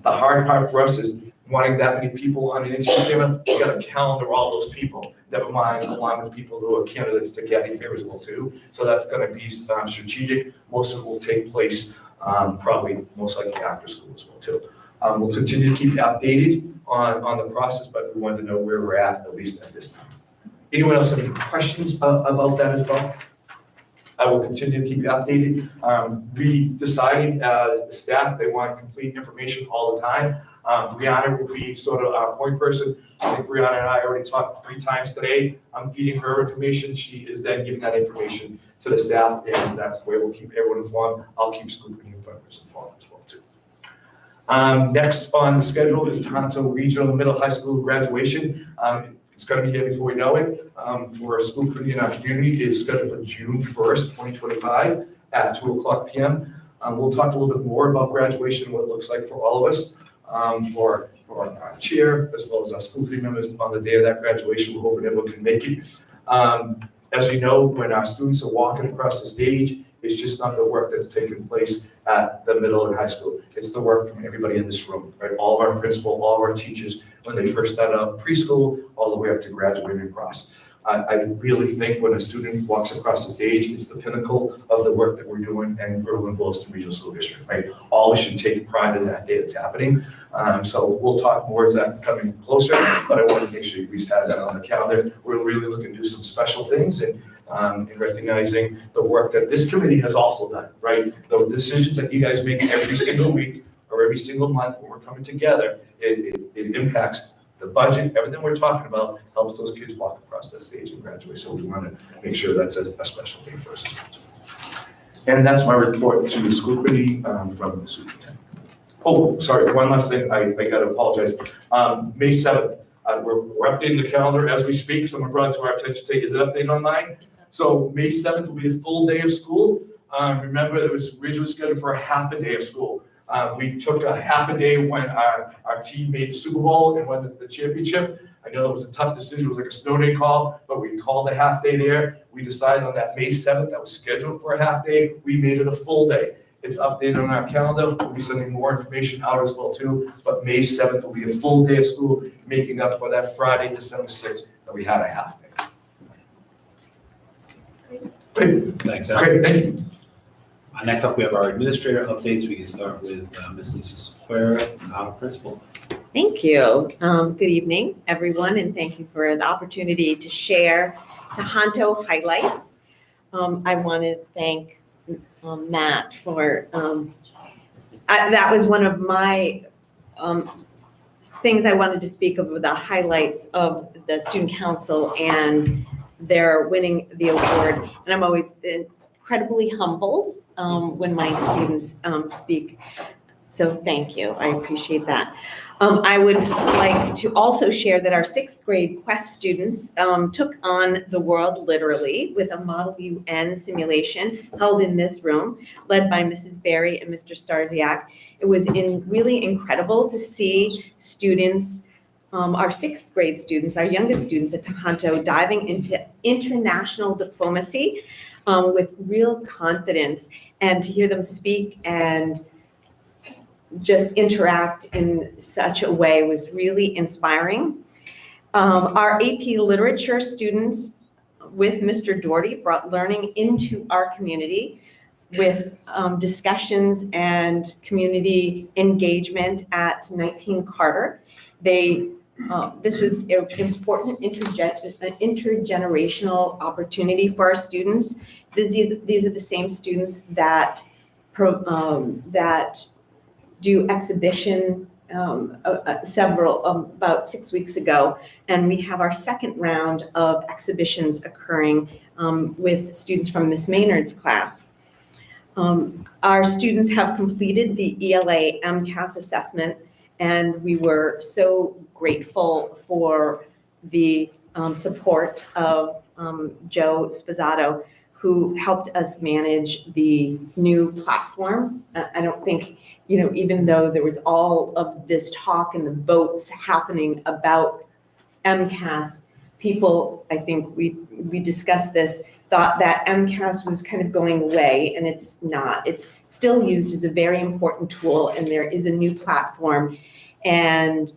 [SPEAKER 8] The hard part for us is wanting that many people on an interview panel. We got to calendar all those people. Never mind along with people who are candidates to get in here as well too. So that's going to be strategic. Most of it will take place probably most likely after school as well too. We'll continue to keep you updated on the process, but we wanted to know where we're at least at this time. Anyone else have any questions about that as well? I will continue to keep you updated. We decided as a staff, they want complete information all the time. Brianna will be sort of our point person. I think Brianna and I already talked 3 times today. I'm feeding her information. She is then giving that information to the staff, and that's the way we'll keep everyone informed. I'll keep school committee members informed as well too. Next on the schedule is Toronto Regional Middle High School graduation. It's going to be here before we know it. For school committee in our community, it is scheduled for June 1st, 2025 at 2:00 p.m. We'll talk a little bit more about graduation, what it looks like for all of us, for our chair, as well as our school committee members on the day of that graduation. We're hoping everyone can make it. As you know, when our students are walking across the stage, It's just not the work that's taking place at the middle and high school. It's the work from everybody in this room, right? All of our principal, all of our teachers, when they first started out preschool, all the way up to graduating across. I really think when a student walks across the stage, it's the pinnacle of the work that we're doing in Berlin-Boylston Regional School District, right? All of us should take pride in that day that's happening. So we'll talk more as that coming closer, but I want to make sure we had that on the calendar. We're really looking to do some special things and recognizing the work that this committee has also done, right? The decisions that you guys make every single week or every single month when we're coming together, it impacts the budget, everything we're talking about helps those kids walk across that stage and graduate. So we want to make sure that's a special day for us. And that's my report to the school committee from the superintendent. Oh, sorry, one last thing, I got to apologize. May 7th, we're updating the calendar as we speak. Someone brought it to our attention today. Is it updated online? So May 7th will be a full day of school. Remember, it was originally scheduled for a half a day of school. We took a half a day when our team made the Super Bowl and won the championship. I know it was a tough decision. It was like a snow day call, but we called a half day there. We decided on that May 7th, that was scheduled for a half day. We made it a full day. It's updated on our calendar. We'll be sending more information out as well too. But May 7th will be a full day of school, making up for that Friday, December 6th, that we had a half day. Great.
[SPEAKER 1] Thanks, Al.
[SPEAKER 8] Great, thank you.
[SPEAKER 1] Next up, we have our administrator updates. We can start with Ms. Lisa Sequeira, town principal.
[SPEAKER 17] Thank you. Good evening, everyone, and thank you for the opportunity to share Tohoto highlights. I want to thank Matt for, that was one of my things I wanted to speak of, the highlights of the student council and their winning the award. And I'm always incredibly humbled when my students speak. So thank you, I appreciate that. I would like to also share that our 6th grade Quest students took on the world literally with a Model UN simulation held in this room, led by Mrs. Berry and Mr. Starziak. It was really incredible to see students, our 6th grade students, our youngest students at Tohoto, diving into international diplomacy with real confidence, and to hear them speak and just interact in such a way was really inspiring. Our AP Literature students with Mr. Doherty brought learning into our community with discussions and community engagement at 19 Carter. This was an important intergenerational opportunity for our students. These are the same students that do exhibition about 6 weeks ago, and we have our 2nd round of exhibitions occurring with students from Miss Maynard's class. Our students have completed the ELA MCAS assessment, and we were so grateful for the support of Joe Sposato, who helped us manage the new platform. I don't think, even though there was all of this talk and the votes happening about MCAS, people, I think we discussed this, thought that MCAS was kind of going away, and it's not. It's still used as a very important tool, and there is a new platform. And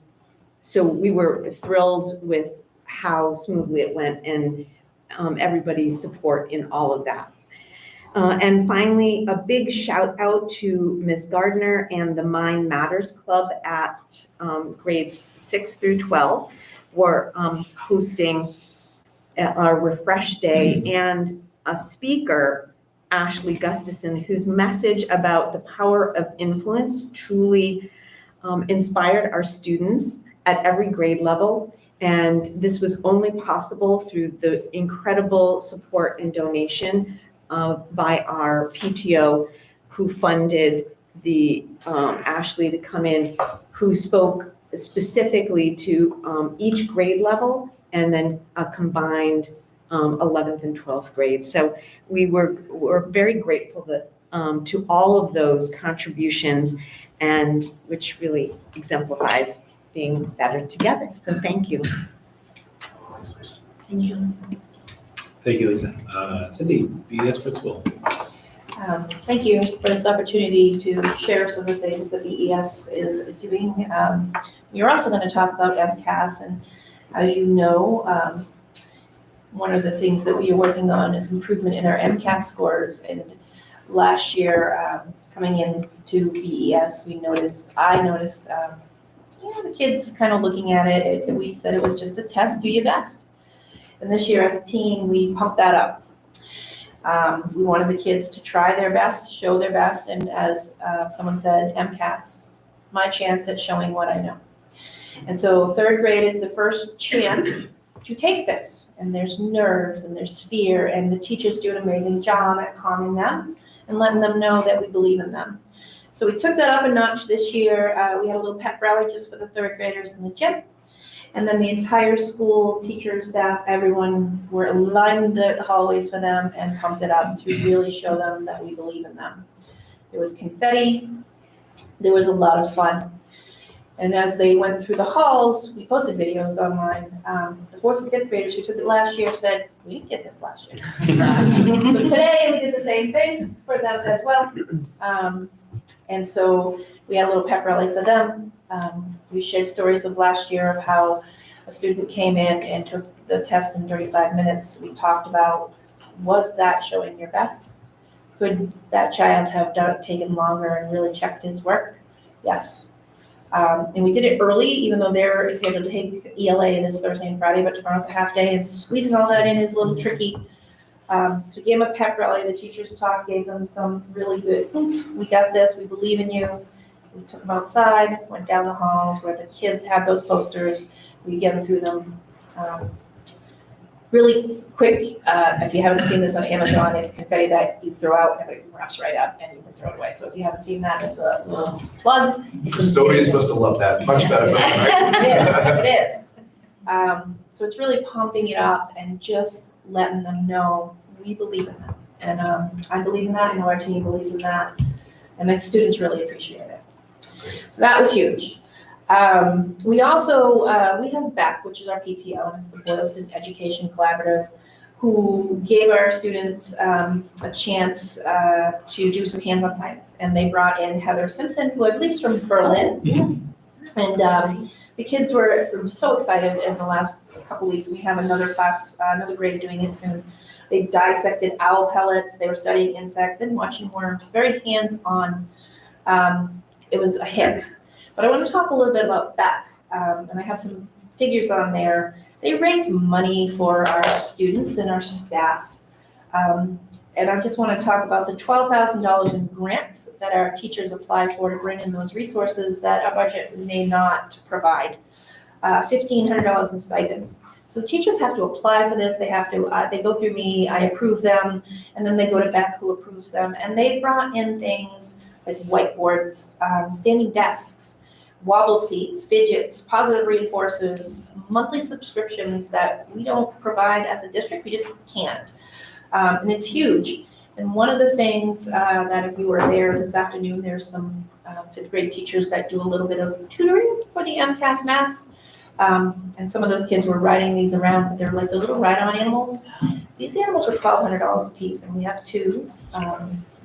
[SPEAKER 17] so we were thrilled with how smoothly it went, and everybody's support in all of that. And finally, a big shout out to Ms. Gardner and the Mind Matters Club at grades 6 through 12 for hosting our Refresh Day, and a speaker, Ashley Gustafson, whose message about the power of influence truly inspired our students at every grade level. And this was only possible through the incredible support and donation by our PTO, who funded the Ashley to come in, who spoke specifically to each grade level, and then a combined 11th and 12th grade. So we're very grateful that, to all of those contributions, and which really exemplifies being better together. So thank you.
[SPEAKER 1] Thank you, Lisa. Cindy, BES principal.
[SPEAKER 11] Thank you for this opportunity to share some of the things that BES is doing. We're also going to talk about MCAS, and as you know, one of the things that we are working on is improvement in our MCAS scores. And last year, coming into BES, I noticed, the kids kind of looking at it, and we said it was just a test, do your best. And this year as a team, we pumped that up. We wanted the kids to try their best, show their best, and as someone said, MCAS, my chance at showing what I know. And so third grade is the first chance to take this, and there's nerves and there's fear, and the teachers do an amazing job at calming them and letting them know that we believe in them. So we took that up a notch this year. We had a little pep rally just for the third graders in the gym. And then the entire school, teachers, staff, everyone were lined the hallways for them and pumped it up to really show them that we believe in them. There was confetti. There was a lot of fun. And as they went through the halls, we posted videos online. The fourth and fifth graders who took it last year said, we didn't get this last year. So today we did the same thing for them as well. And so we had a little pep rally for them. We shared stories of last year of how a student came in and took the test in 35 minutes. We talked about, was that showing your best? Could that child have taken longer and really checked his work? Yes. And we did it early, even though they're scheduled to take ELA this Thursday and Friday, but tomorrow's a half day, and squeezing all that in is a little tricky. So we gave them a pep rally. The teachers talk, gave them some really good, we got this, we believe in you. We took them outside, went down the halls where the kids had those posters. We get them through them really quick. If you haven't seen this on Amazon, it's confetti that you throw out and it wraps right up and you can throw it away. So if you haven't seen that, it's a little plug.
[SPEAKER 8] Custodians must have loved that, much better, right?
[SPEAKER 11] It is. So it's really pumping it up and just letting them know we believe in them. And I believe in that, I know our team believes in that, and the students really appreciate it. So that was huge. We also, we have BEC, which is our PTO, and it's the Boylston Education Collaborative, who gave our students a chance to do some hands-on science. And they brought in Heather Simpson, who I believe is from Berlin. Yes. And the kids were so excited in the last couple weeks. We have another class, another grade doing it soon. They dissected owl pellets. They were studying insects and watching worms, very hands-on. It was a hit. But I want to talk a little bit about BEC, and I have some figures on there. They raise money for our students and our staff. And I just want to talk about the $12,000 in grants that our teachers apply for to bring in those resources that our budget may not provide. $1,500 in stipends. So teachers have to apply for this. They have to, they go through me, I approve them, and then they go to BEC who approves them. And they brought in things like whiteboards, standing desks, wobble seats, fidgets, positive reinforcers, monthly subscriptions that we don't provide as a district, we just can't. And it's huge. And one of the things that if you were there this afternoon, there's some fifth grade teachers that do a little bit of tutoring for the MCAS math. And some of those kids were riding these around, but they're like the little ride-on animals. These animals are $1,200 a piece, and we have two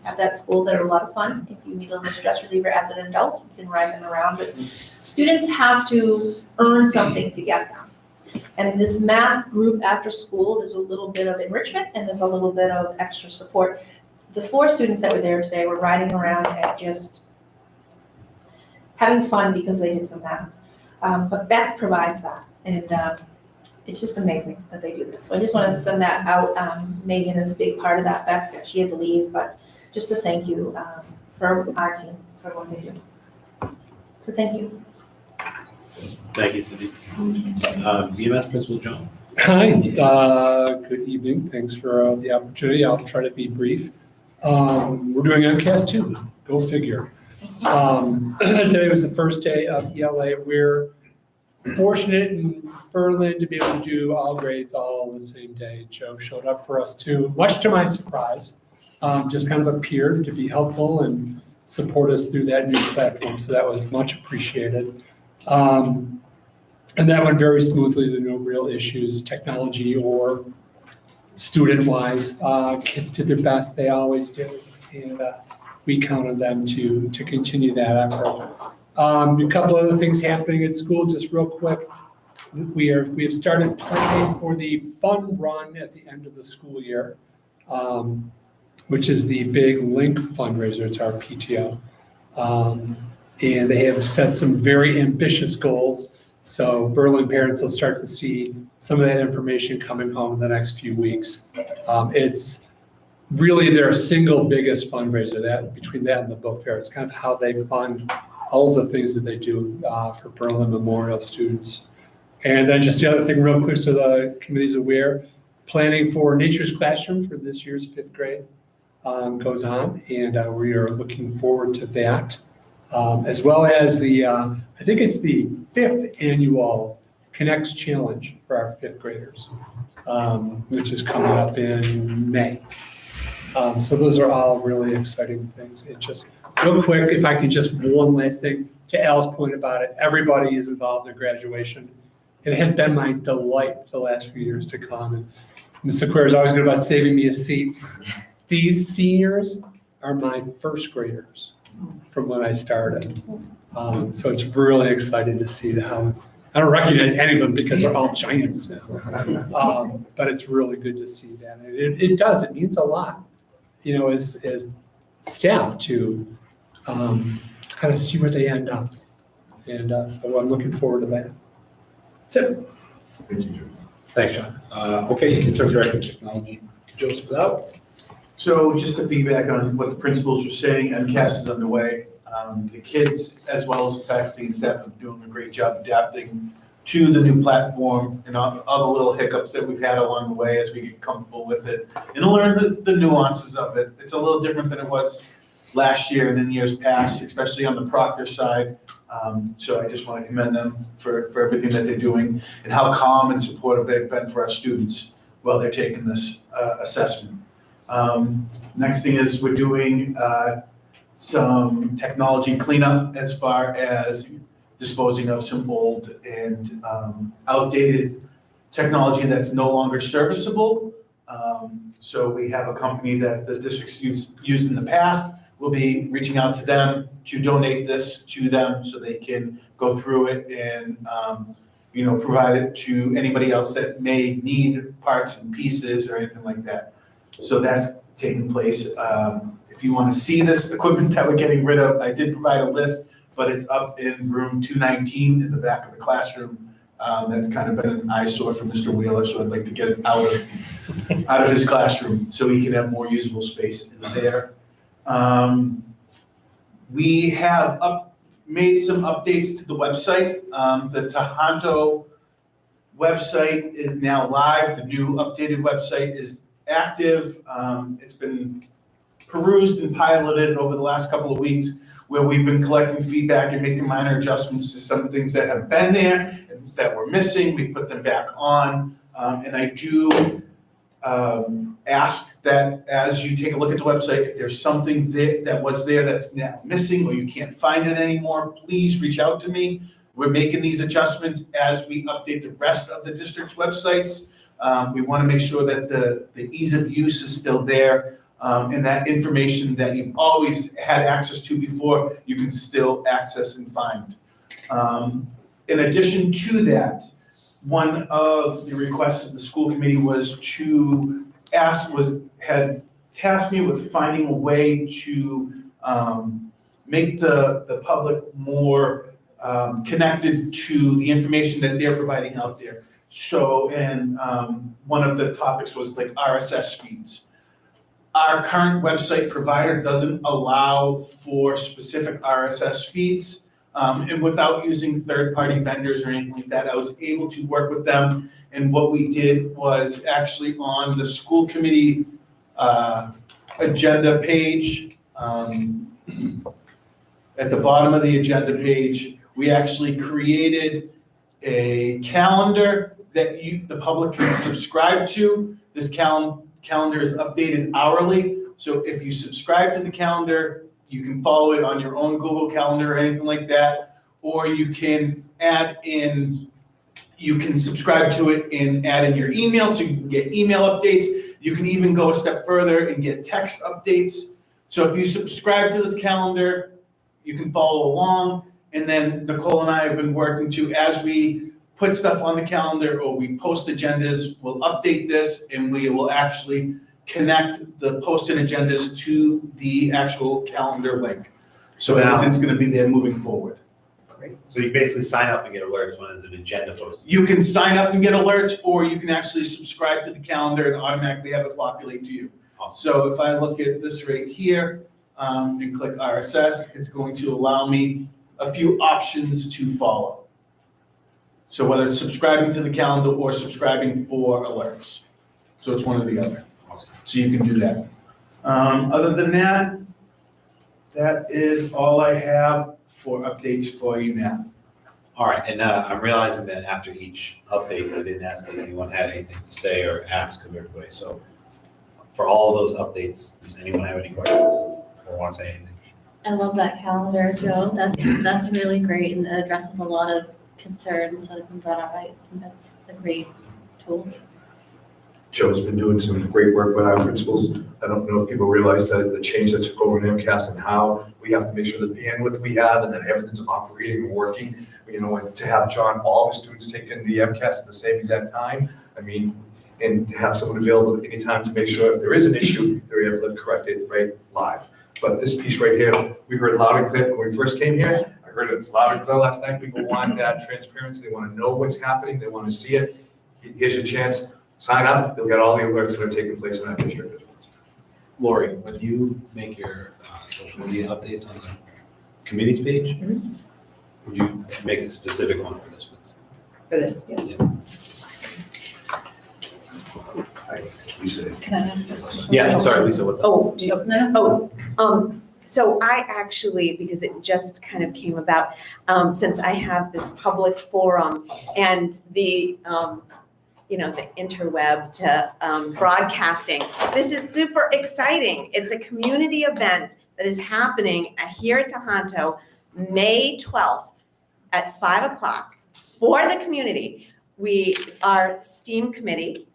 [SPEAKER 11] at that school that are a lot of fun. If you need a little stress reliever as an adult, you can ride them around. But students have to earn something to get them. And this math group after school, there's a little bit of enrichment and there's a little bit of extra support. The 4 students that were there today were riding around and just having fun because they did some math. But BEC provides that, and it's just amazing that they do this. So I just want to send that out. Megan is a big part of that. BEC, she had to leave, but just a thank you for our team for what they do. So thank you.
[SPEAKER 1] Thank you, Cindy. BMS Principal John.
[SPEAKER 16] Hi, good evening. Thanks for the opportunity. I'll try to be brief. We're doing MCAS too. Go figure. Today was the first day of ELA. We're fortunate in Berlin to be able to do all grades all on the same day. Joe showed up for us too, much to my surprise. Just kind of appeared to be helpful and support us through that new platform. So that was much appreciated. And that went very smoothly. There were no real issues, technology or student-wise. Kids did their best. They always do. and we count on them to continue that effort. A couple other things happening at school, just real quick. We have started planning for the fun run at the end of the school year, which is the big Link fundraiser. It's our PTO. And they have set some very ambitious goals. So Berlin parents will start to see some of that information coming home in the next few weeks. It's really their single biggest fundraiser, that between that and the book fair. It's kind of how they fund all of the things that they do for Berlin Memorial students. And then just the other thing real quick, so the committee's aware, planning for Nature's Classroom for this year's 5th grade goes on, and we are looking forward to that. As well as the, I think it's the 5th annual Connects Challenge for our 5th graders, which is coming up in May. So those are all really exciting things. It just, real quick, if I can just one last thing to Al's point about it, everybody is involved in graduation. It has been my delight the last few years to come. And Mr. Queer is always good about saving me a seat. These seniors are my 1st graders from when I started. So it's really exciting to see how, I don't recognize any of them because they're all giants now. But it's really good to see that. It means a lot, you know, as staff to kind of see where they end up. And so I'm looking forward to that. That's it.
[SPEAKER 1] Thank you, Joe. Thanks, John. Okay, Interim Director of Technology, Joseph Blau.
[SPEAKER 19] So just to piggyback on what the principals were saying, MCAS is underway. The kids, as well as faculty and staff, are doing a great job adapting to the new platform and all the little hiccups that we've had along the way as we get comfortable with it and learn the nuances of it. It's a little different than it was last year and in years past, especially on the Proctor side. So I just want to commend them for everything that they're doing and how calm and supportive they've been for our students while they're taking this assessment. Next thing is we're doing some technology cleanup as far as disposing of some old and outdated technology that's no longer serviceable. So we have a company that the district's used in the past. We'll be reaching out to them to donate this to them so they can go through it and provide it to anybody else that may need parts and pieces or anything like that. So that's taking place. If you want to see this equipment that we're getting rid of, I did provide a list, but it's up in room 219 in the back of the classroom. That's kind of been an eyesore for Mr. Wheeler, so I'd like to get it out of his classroom so he can have more usable space in there. We have made some updates to the website. The Tahanto website is now live. The new updated website is active. It's been perused and piloted over the last couple of weeks where we've been collecting feedback and making minor adjustments to some things that have been there and that were missing. We've put them back on. And I do ask that as you take a look at the website, if there's something that was there that's now missing or you can't find it anymore, please reach out to me. We're making these adjustments as we update the rest of the district's websites. We want to make sure that the ease of use is still there and that information that you've always had access to before, you can still access and find. In addition to that, one of the requests of the school committee was had tasked me with finding a way to make the public more connected to the information that they're providing out there. So, and one of the topics was like RSS feeds. Our current website provider doesn't allow for specific RSS feeds. And without using third-party vendors or anything like that, I was able to work with them. And what we did was actually on the school committee agenda page, at the bottom of the agenda page, we actually created a calendar that the public can subscribe to. This calendar is updated hourly. So if you subscribe to the calendar, you can follow it on your own Google Calendar or anything like that, or you can subscribe to it and add in your email so you can get email updates. You can even go a step further and get text updates. So if you subscribe to this calendar, you can follow along. And then Nicole and I have been working to, as we put stuff on the calendar or we post agendas, we'll update this and we will actually connect the posted agendas to the actual calendar link. So
[SPEAKER 1] now-
[SPEAKER 19] everything's gonna be there moving forward.
[SPEAKER 1] So you basically sign up and get alerts when there's an agenda posted.
[SPEAKER 19] You can sign up and get alerts, or you can actually subscribe to the calendar and automatically have it populate to you. So if I look at this right here, and click RSS, it's going to allow me a few options to follow. So whether it's subscribing to the calendar or subscribing for alerts. So it's one or the other. So you can do that. Other than that, that is all I have for updates for you now.
[SPEAKER 1] All right, and I'm realizing that after each update, I didn't ask if anyone had anything to say or ask of everybody. So for all those updates, does anyone have any questions or want to say anything?
[SPEAKER 20] I love that calendar, Joe. That's really great and it addresses a lot of concerns that have been brought up. I think that's a great tool.
[SPEAKER 8] Joe's been doing some great work with our principals. I don't know if people realize that the change that took over in MCAS and how we have to make sure that the bandwidth we have and that everything's operating and working. You know, and to have John, all the students taking the MCAS at the same exact time, I mean, and to have someone available at any time to make sure if there is an issue, they're able to correct it right live. But this piece right here, we heard loud and clear when we first came here. I heard it loud and clear last night. People want that transparency. They want to know what's happening. They want to see it. Here's your chance. Sign up. You'll get all the alerts that are taking place in our district.
[SPEAKER 1] Lori, when you make your social media updates on the committee's page, would you make a specific one for this, please?
[SPEAKER 17] For this, yeah.
[SPEAKER 8] Lisa.
[SPEAKER 17] Can I ask a question?
[SPEAKER 1] Yeah, sorry, Lisa, what's up?
[SPEAKER 17] Oh, do you, so I actually, because it just kind of came about, since I have this public forum and the, the interweb to broadcasting, this is super exciting. It's a community event that is happening here at Tohoto, May 12th at 5 o'clock for the community. Our STEAM committee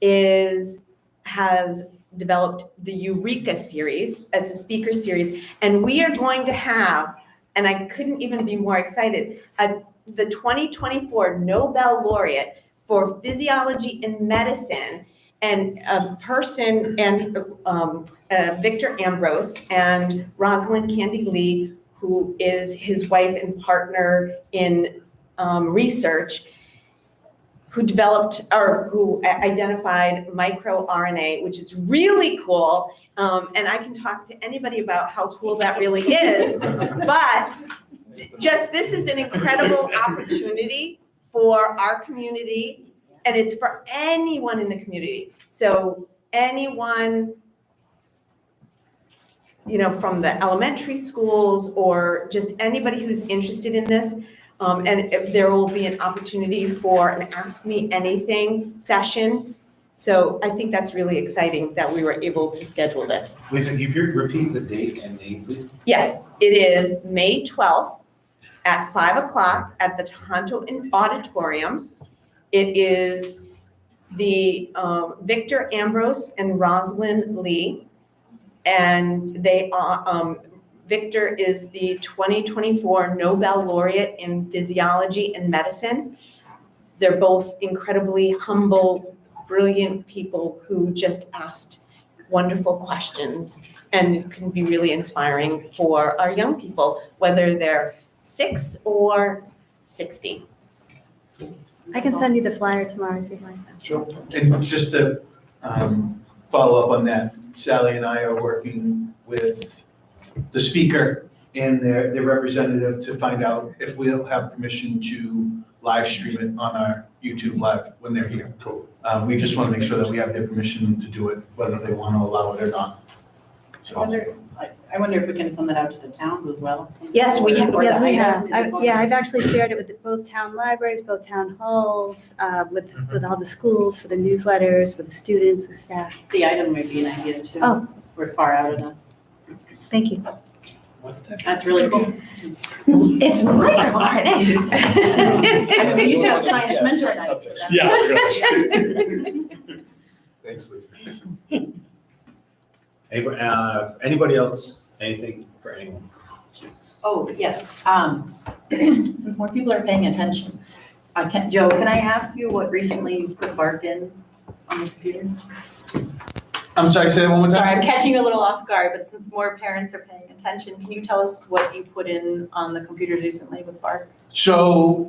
[SPEAKER 17] has developed the Eureka series. It's a speaker series, and we are going to have, and I couldn't even be more excited, the 2024 Nobel laureate for physiology and medicine, and a person, and Victor Ambrose and Rosalind Candy Lee, who is his wife and partner in research, who developed or who identified microRNA, which is really cool. And I can talk to anybody about how cool that really is. But just this is an incredible opportunity for our community, and it's for anyone in the community. So anyone, from the elementary schools or just anybody who's interested in this. And there will be an opportunity for an Ask Me Anything session. So I think that's really exciting that we were able to schedule this.
[SPEAKER 1] Lisa, can you repeat the date and name, please?
[SPEAKER 17] Yes, it is May 12th at 5 o'clock at the Tohoto Auditorium. It is the Victor Ambrose and Rosalind Lee. And they are, Victor is the 2024 Nobel laureate in physiology and medicine. They're both incredibly humble, brilliant people who just asked wonderful questions and can be really inspiring for our young people, whether they're 6 or 60.
[SPEAKER 13] I can send you the flyer tomorrow if you'd like.
[SPEAKER 19] Sure. And just to follow up on that, Sally and I are working with the speaker and their representative to find out if we'll have permission to live stream it on our YouTube Live when they're here. Cool. We just want to make sure that we have their permission to do it, whether they want to allow it or not.
[SPEAKER 11] I wonder if we can send that out to the towns as well.
[SPEAKER 17] Yes, we have.
[SPEAKER 13] Yes, we have. I've actually shared it with both town libraries, both town halls, with all the schools, for the newsletters, for the students, with staff.
[SPEAKER 11] The item may be an idea too.
[SPEAKER 13] Oh.
[SPEAKER 11] We're far out of that.
[SPEAKER 13] Thank you.
[SPEAKER 11] That's really cool.
[SPEAKER 17] It's microRNA.
[SPEAKER 11] I mean, we used to have science mentor nights. But
[SPEAKER 8] Yeah. Thanks, Lisa.
[SPEAKER 1] Anybody else, anything for anyone?
[SPEAKER 21] Oh, yes. Since more people are paying attention, Joe, can I ask you what recently you've put Bark in on the computer?
[SPEAKER 19] I'm sorry, say that one more time?
[SPEAKER 21] Sorry, I'm catching you a little off guard, but since more parents are paying attention, can you tell us what you put in on the computers recently with Bark?
[SPEAKER 19] So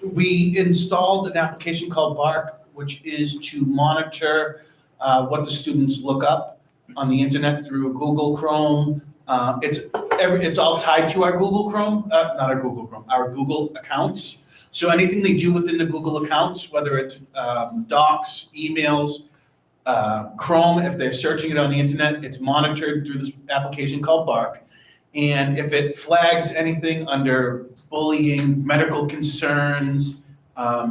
[SPEAKER 19] we installed an application called Bark, which is to monitor what the students look up on the internet through Google Chrome. It's all tied to our Google Chrome, not our Google Chrome, our Google accounts. So anything they do within the Google accounts, whether it's docs, emails, Chrome, if they're searching it on the internet, it's monitored through this application called Bark. And if it flags anything under bullying, medical concerns,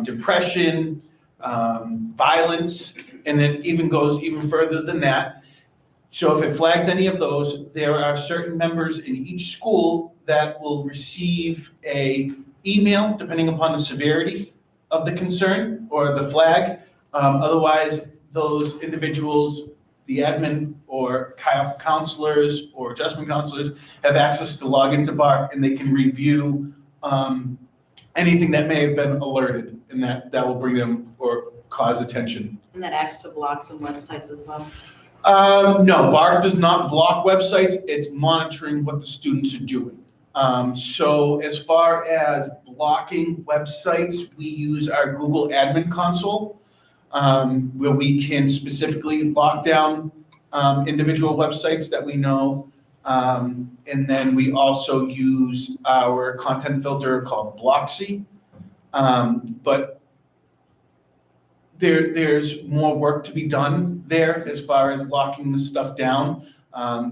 [SPEAKER 19] depression, violence, and it even goes even further than that. So if it flags any of those, there are certain members in each school that will receive a email, depending upon the severity of the concern or the flag. Otherwise, those individuals, the admin or counselors or adjustment counselors have access to log into Bark, and they can review anything that may have been alerted, and that will bring them or cause attention.
[SPEAKER 21] And that acts to block some websites as well?
[SPEAKER 19] No, Bark does not block websites. It's monitoring what the students are doing. So as far as blocking websites, we use our Google Admin Console, where we can specifically lock down individual websites that we know. And then we also use our content filter called Blocksy. But there's more work to be done there as far as locking the stuff down.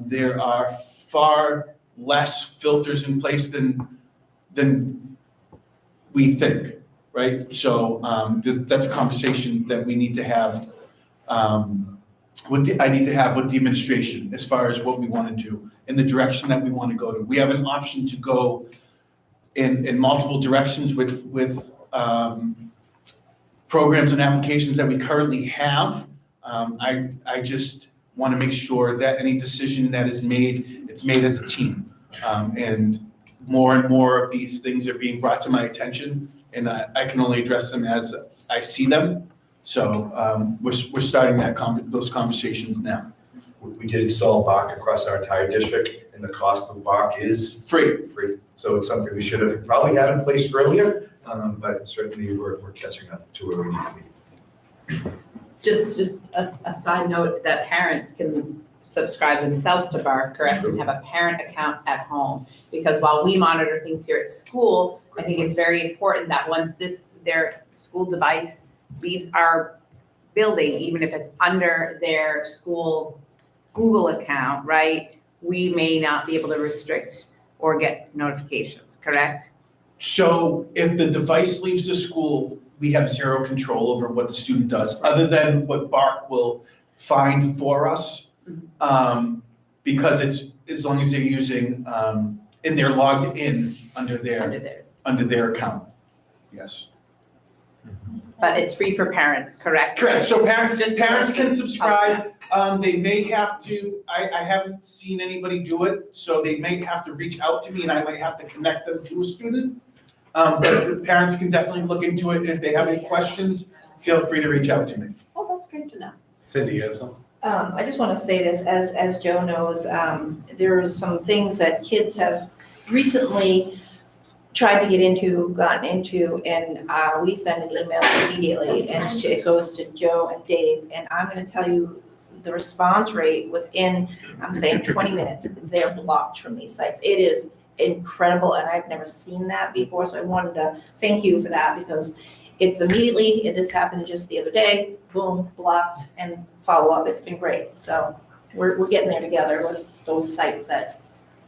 [SPEAKER 19] There are far less filters in place than we think, right? So that's a conversation that we need to have I need to have with the administration as far as what we want to do and the direction that we want to go to. We have an option to go in multiple directions with programs and applications that we currently have. I just want to make sure that any decision that is made, it's made as a team. And more of these things are being brought to my attention, and I can only address them as I see them. So we're starting those conversations now.
[SPEAKER 8] We did install Bark across our entire district, and the cost of Bark is free. So it's something we should have probably had in place earlier, but certainly we're catching up to where we need to be.
[SPEAKER 22] Just a side note that parents can subscribe themselves to Bark, correct, and have a parent account at home. Because while we monitor things here at school, I think it's very important that once their school device leaves our building, even if it's under their school Google account, right, we may not be able to restrict or get notifications, correct?
[SPEAKER 19] So if the device leaves the school, we have zero control over what the student does, other than what Bark will find for us. Because it's, as long as they're using, and they're logged in under their account, yes.
[SPEAKER 22] But it's free for parents, correct?
[SPEAKER 19] Correct, so parents can subscribe. They may have to, I haven't seen anybody do it, so they may have to reach out to me and I might have to connect them to a student. But parents can definitely look into it. If they have any questions, feel free to reach out to me.
[SPEAKER 21] Oh, that's great to know.
[SPEAKER 1] Cindy, you have something?
[SPEAKER 11] I just want to say this, as Joe knows, there are some things that kids have recently tried to gotten into, and we send an email immediately, and it goes to Joe and Dave, and I'm going to tell you the response rate within, I'm saying 20 minutes, they're blocked from these sites. It is incredible, and I've never seen that before, so I wanted to thank you for that, because it's immediately, it just happened just the other day, boom, blocked, and follow up. It's been great. So we're getting there together with those sites that.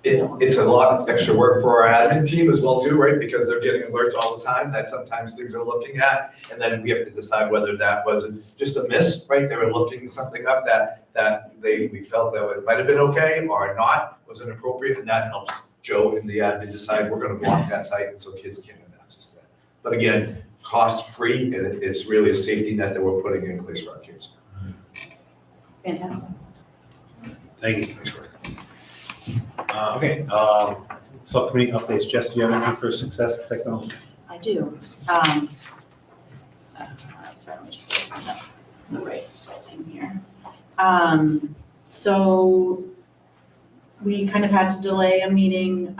[SPEAKER 8] It's a lot of extra work for our admin team as well too, right? Because they're getting alerts all the time that sometimes things are looking at, and then we have to decide whether that was just a miss, right? They were looking something up that we felt that it might have been okay or not, was inappropriate, and that helps Joe and the admin decide we're going to block that site and so kids can't have access to that. But again, cost free, and it's really a safety net that we're putting in place for our kids.
[SPEAKER 21] Fantastic.
[SPEAKER 1] Thank you. Okay, subcommittee updates. Jess, do you have anything for Success Technology?
[SPEAKER 7] I do. Sorry, let me just open up the right thing here. So we kind of had to delay a meeting,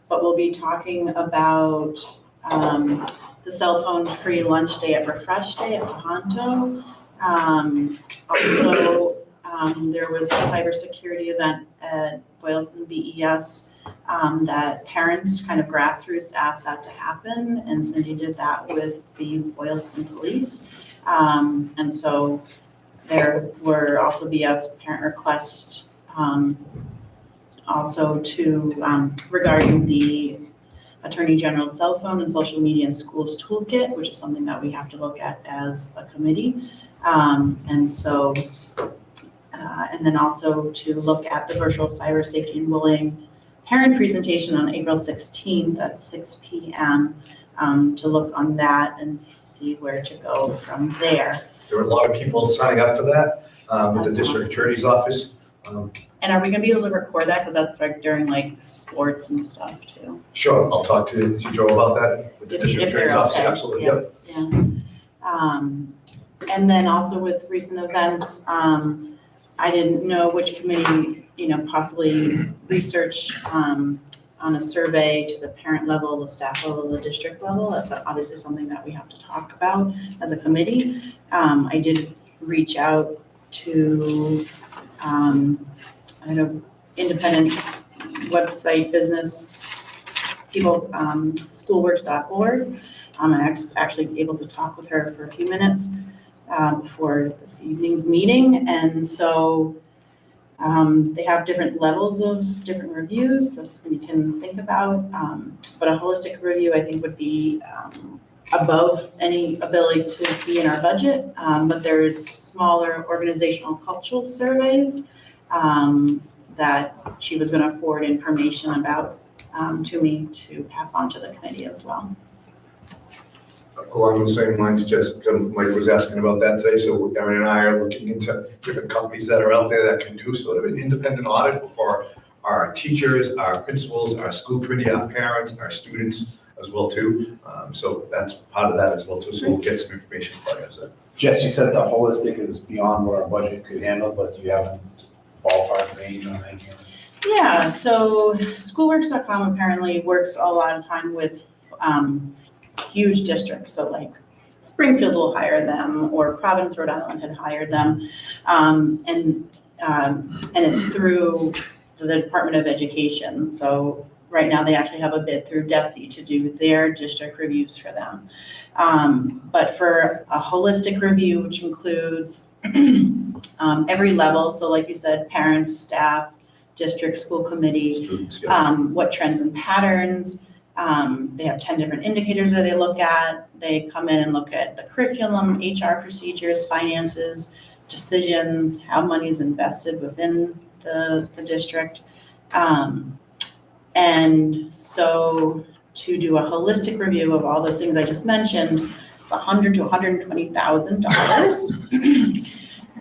[SPEAKER 7] but we'll be talking about the cell phone free lunch day at Refresh Day at Tohoto. Also, there was a cybersecurity event at Boylston BES that parents, kind of grassroots, asked that to happen, and Cindy did that with the Boylston Police. And so there were also BS parent requests also to regarding the Attorney General's cell phone and social media in schools toolkit, which is something that we have to look at as a committee. And so, and then also to look at the virtual cyber safety and bullying parent presentation on April 16th at 6 p.m. To look on that and see where to go from there.
[SPEAKER 8] There were a lot of people signing up for that with the district attorney's office.
[SPEAKER 7] And are we gonna be able to record that? Because that's like during like sports and stuff too.
[SPEAKER 8] Sure, I'll talk to Joe about that with the district
[SPEAKER 7] If they're
[SPEAKER 8] attorney's office,
[SPEAKER 7] okay.
[SPEAKER 8] absolutely,
[SPEAKER 7] Yeah.
[SPEAKER 8] yep.
[SPEAKER 7] Yeah. And then also with recent events, I didn't know which committee, possibly research on a survey to the parent level, the staff level, the district level. That's obviously something that we have to talk about as a committee. I did reach out to, independent website business people, schoolworks.org. I'm actually able to talk with her for a few minutes before this evening's meeting. And so they have different levels of different reviews that we can think about. But a holistic review, I think, would be above any ability to be in our budget. But there's smaller organizational cultural surveys that she was going to forward information about to me to pass on to the committee as well.
[SPEAKER 8] Along the same lines, just Mike was asking about that today, so Erin and I are looking into different companies that are out there that can do sort of an independent audit for our teachers, our principals, our school committee, our parents, our students as well too. So that's part of that as well too, so we'll get some information for you. So.
[SPEAKER 1] Jess, you said the holistic is beyond what our budget could handle, but you haven't ballpark range on anything?
[SPEAKER 7] Yeah, so schoolworks.com apparently works a lot of time with huge districts. So like Springfield will hire them, or Providence, Rhode Island had hired them. And it's through the Department of Education. So right now they actually have a bid through DESE to do their district reviews for them. But for a holistic review, which includes every level, so like you said, parents, staff, district, school committee,
[SPEAKER 8] Students, yeah.
[SPEAKER 7] what trends and patterns. They have 10 different indicators that they look at. They come in and look at the curriculum, HR procedures, finances, decisions, how money is invested within the district. And so to do a holistic review of all those things I just mentioned, it's $100,000 to $120,000,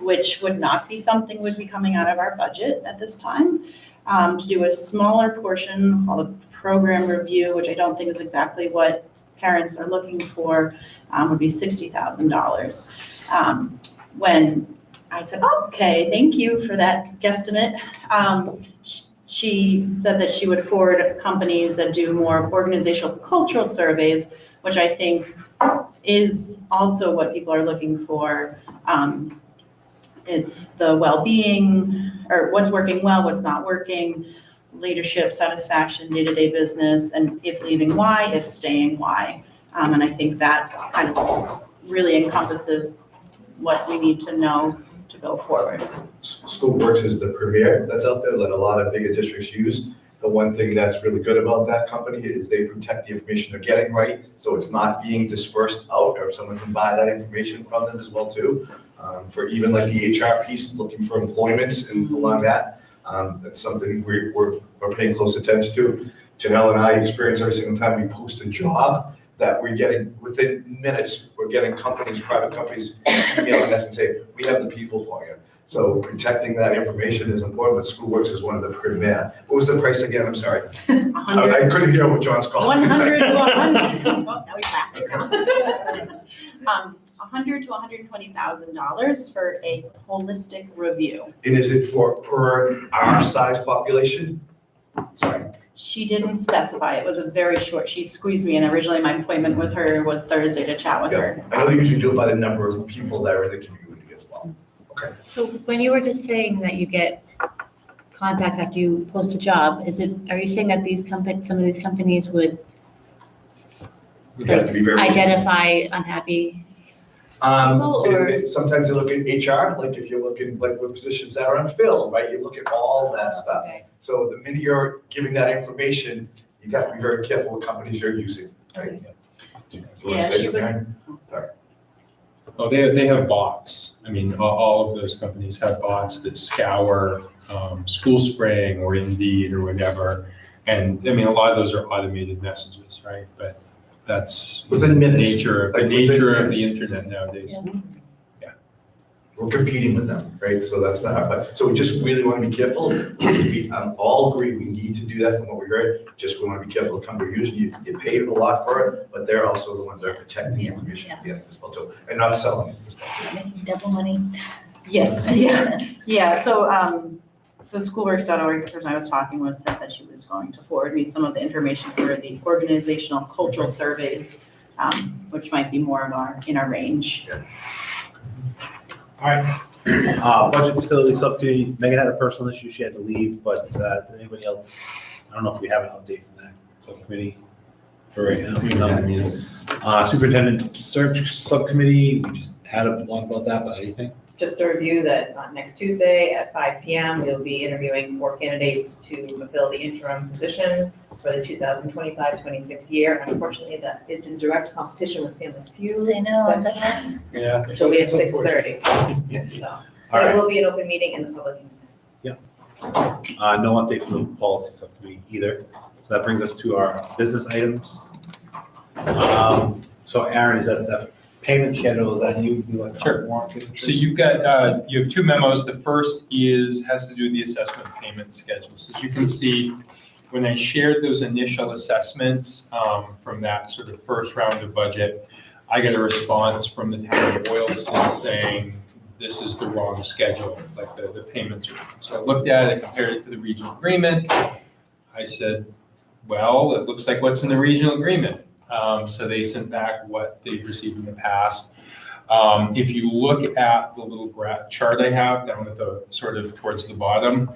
[SPEAKER 7] which would not be something would be coming out of our budget at this time. To do a smaller portion called a program review, which I don't think is exactly what parents are looking for, would be $60,000. When I said, okay, thank you for that guesstimate, she said that she would forward companies that do more organizational cultural surveys, which I think is also what people are looking for. It's the well-being, or what's working well, what's not working, leadership, satisfaction, day-to-day business, and if leaving, why, if staying, why. And I think that kind of really encompasses what we need to know to go forward.
[SPEAKER 8] Schoolworks is the premier that's out there that a lot of bigger districts use. The one thing that's really good about that company is they protect the information they're getting, right? So it's not being dispersed out, or someone can buy that information from them as well too. For even like the HR piece, looking for employments and along that, that's something we're paying close attention to. Janelle and I experience every single time we post a job that we're getting, within minutes, we're getting companies, private companies emailing us and saying, we have the people for you. So protecting that information is important, but SchoolWorks is one of the premier. What was the price again? I'm sorry. I couldn't hear what John's calling.
[SPEAKER 7] 100 to 100, oh, now he's laughing. $100 to $120,000 for a holistic review.
[SPEAKER 8] And is it per our size population? Sorry.
[SPEAKER 7] She didn't specify, it was a very short, she squeezed me in. Originally, my appointment with her was Thursday to chat with her.
[SPEAKER 8] I know they usually do it by the number of people that are in the community as well. Okay.
[SPEAKER 20] So when you were just saying that you get contacts after you post a job, are you saying that some of these companies would
[SPEAKER 8] We have to be very.
[SPEAKER 20] identify unhappy people, or?
[SPEAKER 8] Sometimes you look at HR, like if you're looking, like with positions that are unfilled, right? You look at all that stuff.
[SPEAKER 20] Okay.
[SPEAKER 8] So the minute you're giving that information, you have to be very careful what companies you're using, right? You wanna say something, Aaron? Sorry.
[SPEAKER 14] Oh, they have bots. I mean, all of those companies have bots that scour School Spring or Indeed or whatever. And I mean, a lot of those are automated messages, right? But that's
[SPEAKER 8] Within minutes.
[SPEAKER 14] the nature of
[SPEAKER 8] Like
[SPEAKER 14] the internet nowadays.
[SPEAKER 8] We're competing with them, right? So that's not, but, so we just really want to be careful. We all agree we need to do that from what we heard. Just we want to be careful the company you're using. You get paid a lot for it, but they're also the ones that are protecting the information at the end as well too, and not selling it as well too.
[SPEAKER 20] Making double money.
[SPEAKER 7] Yes, yeah, so schoolworks.org, the person I was talking with said that she was going to forward me some of the information for the organizational cultural surveys, which might be more of in our range.
[SPEAKER 1] All right. Budget Facility Subcommittee, Megan had a personal issue, she had to leave, but anybody else? I don't know if we have an update from that subcommittee for right now. No. Superintendent Search Subcommittee, we just had a blog about that, but anything?
[SPEAKER 11] Just a review that next Tuesday at 5 PM, we'll be interviewing 4 candidates to fulfill the interim position for the 2025-26 year. Unfortunately, that is in direct competition with Family Feud.
[SPEAKER 20] I know.
[SPEAKER 1] Yeah.
[SPEAKER 11] So we have 6:30. So,
[SPEAKER 1] All
[SPEAKER 11] but it
[SPEAKER 1] right.
[SPEAKER 11] will be an open meeting in the public.
[SPEAKER 1] No update from the policy subcommittee either. So that brings us to our business items. So Aaron, is that the payment schedule, is that you?
[SPEAKER 14] Sure. So you've got, you have 2 memos. The first has to do with the assessment payment schedule. So as you can see, when I shared those initial assessments from that sort of first round of budget, I got a response from the town of Boylston saying, this is the wrong schedule, like the payments are. So I looked at it, I compared it to the regional agreement. I said, well, it looks like what's in the regional agreement. So they sent back what they've received in the past. If you look at the little chart I have down at the sort of towards the bottom,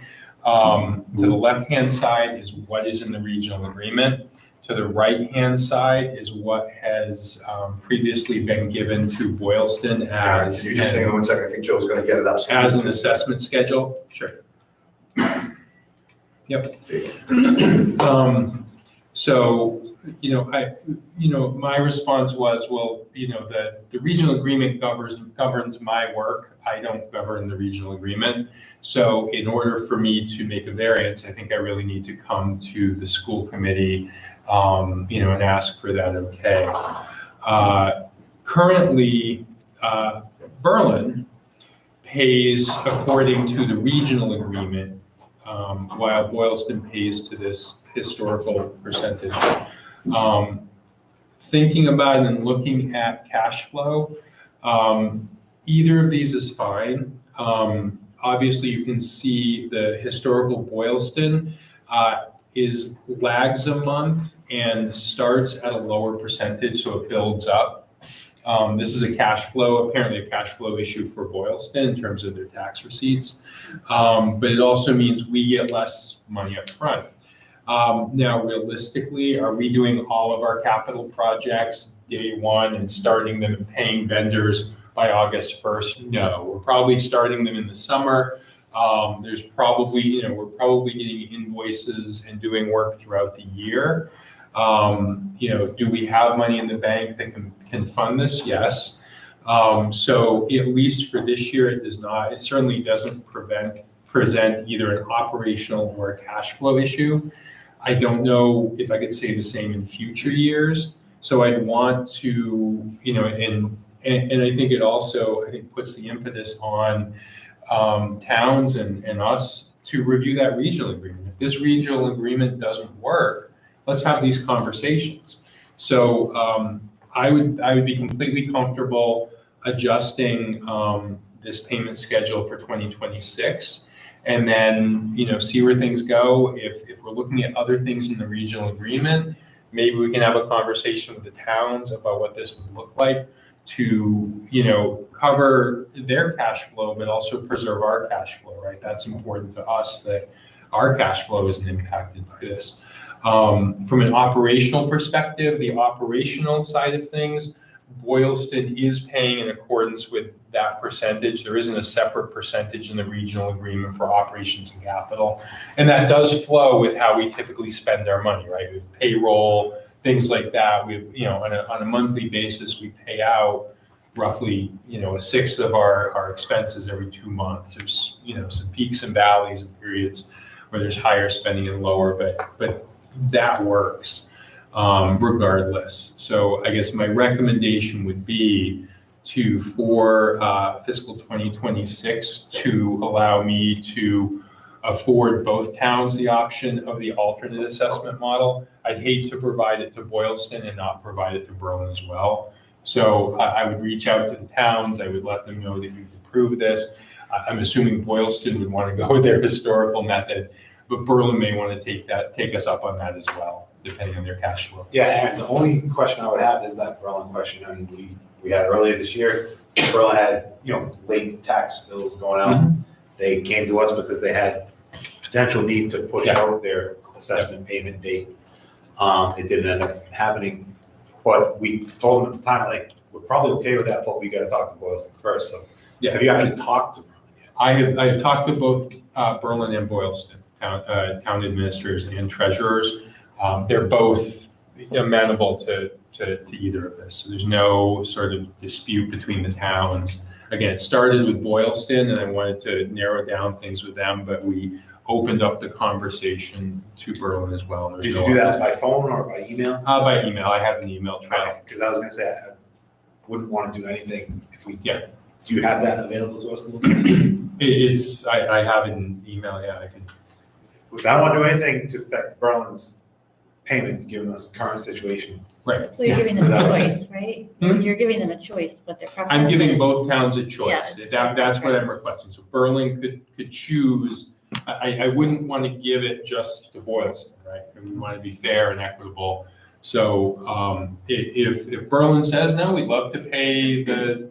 [SPEAKER 14] to the left-hand side is what is in the regional agreement. To the right-hand side is what has previously been given to Boylston as.
[SPEAKER 8] Can you just hang on 1 second? I think Joe's going to get it up.
[SPEAKER 14] As an assessment schedule. Sure. Yep. So, my response was, well, the regional agreement governs my work. I don't govern the regional agreement. So in order for me to make a variance, I think I really need to come to the school committee, and ask for that okay. Currently, Berlin pays according to the regional agreement, while Boylston pays to this historical percentage. Thinking about it and looking at cash flow, either of these is fine. Obviously, you can see the historical Boylston lags a month and starts at a lower percentage, so it builds up. This is apparently a cash flow issue for Boylston in terms of their tax receipts. But it also means we get less money up front. Now, realistically, are we doing all of our capital projects day one and starting them and paying vendors by August 1st? No, we're probably starting them in the summer. There's probably, we're probably getting invoices and doing work throughout the year. Do we have money in the bank that can fund this? Yes. So at least for this year, it certainly doesn't present either an operational or a cash flow issue. I don't know if I could say the same in future years. So I'd want to, and I think it also, puts the impetus on towns and us to review that regional agreement. If this regional agreement doesn't work, let's have these conversations. So I would be completely comfortable adjusting this payment schedule for 2026, and then see where things go. If we're looking at other things in the regional agreement, maybe we can have a conversation with the towns about what this would look like to cover their cash flow, but also preserve our cash flow, right? That's important to us, that our cash flow isn't impacted by this. From an operational perspective, the operational side of things, Boylston is paying in accordance with that percentage. There isn't a separate percentage in the regional agreement for operations and capital. And that does flow with how we typically spend our money, right? With payroll, things like that. On a monthly basis, we pay out roughly, a sixth of our expenses every 2 months. There's, some peaks and valleys and periods where there's higher spending and lower, but that works regardless. So I guess my recommendation would be for fiscal 2026 to allow me to afford both towns the option of the alternate assessment model. I'd hate to provide it to Boylston and not provide it to Berlin as well. So I would reach out to the towns. I would let them know that you've approved this. I'm assuming Boylston would want to go with their historical method, but Berlin may want to take us up on that as well, depending on their cash flow.
[SPEAKER 1] Yeah, and the only question I would have is that Berlin question. I mean, we had earlier this year, Berlin had, late tax bills going out.
[SPEAKER 14] Mm-hmm.
[SPEAKER 1] They came to us because they had potential need to push out their assessment payment date. It didn't end up happening, but we told them at the time, like, we're probably okay with that, but we got to talk to Boylston first. So have you actually talked to Berlin yet?
[SPEAKER 14] I have talked to both Berlin and Boylston, town administrators and treasurers. They're both amenable to either of this. So there's no sort of dispute between the towns. Again, it started with Boylston, and I wanted to narrow down things with them, but we opened up the conversation to Berlin as well.
[SPEAKER 1] Did you do that by phone or by email?
[SPEAKER 14] By email. I have an email trail.
[SPEAKER 1] Because I was going to say, I wouldn't want to do anything if we.
[SPEAKER 14] Yeah.
[SPEAKER 1] Do you have that available to us a little bit?
[SPEAKER 14] I have an email. Yeah, I can.
[SPEAKER 1] I don't want to do anything to affect Berlin's payments, given this current situation.
[SPEAKER 14] Right.
[SPEAKER 20] Well, you're giving them a choice, right? You're giving them a choice, but their preference
[SPEAKER 14] I'm giving
[SPEAKER 20] is-
[SPEAKER 14] both towns a choice.
[SPEAKER 20] Yeah,
[SPEAKER 14] That's what I'm requesting. So Berlin could choose. I wouldn't want to give it just to Boylston, right? And we want to be fair and equitable. So if Berlin says, no, we'd love to pay the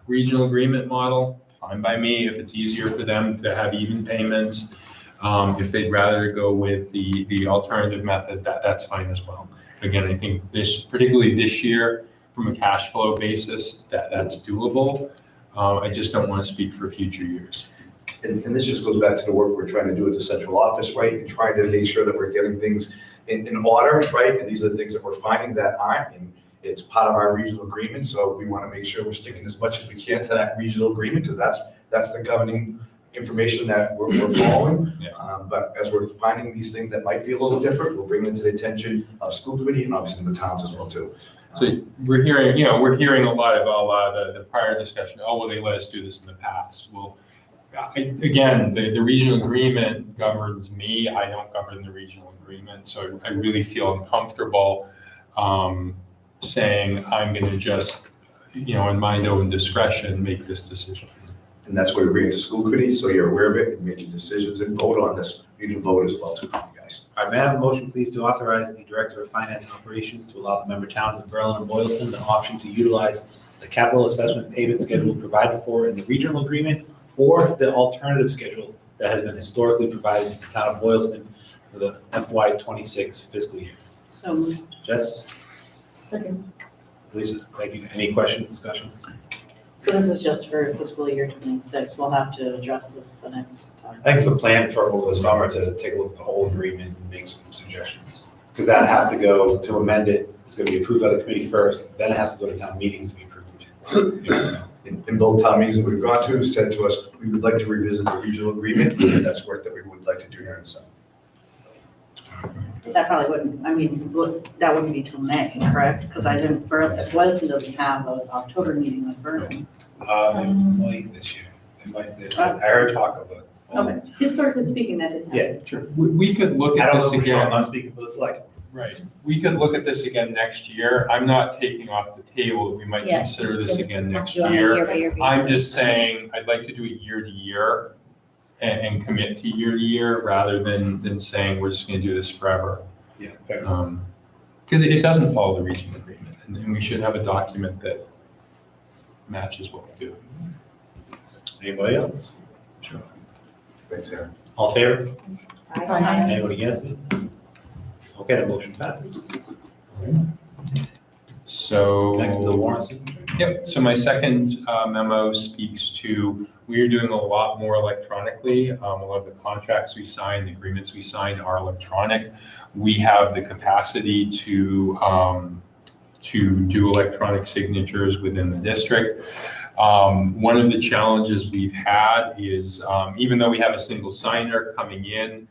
[SPEAKER 14] regional agreement model, fine by me. If it's easier for them to have even payments, if they'd rather go with the alternative method, that's fine as well. Again, I think particularly this year, from a cash flow basis, that's doable. I just don't want to speak for future years.
[SPEAKER 8] And this just goes back to the work we're trying to do at the central office, right? And trying to make sure that we're getting things in order, right? And these are the things that we're finding that aren't, and it's part of our regional agreement. So we want to make sure we're sticking as much as we can to that regional agreement, because that's the governing information that we're following. But as we're finding these things that might be a little different, we'll bring them to the attention of school committee and obviously the towns as well too.
[SPEAKER 14] So we're hearing a lot of the prior discussion. Oh, well, they let us do this in the past. Well, again, the regional agreement governs me. I don't govern the regional agreement, so I really feel uncomfortable saying I'm going to just, in my own discretion, make this decision.
[SPEAKER 8] And that's why we bring it to school committee, so you're aware of it and making decisions and vote on this. You need to vote as well too, you guys.
[SPEAKER 1] All right, may I have a motion, please, to authorize the Director of Finance and Operations to allow the member towns of Berlin and Boylston the option to utilize the capital assessment payment schedule provided for in the regional agreement or the alternative schedule that has been historically provided to the town of Boylston for the FY26 fiscal year.
[SPEAKER 7] So moved.
[SPEAKER 1] Jess?
[SPEAKER 21] Second.
[SPEAKER 1] Lisa, thank you. Any questions, discussion?
[SPEAKER 21] So this is just for fiscal year 26. We'll have to address this the next time.
[SPEAKER 1] I think it's a plan for over the summer to take a look at the whole agreement and make some suggestions. Because that has to go to amend it. It's going to be approved by the committee first, then it has to go to town meetings to be approved.
[SPEAKER 8] In both town meetings that we've gone to, said to us, we would like to revisit the regional agreement, and that's work that we would like to do during the summer.
[SPEAKER 21] But that probably wouldn't, that wouldn't be till May, correct? Because Boylston doesn't have an October meeting with Berlin.
[SPEAKER 1] Only this year. I heard talk of it.
[SPEAKER 21] Okay, historically speaking, that didn't happen.
[SPEAKER 1] Yeah,
[SPEAKER 14] Sure. We could look
[SPEAKER 1] I
[SPEAKER 14] at
[SPEAKER 1] don't
[SPEAKER 14] this
[SPEAKER 1] know for sure, I'm
[SPEAKER 14] again.
[SPEAKER 1] not speaking for the select.
[SPEAKER 14] Right. We could look at this again next year. I'm not taking off the table. We might
[SPEAKER 21] Yes.
[SPEAKER 14] consider this again next
[SPEAKER 21] Do on a
[SPEAKER 14] year.
[SPEAKER 21] year-by-year basis.
[SPEAKER 14] I'm just saying, I'd like to do it year to year and commit to year to year rather than saying we're just gonna do this forever.
[SPEAKER 1] Yeah, fair.
[SPEAKER 14] Because it doesn't follow the regional agreement, and we should have a document that matches what we do.
[SPEAKER 1] Anybody else?
[SPEAKER 8] Sure. Thanks, Aaron.
[SPEAKER 1] All in favor?
[SPEAKER 21] Aye.
[SPEAKER 1] Anyone against it? Okay, the motion passes.
[SPEAKER 14] So.
[SPEAKER 1] Next is the warrant signature.
[SPEAKER 14] Yep, so my second memo speaks to, we are doing a lot more electronically. A lot of the contracts we sign, the agreements we sign are electronic. We have the capacity to do electronic signatures within the district. One of the challenges we've had is, even though we have a single signer coming in,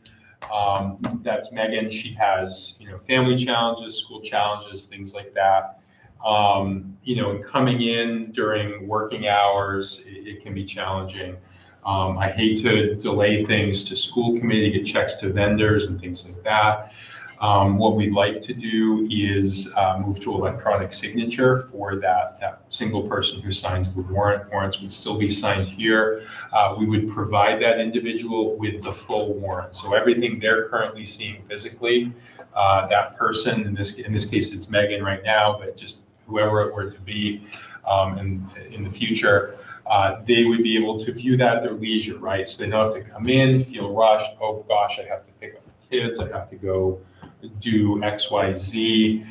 [SPEAKER 14] that's Megan, she has, family challenges, school challenges, things like that. And coming in during working hours, it can be challenging. I hate to delay things to school committee, get checks to vendors and things like that. What we'd like to do is move to electronic signature for that single person who signs the warrant. Warrants would still be signed here. We would provide that individual with the full warrant. So everything they're currently seeing physically, that person, in this case it's Megan right now, but just whoever it were to be in the future, they would be able to view that at their leisure, right? So they don't have to come in, feel rushed, oh gosh, I have to pick up the kids, I have to go do X, Y, Z.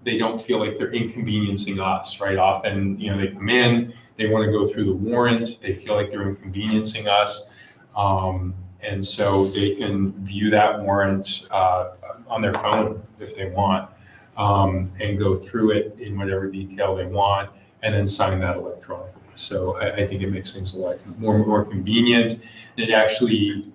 [SPEAKER 14] They don't feel like they're inconveniencing us, right? Often, they come in, they want to go through the warrant, they feel like they're inconveniencing us. And so they can view that warrant on their phone if they want, and go through it in whatever detail they want, and then sign that electronically. So I think it makes things a lot more convenient. It actually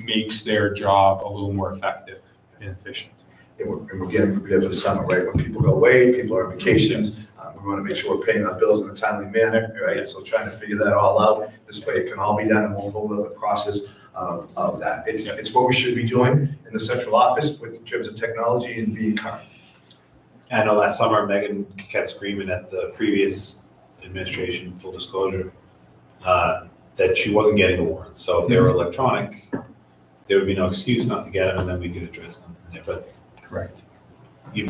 [SPEAKER 14] makes their job a little more effective and efficient.
[SPEAKER 8] And we're getting prepared for the summer, right? When people go away, people are on vacations, we want to make sure we're paying our bills in a timely manner, right? So trying to figure that all out, this way it can all be done and we'll hold up the process of that. It's what we should be doing in the central office in terms of technology and being current.
[SPEAKER 1] I know last summer Megan kept screaming at the previous administration, full disclosure, that she wasn't getting the warrants. So if they were electronic, there would be no excuse not to get them, and then we could address them. But
[SPEAKER 14] correct.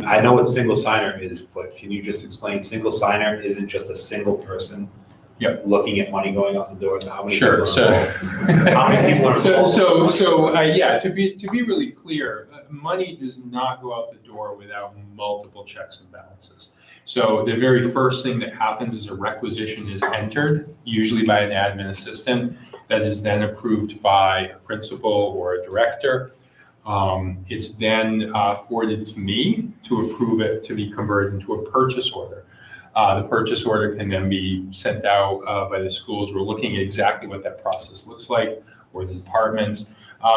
[SPEAKER 1] I know what single signer is, but can you just explain? Single signer isn't just a single person.
[SPEAKER 14] Yep.
[SPEAKER 1] Looking at money going out the door. How many
[SPEAKER 14] Sure.
[SPEAKER 1] people
[SPEAKER 14] So,
[SPEAKER 1] are involved? How many people are involved?
[SPEAKER 14] Yeah. To be really clear, money does not go out the door without multiple checks and balances. So the very first thing that happens is a requisition is entered, usually by an admin assistant, that is then approved by a principal or a director. It's then forwarded to me to approve it to be converted into a purchase order. The purchase order can then be sent out by the schools. We're looking at exactly what that process looks like, or the departments.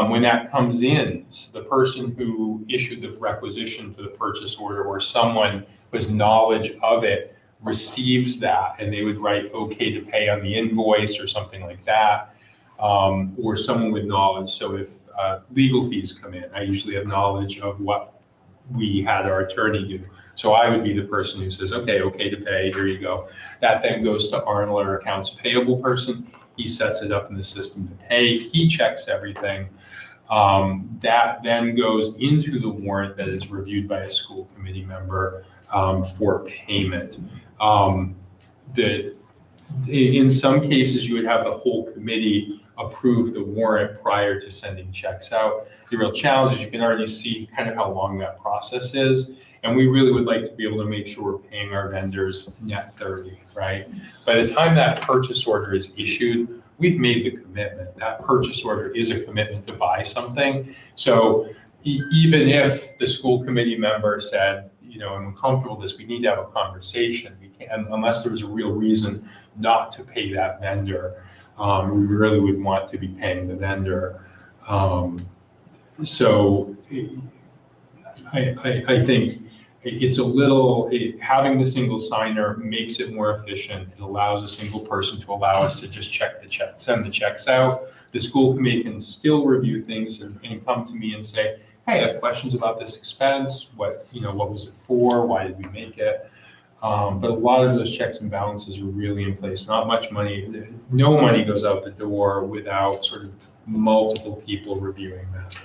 [SPEAKER 14] When that comes in, the person who issued the requisition for the purchase order or someone who has knowledge of it receives that, and they would write okay to pay on the invoice or something like that, or someone with knowledge. So if legal fees come in, I usually have knowledge of what we had our attorney do. So I would be the person who says, okay to pay, here you go. That then goes to Arnold, our accounts payable person. He sets it up in the system to pay. He checks everything. That then goes into the warrant that is reviewed by a school committee member for payment. In some cases, you would have the whole committee approve the warrant prior to sending checks out. The real challenge is you can already see kind of how long that process is. And we really would like to be able to make sure we're paying our vendors net 30, right? By the time that purchase order is issued, we've made the commitment. That purchase order is a commitment to buy something. So even if the school committee member said, I'm comfortable with this, we need to have a conversation. We can't, unless there's a real reason not to pay that vendor, we really would want to be paying the vendor. So I think it's a little, having the single signer makes it more efficient. It allows a single person to allow us to just check the check, send the checks out. The school committee can still review things and come to me and say, hey, I have questions about this expense. What was it for? Why did we make it? But a lot of those checks and balances are really in place. Not much money, no money goes out the door without sort of multiple people reviewing that.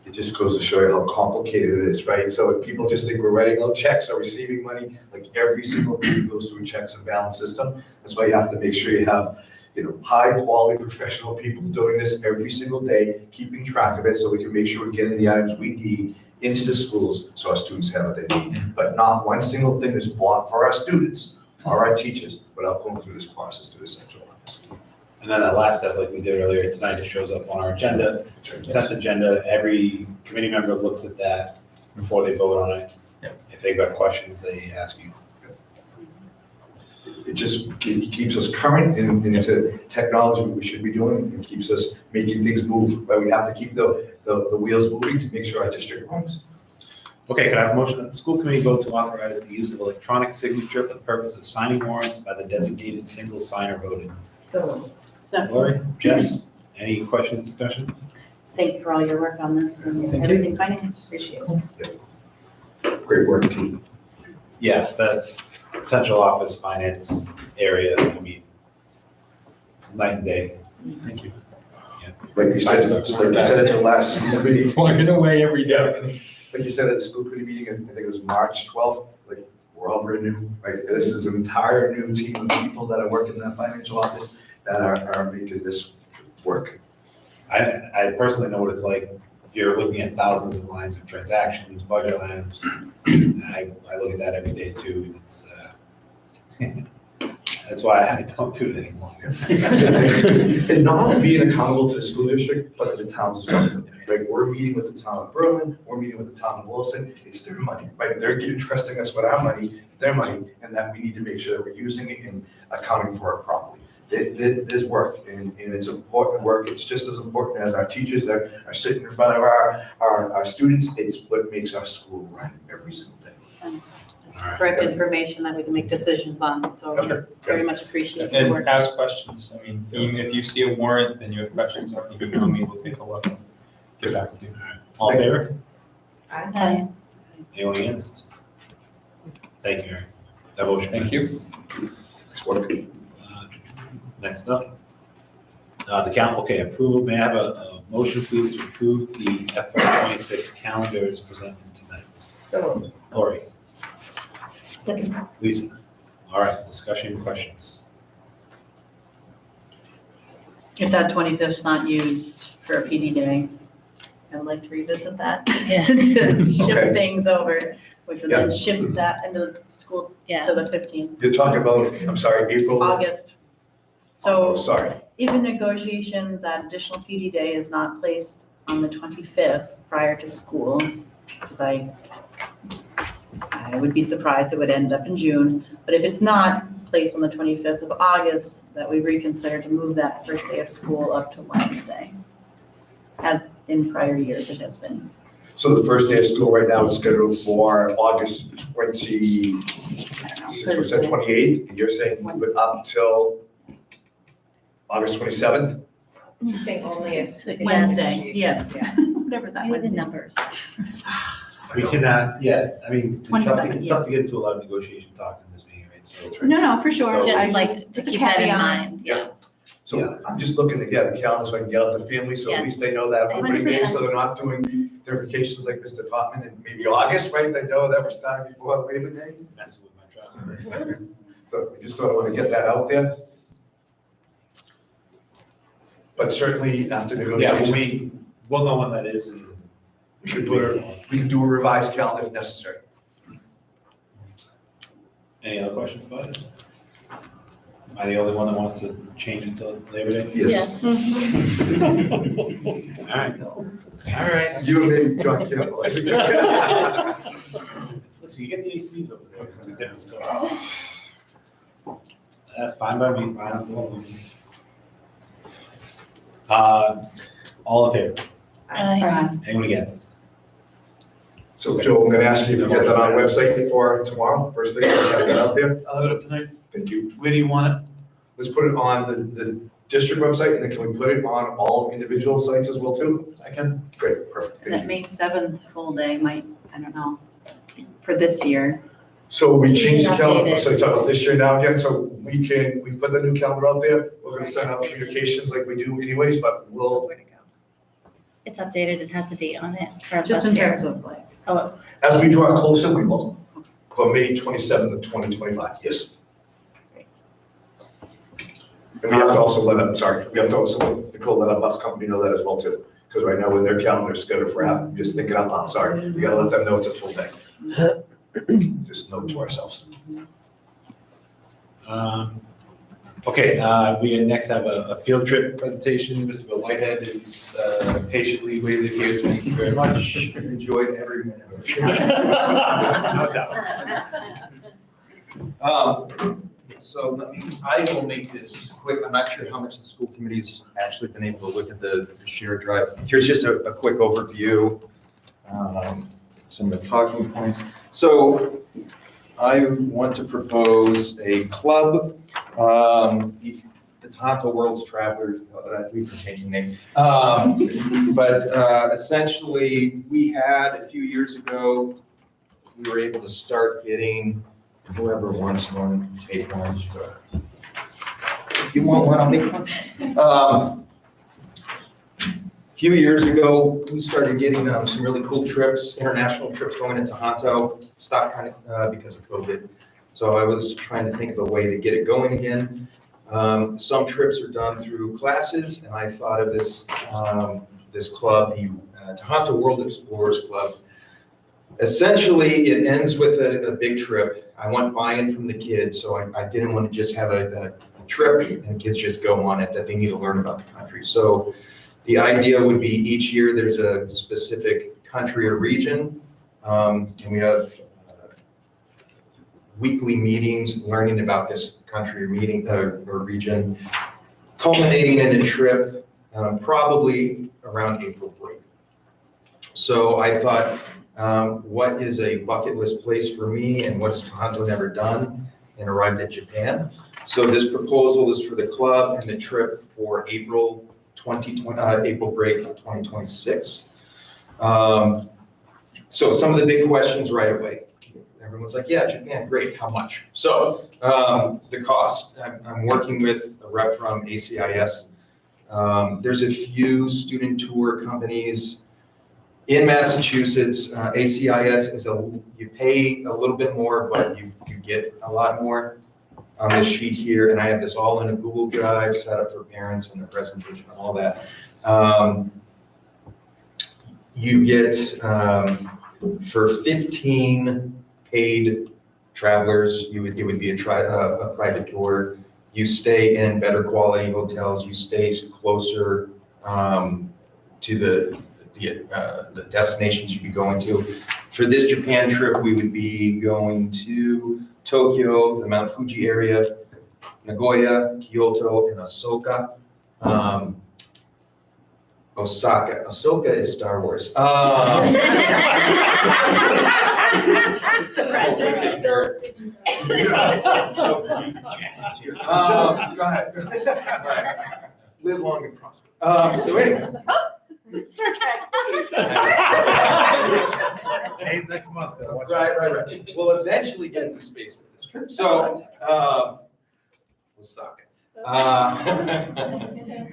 [SPEAKER 8] It just goes to show you how complicated it is, right? So if people just think we're writing out checks or receiving money, like every single thing goes through a checks and balance system. That's why you have to make sure you have, high quality professional people doing this every single day, keeping track of it so we can make sure we're getting the items we need into the schools so our students have what they need. But not one single thing is bought for our students or our teachers without going through this process through the central office.
[SPEAKER 1] And then that last step, like we did earlier tonight, it shows up on our agenda, consent agenda. Every committee member looks at that before they vote on it. If they've got questions, they ask you.
[SPEAKER 8] It just keeps us current into technology we should be doing. It keeps us making things move, but we have to keep the wheels moving to make sure our district runs.
[SPEAKER 1] Okay, can I have a motion that the school committee vote to authorize the use of electronic signature for the purpose of signing warrants by the designated single signer voted?
[SPEAKER 21] So,
[SPEAKER 1] Lori, Jess, any questions, discussion?
[SPEAKER 21] thank you for all your work on this and everything finance, appreciate it.
[SPEAKER 8] Great work, team.
[SPEAKER 1] Yeah, the central office finance area, I mean, night and day.
[SPEAKER 14] Thank you.
[SPEAKER 8] Like you said at the last school committee.
[SPEAKER 14] Plugging away every day.
[SPEAKER 8] Like you said at the school committee meeting, I think it was March 12th, like we're all brand new, right? This is an entire new team of people that are working in that financial office that are making this work.
[SPEAKER 1] I personally know what it's like. You're looking at thousands of lines of transactions, budget items. And I look at that every day too. And it's, that's why I don't do it anymore.
[SPEAKER 8] And not only being accountable to the school district, but to the towns as well. Right? We're meeting with the town of Berlin, we're meeting with the town of Wilson. It's their money, right? They're trusting us with our money, their money, and that we need to make sure that we're using it and accounting for it properly. There's work, and it's important work. It's just as important as our teachers that are sitting in front of our students. It's what makes our school run every single day.
[SPEAKER 21] It's correct information that we can make decisions on, so very much appreciate your
[SPEAKER 14] And
[SPEAKER 21] work.
[SPEAKER 14] ask questions. I mean, even if you see a warrant, then you have questions, you can email me, we'll take a look and get back to you.
[SPEAKER 1] All in favor?
[SPEAKER 21] Aye.
[SPEAKER 1] Anyone against? Thank you, Eric. That motion
[SPEAKER 14] Thank you.
[SPEAKER 1] passes.
[SPEAKER 8] Next work.
[SPEAKER 1] Next up, approval. May I have a motion, please, to approve the FY26 calendar as presented tonight?
[SPEAKER 21] So,
[SPEAKER 1] Lori,
[SPEAKER 21] second.
[SPEAKER 1] Lisa. All right, discussion, questions.
[SPEAKER 7] If that 25th's not used for a PD day, I would like to revisit that.
[SPEAKER 20] Yeah.
[SPEAKER 7] To shift
[SPEAKER 8] Okay.
[SPEAKER 7] things over, which would
[SPEAKER 8] Yeah.
[SPEAKER 7] then shift that into the school
[SPEAKER 20] Yeah.
[SPEAKER 7] to the 15th,
[SPEAKER 8] You're talking about, I'm sorry, April?
[SPEAKER 7] August.
[SPEAKER 8] Oh,
[SPEAKER 7] So
[SPEAKER 8] sorry.
[SPEAKER 7] if in negotiations, that additional PD day is not placed on the 25th prior to school, because I would be surprised it would end up in June, but if it's not placed on the 25th of August, that we reconsider to move that first day of school up to Wednesday, as in prior years it has been.
[SPEAKER 8] So the first day of school right now is scheduled for August 28th, and you're saying move it up till August 27th?
[SPEAKER 11] You're saying only if.
[SPEAKER 7] Wednesday, yes.
[SPEAKER 11] Yeah.
[SPEAKER 7] Whatever that
[SPEAKER 20] With the
[SPEAKER 7] Wednesday is.
[SPEAKER 20] numbers.
[SPEAKER 1] We cannot, yeah, I mean, it's tough
[SPEAKER 7] 27th,
[SPEAKER 1] to get into a lot of negotiation talk in this meeting, right? So
[SPEAKER 21] No, for sure.
[SPEAKER 1] So-
[SPEAKER 21] I
[SPEAKER 20] Just like to
[SPEAKER 21] just a
[SPEAKER 20] keep that in
[SPEAKER 21] caveat.
[SPEAKER 20] mind, yeah.
[SPEAKER 8] So I'm just looking to get a calendar so I can get out to families, so at
[SPEAKER 20] Yeah.
[SPEAKER 8] least they know that opening day,
[SPEAKER 20] 100%.
[SPEAKER 8] so they're not doing verifications like this department in maybe August, right? They know that we're starting before Labor Day.
[SPEAKER 1] messing with my job.
[SPEAKER 8] So we just sort of want to get that out there. But certainly after
[SPEAKER 1] Yeah,
[SPEAKER 8] negotiations,
[SPEAKER 1] we'll know when that is and
[SPEAKER 8] we could do a revised calendar if necessary.
[SPEAKER 1] any other questions about it? Am I the only one that wants to change it till Labor Day?
[SPEAKER 8] Yes.
[SPEAKER 1] All right. All right.
[SPEAKER 8] You and maybe John Campbell.
[SPEAKER 1] Listen, you get the ACs over there, it's a different story. That's fine by me, fine. I'm going. All in favor?
[SPEAKER 20] Aye.
[SPEAKER 1] Anyone against?
[SPEAKER 8] So Joe, I'm gonna ask you if you get that on our website for tomorrow, first thing, get it out there.
[SPEAKER 19] I'll have it up tonight.
[SPEAKER 8] Thank you.
[SPEAKER 19] Where do you want it?
[SPEAKER 8] Let's put it on the district website, and then can we put it on all individual sites as well too?
[SPEAKER 19] I can.
[SPEAKER 8] Great, perfect.
[SPEAKER 21] That May 7th full day might, I don't know, for this year.
[SPEAKER 8] So we changed the
[SPEAKER 21] Updated.
[SPEAKER 8] calendar, so you talk about this year now again, so we put the new calendar out there. We're gonna send out communications like we do anyways, but we'll,
[SPEAKER 20] It's updated, it has the date on it for
[SPEAKER 7] Just
[SPEAKER 20] this
[SPEAKER 7] in
[SPEAKER 20] year.
[SPEAKER 7] terms of like,
[SPEAKER 8] as we draw closer, we will. For May 27th of 2025, yes. And we have to also let Nicole let our bus company know that as well too. Because right now when their calendar is scheduled for, I'm just thinking out loud, sorry. We gotta let them know it's a full day. Just note to ourselves.
[SPEAKER 1] Okay, we next have a field trip presentation. Mr. Bill Whitehead is patiently waiting here. Thank you very much.
[SPEAKER 8] Enjoyed every minute of it.
[SPEAKER 1] No doubt.
[SPEAKER 3] So I will make this quick. I'm not sure how much the school committee's actually been able to look at the shared drive. Here's just a quick overview, some of the talking points. So I want to propose a club, the Tonto World's Travelers, we've been changing the name. But essentially, we had a few years ago, we were able to start getting whoever wants one, take one. If you want one, I'll make one. A few years ago, we started getting some really cool trips, international trips going into Tonto, stopped kind of because of COVID. So I was trying to think of a way to get it going again. Some trips are done through classes, and I thought of this, this club, the Tonto World Explorers Club. Essentially, it ends with a big trip. I want buy-in from the kids, so I didn't want to just have a trip and kids just go on it, that they need to learn about the country. So the idea would be each year there's a specific country or region, and we have weekly meetings learning about this country or region, culminating in a trip probably around April break. So I thought, what is a bucket list place for me and what's Tonto never done, and arrived at Japan. So this proposal is for the club and the trip for April break 2026. So some of the big questions right away. Everyone's like, yeah, Japan, great, how much? So the cost, I'm working with a rep from ACIS. There's a few student tour companies in Massachusetts. ACIS is you pay a little bit more, but you get a lot more on this sheet here. And I have this all in a Google Drive set up for parents and the presentation and all that. You get, for 15 paid travelers, it would be a private tour. You stay in better quality hotels. You stay closer to the destinations you'd be going to. For this Japan trip, we would be going to Tokyo, the Mount Fuji area, Nagoya, Kyoto, and Osaka. Osaka. Ahsoka is Star Wars.
[SPEAKER 11] Surprising.
[SPEAKER 8] Go ahead. Live long and prosper. So anyway.
[SPEAKER 11] Star Trek.
[SPEAKER 1] Days next month.
[SPEAKER 3] Right. We'll eventually get into space with this trip. So, Osaka.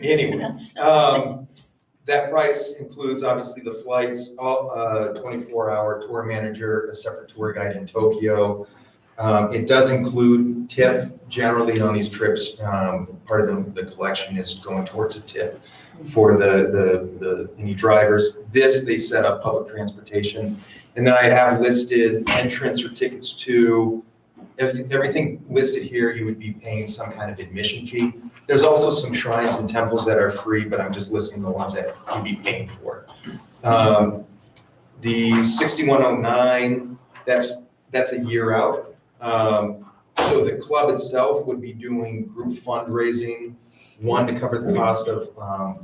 [SPEAKER 3] Anyway, that price includes obviously the flights, 24-hour tour manager, a separate tour guide in Tokyo. It does include tip generally on these trips. Part of the collection is going towards a tip for any drivers. They set up public transportation. And then I have listed entrance or tickets to, everything listed here, you would be paying some kind of admission fee. There's also some shrines and temples that are free, but I'm just listing the ones that you'd be paying for. The 6109, that's a year out. So the club itself would be doing group fundraising, one to cover the cost of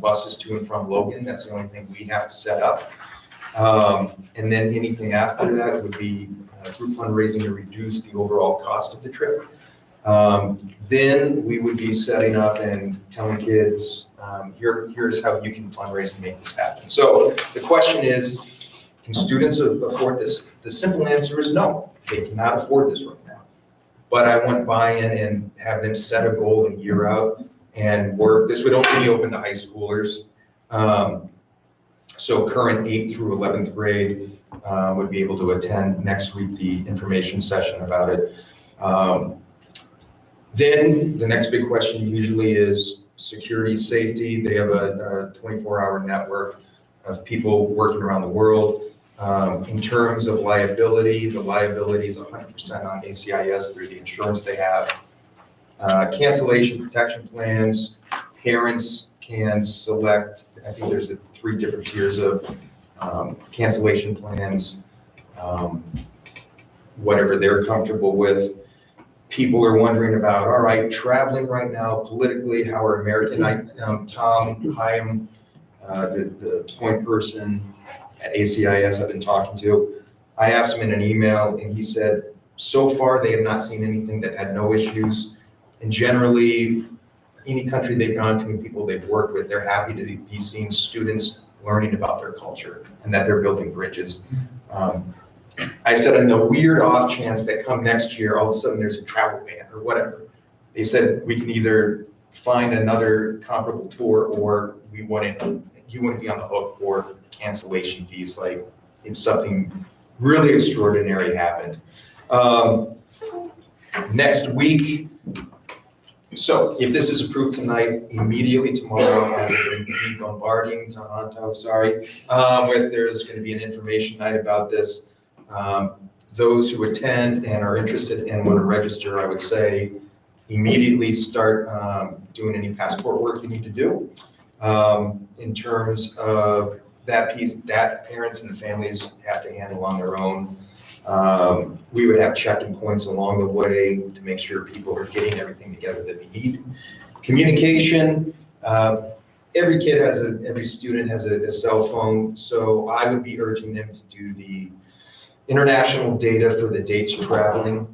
[SPEAKER 3] buses to and from Logan. That's the only thing we have to set up. And then anything after that would be group fundraising to reduce the overall cost of the trip. Then we would be setting up and telling kids, here's how you can fundraise and make this happen. So the question is, can students afford this? The simple answer is no, they cannot afford this right now. But I want buy-in and have them set a goal a year out and work. This would only be open to high schoolers. So current 8th through 11th grade would be able to attend next week the information session about it. Then the next big question usually is security, safety. They have a 24-hour network of people working around the world. In terms of liability, the liability is 100% on ACIS through the insurance they have. Cancellation protection plans, parents can select, I think there's 3 different tiers of cancellation plans, whatever they're comfortable with. People are wondering about, all right, traveling right now politically, how are American, Tom Hyam, the point person at ACIS I've been talking to, I asked him in an email and he said, so far they have not seen anything. They've had no issues. And generally, any country they've gone to and people they've worked with, they're happy to be seeing students learning about their culture and that they're building bridges. I said, in the weird off chance that come next year, all of a sudden there's a travel ban or whatever, they said we can either find another comparable tour or you wouldn't be on the hook for cancellation fees, like if something really extraordinary happened. Next week, so if this is approved tonight, immediately tomorrow, I will be bombarding Toronto, with there's going to be an information night about this. Those who attend and are interested and want to register, I would say immediately start doing any passport work you need to do. In terms of that piece, that parents and the families have to handle on their own. We would have check-in points along the way to make sure people are getting everything together that they need. Communication, every student has a cell phone, so I would be urging them to do the international data for the dates traveling.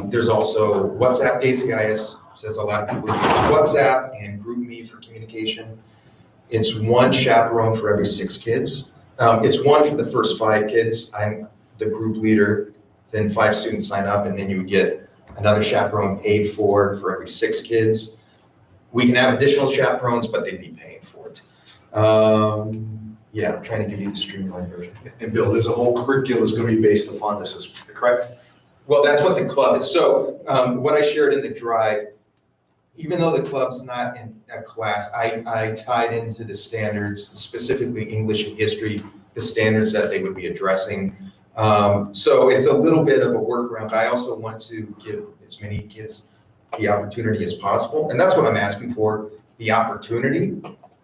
[SPEAKER 3] There's also WhatsApp. ACIS says a lot of people use WhatsApp and GroupMe for communication. It's 1 chaperone for every 6 kids. It's 1 for the first 5 kids. I'm the group leader, then 5 students sign up, and then you would get another chaperone paid for every 6 kids. We can have additional chaperones, but they'd be paying for it. Yeah, I'm trying to give you the streamlined version.
[SPEAKER 19] And Bill, there's a whole curriculum that's going to be based upon this, is correct?
[SPEAKER 3] Well, that's what the club is. So what I shared in the drive, even though the club's not in a class, I tied into the standards, specifically English and history, the standards that they would be addressing. So it's a little bit of a workaround. I also want to give as many kids the opportunity as possible. And that's what I'm asking for, the opportunity.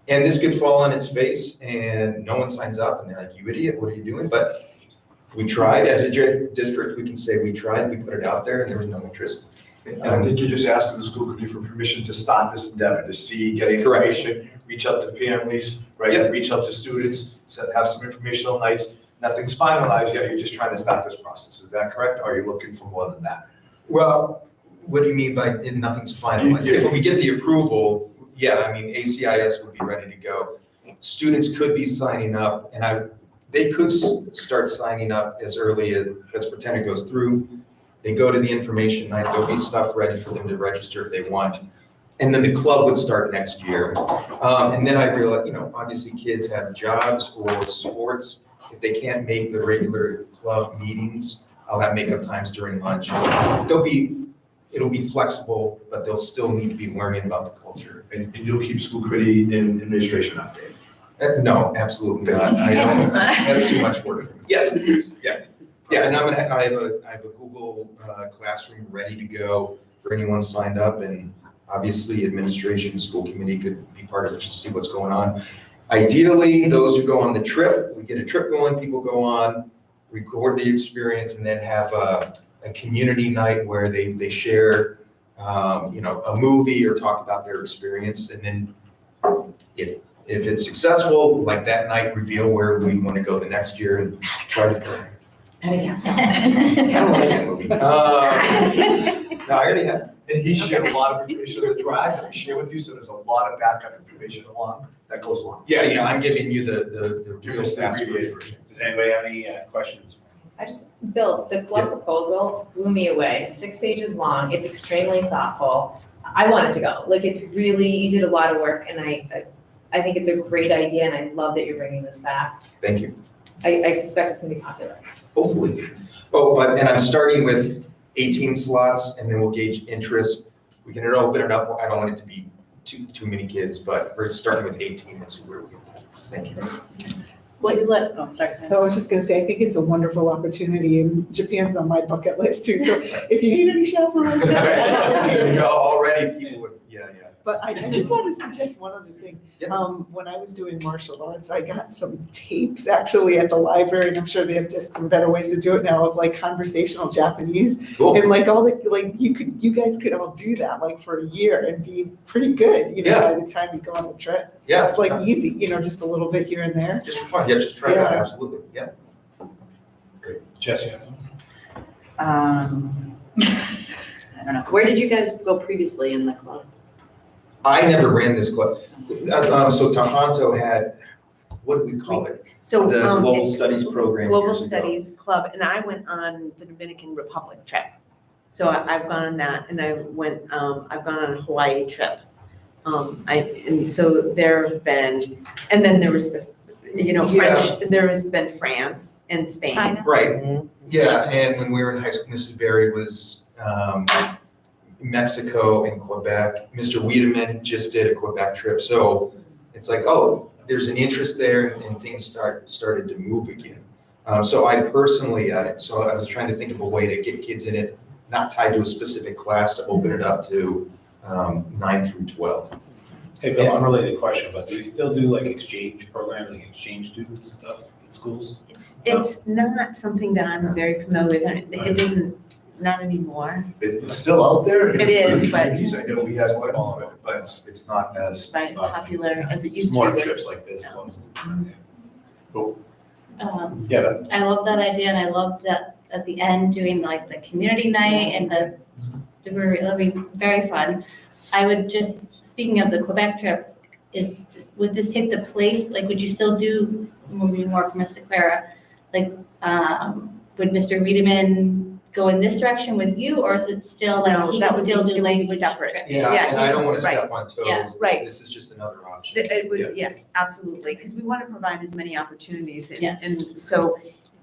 [SPEAKER 3] And this could fall on its face and no one signs up and they're like, you idiot, what are you doing? But we tried. As a district, we can say we tried, we put it out there and there was no interest.
[SPEAKER 19] And I think you're just asking the school committee for permission to start this endeavor, to see, get information, reach out to families, right?
[SPEAKER 3] Yep.
[SPEAKER 19] Reach out to students, have some informational nights. Nothing's finalized yet, you're just trying to start this process, is that correct? Or are you looking for more than that?
[SPEAKER 3] Well, what do you mean by nothing's finalized? If we get the approval, yeah, I mean, ACIS would be ready to go. Students could be signing up and they could start signing up as early as, let's pretend it goes through. They go to the information night, there'll be stuff ready for them to register if they want. And then the club would start next year. And then I realized, obviously kids have jobs or sports. If they can't make the regular club meetings, I'll have makeup times during lunch. It'll be flexible, but they'll still need to be learning about the culture.
[SPEAKER 19] And you'll keep school committee and administration updated?
[SPEAKER 3] No, absolutely not. I don't, that's too much work. Yes, please. Yeah. Yeah, and I have a Google Classroom ready to go for anyone signed up, and obviously administration, school committee could be part of it just to see what's going on. Ideally, those who go on the trip, we get a trip going, people go on, record the experience, and then have a community night where they share, a movie or talk about their experience. And then if if it's successful, like that night, reveal where we want to go the next year and try to. I don't like that movie. No, I already have.
[SPEAKER 8] And he shared a lot of information on the drive that we share with you, so there's a lot of backup information that goes along.
[SPEAKER 3] Yeah, I'm giving you the real fast
[SPEAKER 8] abbreviated
[SPEAKER 3] version.
[SPEAKER 1] Does anybody have any questions?
[SPEAKER 11] Bill, the club proposal blew me away. It's 6 pages long. It's extremely thoughtful. I wanted to go. Like, it's really, you did a lot of work, and I think it's a great idea, and I love that you're bringing this back.
[SPEAKER 3] Thank you.
[SPEAKER 11] I suspect it's gonna be popular.
[SPEAKER 3] Hopefully. Oh, and I'm starting with 18 slots, and then we'll gauge interest. We can open it up. I don't want it to be too many kids, but we're starting with 18 and see where we go. Thank you.
[SPEAKER 7] Sorry.
[SPEAKER 12] I was just gonna say, I think it's a wonderful opportunity, and Japan's on my bucket list too, so if you need any chaperones.
[SPEAKER 3] There you go. Already people would, yeah.
[SPEAKER 12] But I just want to suggest one other thing. When I was doing martial arts, I got some tapes actually at the library, and I'm sure they have just some better ways to do it now, of like conversational Japanese.
[SPEAKER 3] Cool.
[SPEAKER 12] And like you guys could all do that like for a year and be pretty good, by the time you go on the trip.
[SPEAKER 3] Yeah.
[SPEAKER 12] It's like easy, just a little bit here and there.
[SPEAKER 3] Just for fun. Yeah, just try it out.
[SPEAKER 12] Yeah.
[SPEAKER 3] Absolutely. Yeah.
[SPEAKER 1] Great. Jess, you have something?
[SPEAKER 21] I don't know. Where did you guys go previously in the club?
[SPEAKER 3] I never ran this club. So Toronto had, what do we call it?
[SPEAKER 17] So,
[SPEAKER 3] The Global
[SPEAKER 17] it's
[SPEAKER 3] Studies program.
[SPEAKER 17] Global
[SPEAKER 3] years ago.
[SPEAKER 17] Studies Club, and I went on the Dominican Republic trip. So I've gone on that, and I've gone on a Hawaii trip. And so there have been, and then there was the, French, there has been France and Spain.
[SPEAKER 21] China.
[SPEAKER 3] Right. Yeah, and when we were in high school, Mrs. Berry was Mexico and Quebec. Mr. Wiedemann just did a Quebec trip. So it's like, oh, there's an interest there, and things started to move again. So I personally, so I was trying to think of a way to get kids in it, not tied to a specific class, to open it up to 9 through 12.
[SPEAKER 1] Hey, Bill, unrelated question, but do we still do like exchange programs, like exchange students stuff at schools?
[SPEAKER 17] It's not something that I'm very familiar with. It isn't, not anymore.
[SPEAKER 8] It's still out there.
[SPEAKER 17] It is, but-
[SPEAKER 8] Communities, I know we have quite a lot of it, but it's not as.
[SPEAKER 17] Right, popular as it used to
[SPEAKER 1] Smaller
[SPEAKER 17] be.
[SPEAKER 1] trips like this, clubs. Cool.
[SPEAKER 21] Yeah,
[SPEAKER 1] Beth.
[SPEAKER 20] I love that idea, and I love that at the end doing like the community night and that'll be very fun. I would just, speaking of the Quebec trip, would this take the place, like would you still do, moving more from Mr. Clara, like would Mr. Wiedemann go in this direction with you, or is it still like
[SPEAKER 17] No,
[SPEAKER 20] he
[SPEAKER 17] that
[SPEAKER 20] can
[SPEAKER 17] would
[SPEAKER 20] still
[SPEAKER 17] be-
[SPEAKER 20] do
[SPEAKER 17] it would be
[SPEAKER 20] language
[SPEAKER 17] separate.
[SPEAKER 20] trips?
[SPEAKER 3] Yeah, and I don't want to
[SPEAKER 17] right.
[SPEAKER 3] step on toes.
[SPEAKER 20] Yeah.
[SPEAKER 17] Right.
[SPEAKER 3] This is just another option.
[SPEAKER 17] It would,
[SPEAKER 3] Yeah.
[SPEAKER 17] yes, absolutely, because we want to provide as many opportunities.
[SPEAKER 20] Yes.
[SPEAKER 17] And so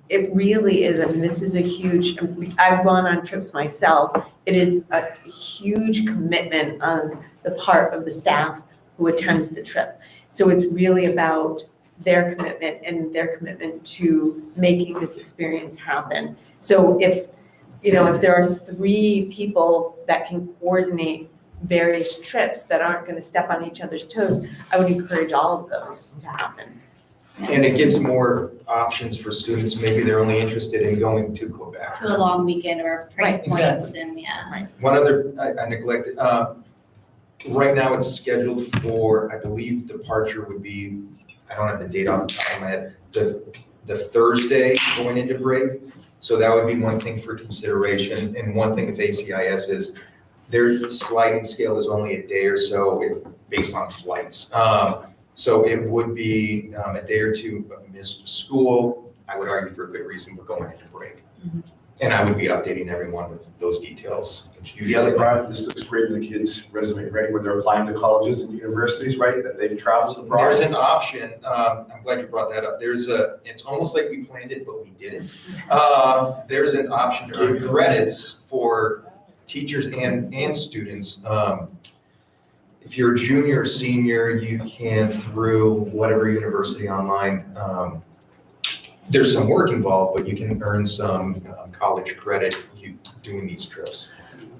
[SPEAKER 17] it really is, this is a huge, I've gone on trips myself. It is a huge commitment on the part of the staff who attends the trip. So it's really about their commitment and their commitment to making this experience happen. So if there are 3 people that can coordinate various trips that aren't going to step on each other's toes, I would encourage all of those to happen.
[SPEAKER 3] And it gives more options for students. Maybe they're only interested in going to Quebec.
[SPEAKER 20] To a long weekend or price
[SPEAKER 17] Right,
[SPEAKER 20] points and
[SPEAKER 3] One other, I neglected, right now it's scheduled for, I believe departure would be, I don't have the date off the top of my head, the Thursday going into break. So that would be one thing for consideration. And one thing with ACIS is their sliding scale is only a day or so based on flights. So it would be a day or two of missed school. I would argue for a good reason, we're going into break. And I would be updating everyone with those details.
[SPEAKER 8] The other part, this looks great in the kids' resume, right, when they're applying to colleges and universities, right, that they've traveled abroad.
[SPEAKER 3] There's an option, I'm glad you brought that up. It's almost like we planned it, but we didn't. There's an option to earn credits for teachers and students. If you're a junior or senior, you can, through whatever university online, there's some work involved, but you can earn some college credit doing these trips.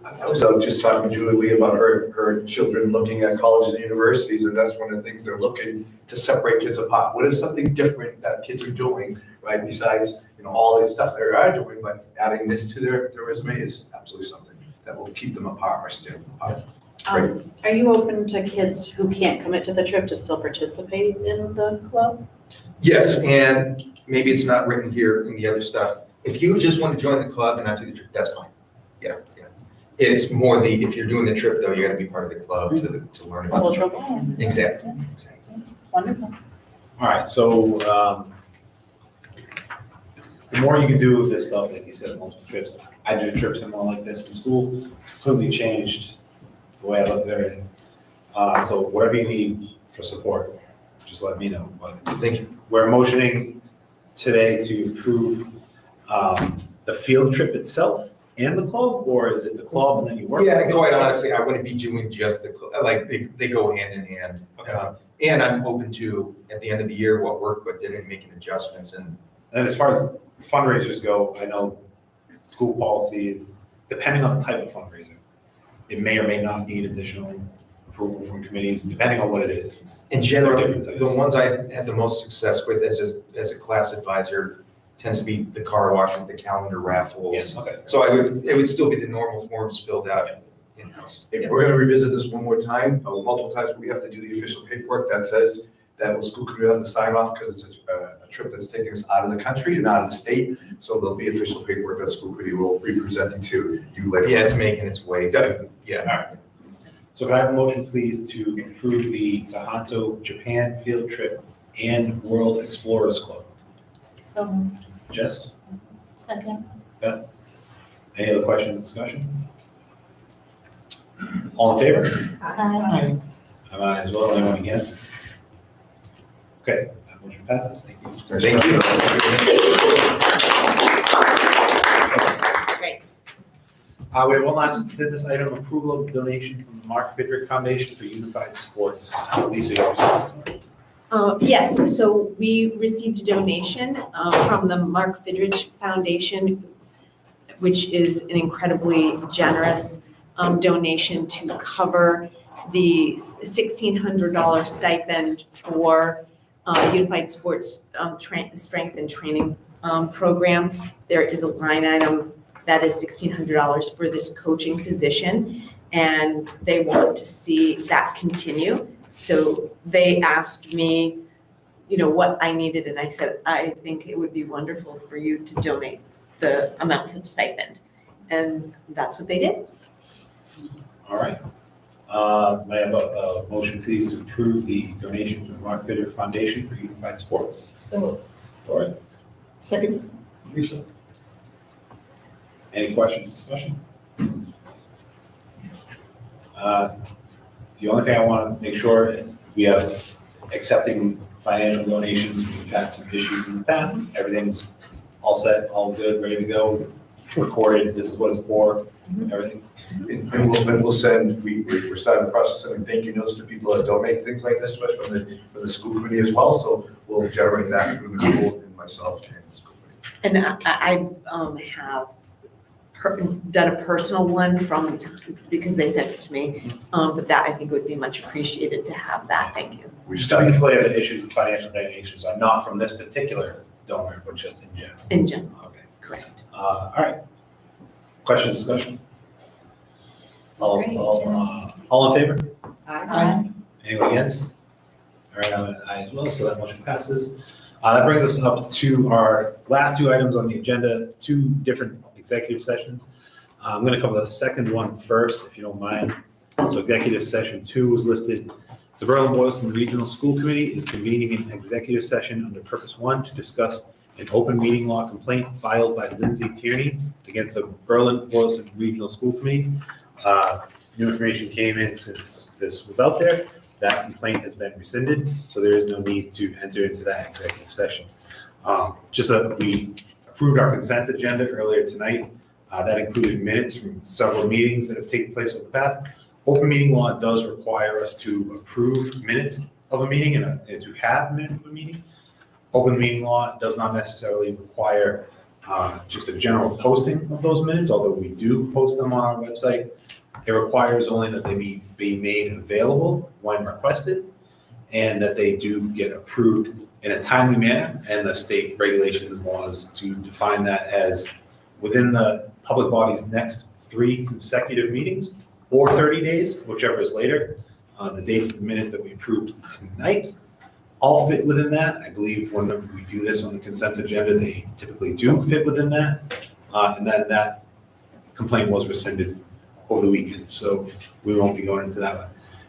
[SPEAKER 8] I was out just talking to Julie about her children looking at colleges and universities, and that's one of the things they're looking to separate kids apart. What is something different that kids are doing, right, besides, all the stuff they are doing, but adding this to their resume is absolutely something that will keep them apart or stand apart.
[SPEAKER 7] Are you open to kids who can't commit to the trip to still participate in the club?
[SPEAKER 3] Yes, and maybe it's not written here in the other stuff. If you just want to join the club and not do the trip, that's fine. Yeah. It's more if you're doing the trip though, you gotta be part of the club to learn about.
[SPEAKER 7] Cultural buy-in.
[SPEAKER 3] Exactly.
[SPEAKER 7] Wonderful.
[SPEAKER 1] All right, so, the more you can do with this stuff, like you said, multiple trips. I did a trip similar like this in school, completely changed the way I looked at everything. So whatever you need for support, just let me know. But
[SPEAKER 3] thank you.
[SPEAKER 1] We're motioning today to approve the field trip itself and the club, or is it the club and then you work?
[SPEAKER 3] Yeah, quite honestly, I wouldn't be doing just the club, like they go hand in hand.
[SPEAKER 1] Okay.
[SPEAKER 3] And I'm open to, at the end of the year, what worked, but didn't making adjustments and.
[SPEAKER 1] And as far as fundraisers go, I know school policy is, depending on the type of fundraiser, it may or may not need additional approval from committees, depending on what it is. It's
[SPEAKER 3] in general,
[SPEAKER 1] different types.
[SPEAKER 3] the ones I had the most success with as a class advisor tends to be the car washes, the calendar raffles.
[SPEAKER 1] Yes, okay.
[SPEAKER 3] So it would still be the normal forms filled out in-house.
[SPEAKER 8] If we're gonna revisit this one more time, multiple times, we have to do the official paperwork that says that the school committee will have to sign off because it's a trip that's taking us out of the country and out of the state. So there'll be official paperwork that the school committee will be presenting to you later.
[SPEAKER 3] Yeah, it's making its way.
[SPEAKER 8] Yeah.
[SPEAKER 1] All right. So can I have a motion, please, to approve the Tohoto, Japan field trip and World Explorers Club?
[SPEAKER 7] So moved.
[SPEAKER 1] Jess?
[SPEAKER 20] Second.
[SPEAKER 1] Beth? Any other questions, discussion? All in favor?
[SPEAKER 20] Aye.
[SPEAKER 1] Am I as well? Anyone against? Okay, that motion passes. Thank you.
[SPEAKER 3] Thank you.
[SPEAKER 7] Great.
[SPEAKER 1] We have one last business item, approval of donation from the Mark Fidrick Foundation for Unified Sports. Lisa, you have something?
[SPEAKER 17] Yes, so we received a donation from the Mark Fidrich Foundation, which is an incredibly generous donation to cover the $1,600 stipend for Unified Sports Strength and Training Program. There is a line item that is $1,600 for this coaching position, and they want to see that continue. So they asked me, what I needed, and I said, I think it would be wonderful for you to donate the amount for the stipend. And that's what they did.
[SPEAKER 1] All right. May I have a motion, please, to approve the donation from the Mark Fidrick Foundation for Unified Sports?
[SPEAKER 12] So,
[SPEAKER 1] All right.
[SPEAKER 12] second.
[SPEAKER 1] Lisa? Any questions, discussion? The only thing I want to make sure, we have accepting financial donations. We've had some issues in the past. Everything's all set, all good, ready to go, recorded. This is what it's for, everything.
[SPEAKER 8] And we'll send, we're starting the process of sending thank you notes to people that donate things like this to us from the school committee as well. So we'll generate that through the school and myself and the school committee.
[SPEAKER 17] And I have done a personal one because they sent it to me. But that I think would be much appreciated to have that. Thank you.
[SPEAKER 1] We just to be clear, the issues with financial donations are not from this particular donor, but just in general.
[SPEAKER 17] In general.
[SPEAKER 1] Okay.
[SPEAKER 17] Correct.
[SPEAKER 1] All right. Questions, discussion? All in favor?
[SPEAKER 21] Aye.
[SPEAKER 1] Anyone against? All right, I'm an aye as well, so that motion passes. That brings us up to our last two items on the agenda, two different executive sessions. I'm going to cover the second one first, if you don't mind. So executive session 2 was listed. The Berlin-Boylston Regional School Committee is convening an executive session under Purpose 1 to discuss an open meeting law complaint filed by Lindsay Tierney against the Berlin-Boylston Regional School Committee. New information came in since this was out there. That complaint has been rescinded, so there is no need to enter into that executive session. Just that we approved our consent agenda earlier tonight. That included minutes from several meetings that have taken place over the past. Open meeting law does require us to approve minutes of a meeting and to have minutes of a meeting. Open meeting law does not necessarily require just a general posting of those minutes, although we do post them on our website. It requires only that they be made available when requested and that they do get approved in a timely manner, and the state regulations laws to define that as within the public body's next 3 consecutive meetings or 30 days, whichever is later. The dates of the minutes that we approved tonight all fit within that. I believe when we do this on the consent agenda, they typically do fit within that. And then that complaint was rescinded over the weekend, so we won't be going into that one.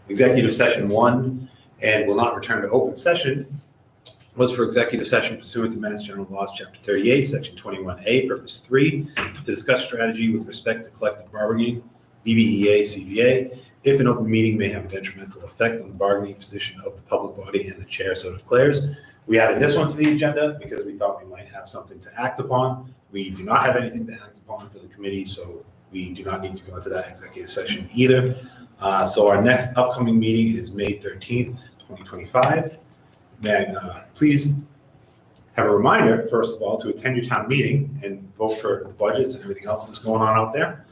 [SPEAKER 1] Executive session 1 and will not return to open session was for executive session pursuant to Mass General Laws, Chapter 38, Section 21A, Purpose 3, to discuss strategy with respect to collective bargaining, BBEA, CBA, if an open meeting may have a detrimental effect on the bargaining position of the public body and the chair so declares. We added this one to the agenda because we thought we might have something to act upon. We do not have anything to act upon for the committee, so we do not need to go into that executive session either. So our next upcoming meeting is May 13th, 2025. May I please have a reminder, first of all, to attend your town meeting and vote for the budgets and everything else that's going on out there.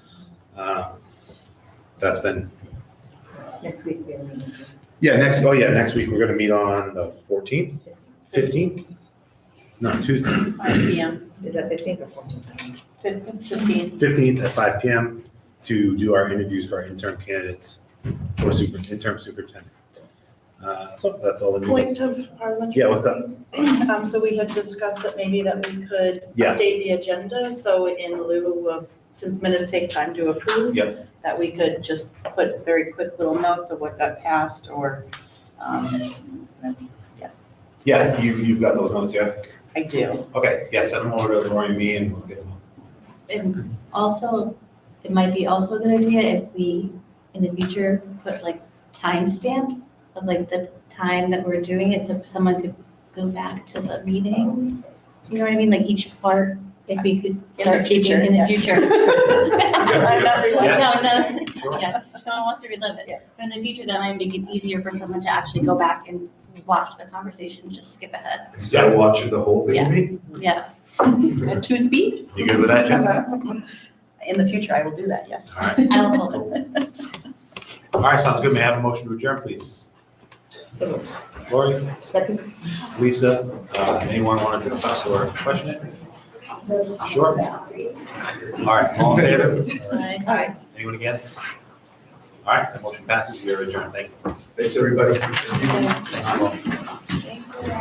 [SPEAKER 1] That's been.
[SPEAKER 21] Next week we have a meeting.
[SPEAKER 1] Yeah, next week we're gonna meet on the 14th, 15th? No, Tuesday.
[SPEAKER 7] 5 PM.
[SPEAKER 11] Is that 15th or 14th?
[SPEAKER 7] 15.
[SPEAKER 1] 15th at 5 PM to do our interviews for our interim candidates for interim superintendent. So that's all the news.
[SPEAKER 7] Point of parliamentary.
[SPEAKER 1] Yeah, what's up?
[SPEAKER 7] So we had discussed that maybe that we could
[SPEAKER 1] Yeah.
[SPEAKER 7] update the agenda, so in lieu of, since minutes take time to approve.
[SPEAKER 1] Yep.
[SPEAKER 7] That we could just put very quick little notes of what got passed or,
[SPEAKER 1] Yes, you've got those notes, yeah?
[SPEAKER 7] I do.
[SPEAKER 1] Okay, yeah, send them over to Lori and me and we'll get them.
[SPEAKER 20] And also, it might be also a good idea if we, in the future, put like timestamps of like the time that we're doing it, so someone could go back to the meeting. You know what I mean? Like each part, if we could start keeping in the future.
[SPEAKER 21] I'm not realizing.
[SPEAKER 20] No, it's not, yeah, someone wants to relive it. But in the future, that might make it easier for someone to actually go back and watch the conversation, just skip ahead.
[SPEAKER 8] Instead of watching the whole thing,
[SPEAKER 20] Yeah.
[SPEAKER 8] you mean?
[SPEAKER 20] Yeah.
[SPEAKER 7] At 2 speed?
[SPEAKER 1] You good with that, Jess?
[SPEAKER 7] In the future, I will do that, yes.
[SPEAKER 1] All right.
[SPEAKER 20] I will hold it.
[SPEAKER 1] All right, sounds good. May I have a motion to adjourn, please?
[SPEAKER 21] So,
[SPEAKER 1] Lori,
[SPEAKER 21] second.
[SPEAKER 1] Lisa, anyone want to discuss or question it? Sure. All right, all in favor?
[SPEAKER 21] Aye.
[SPEAKER 1] Anyone against? All right, the motion passes. We are adjourned. Thank you.
[SPEAKER 8] Thanks, everybody.
[SPEAKER 1] Thank you.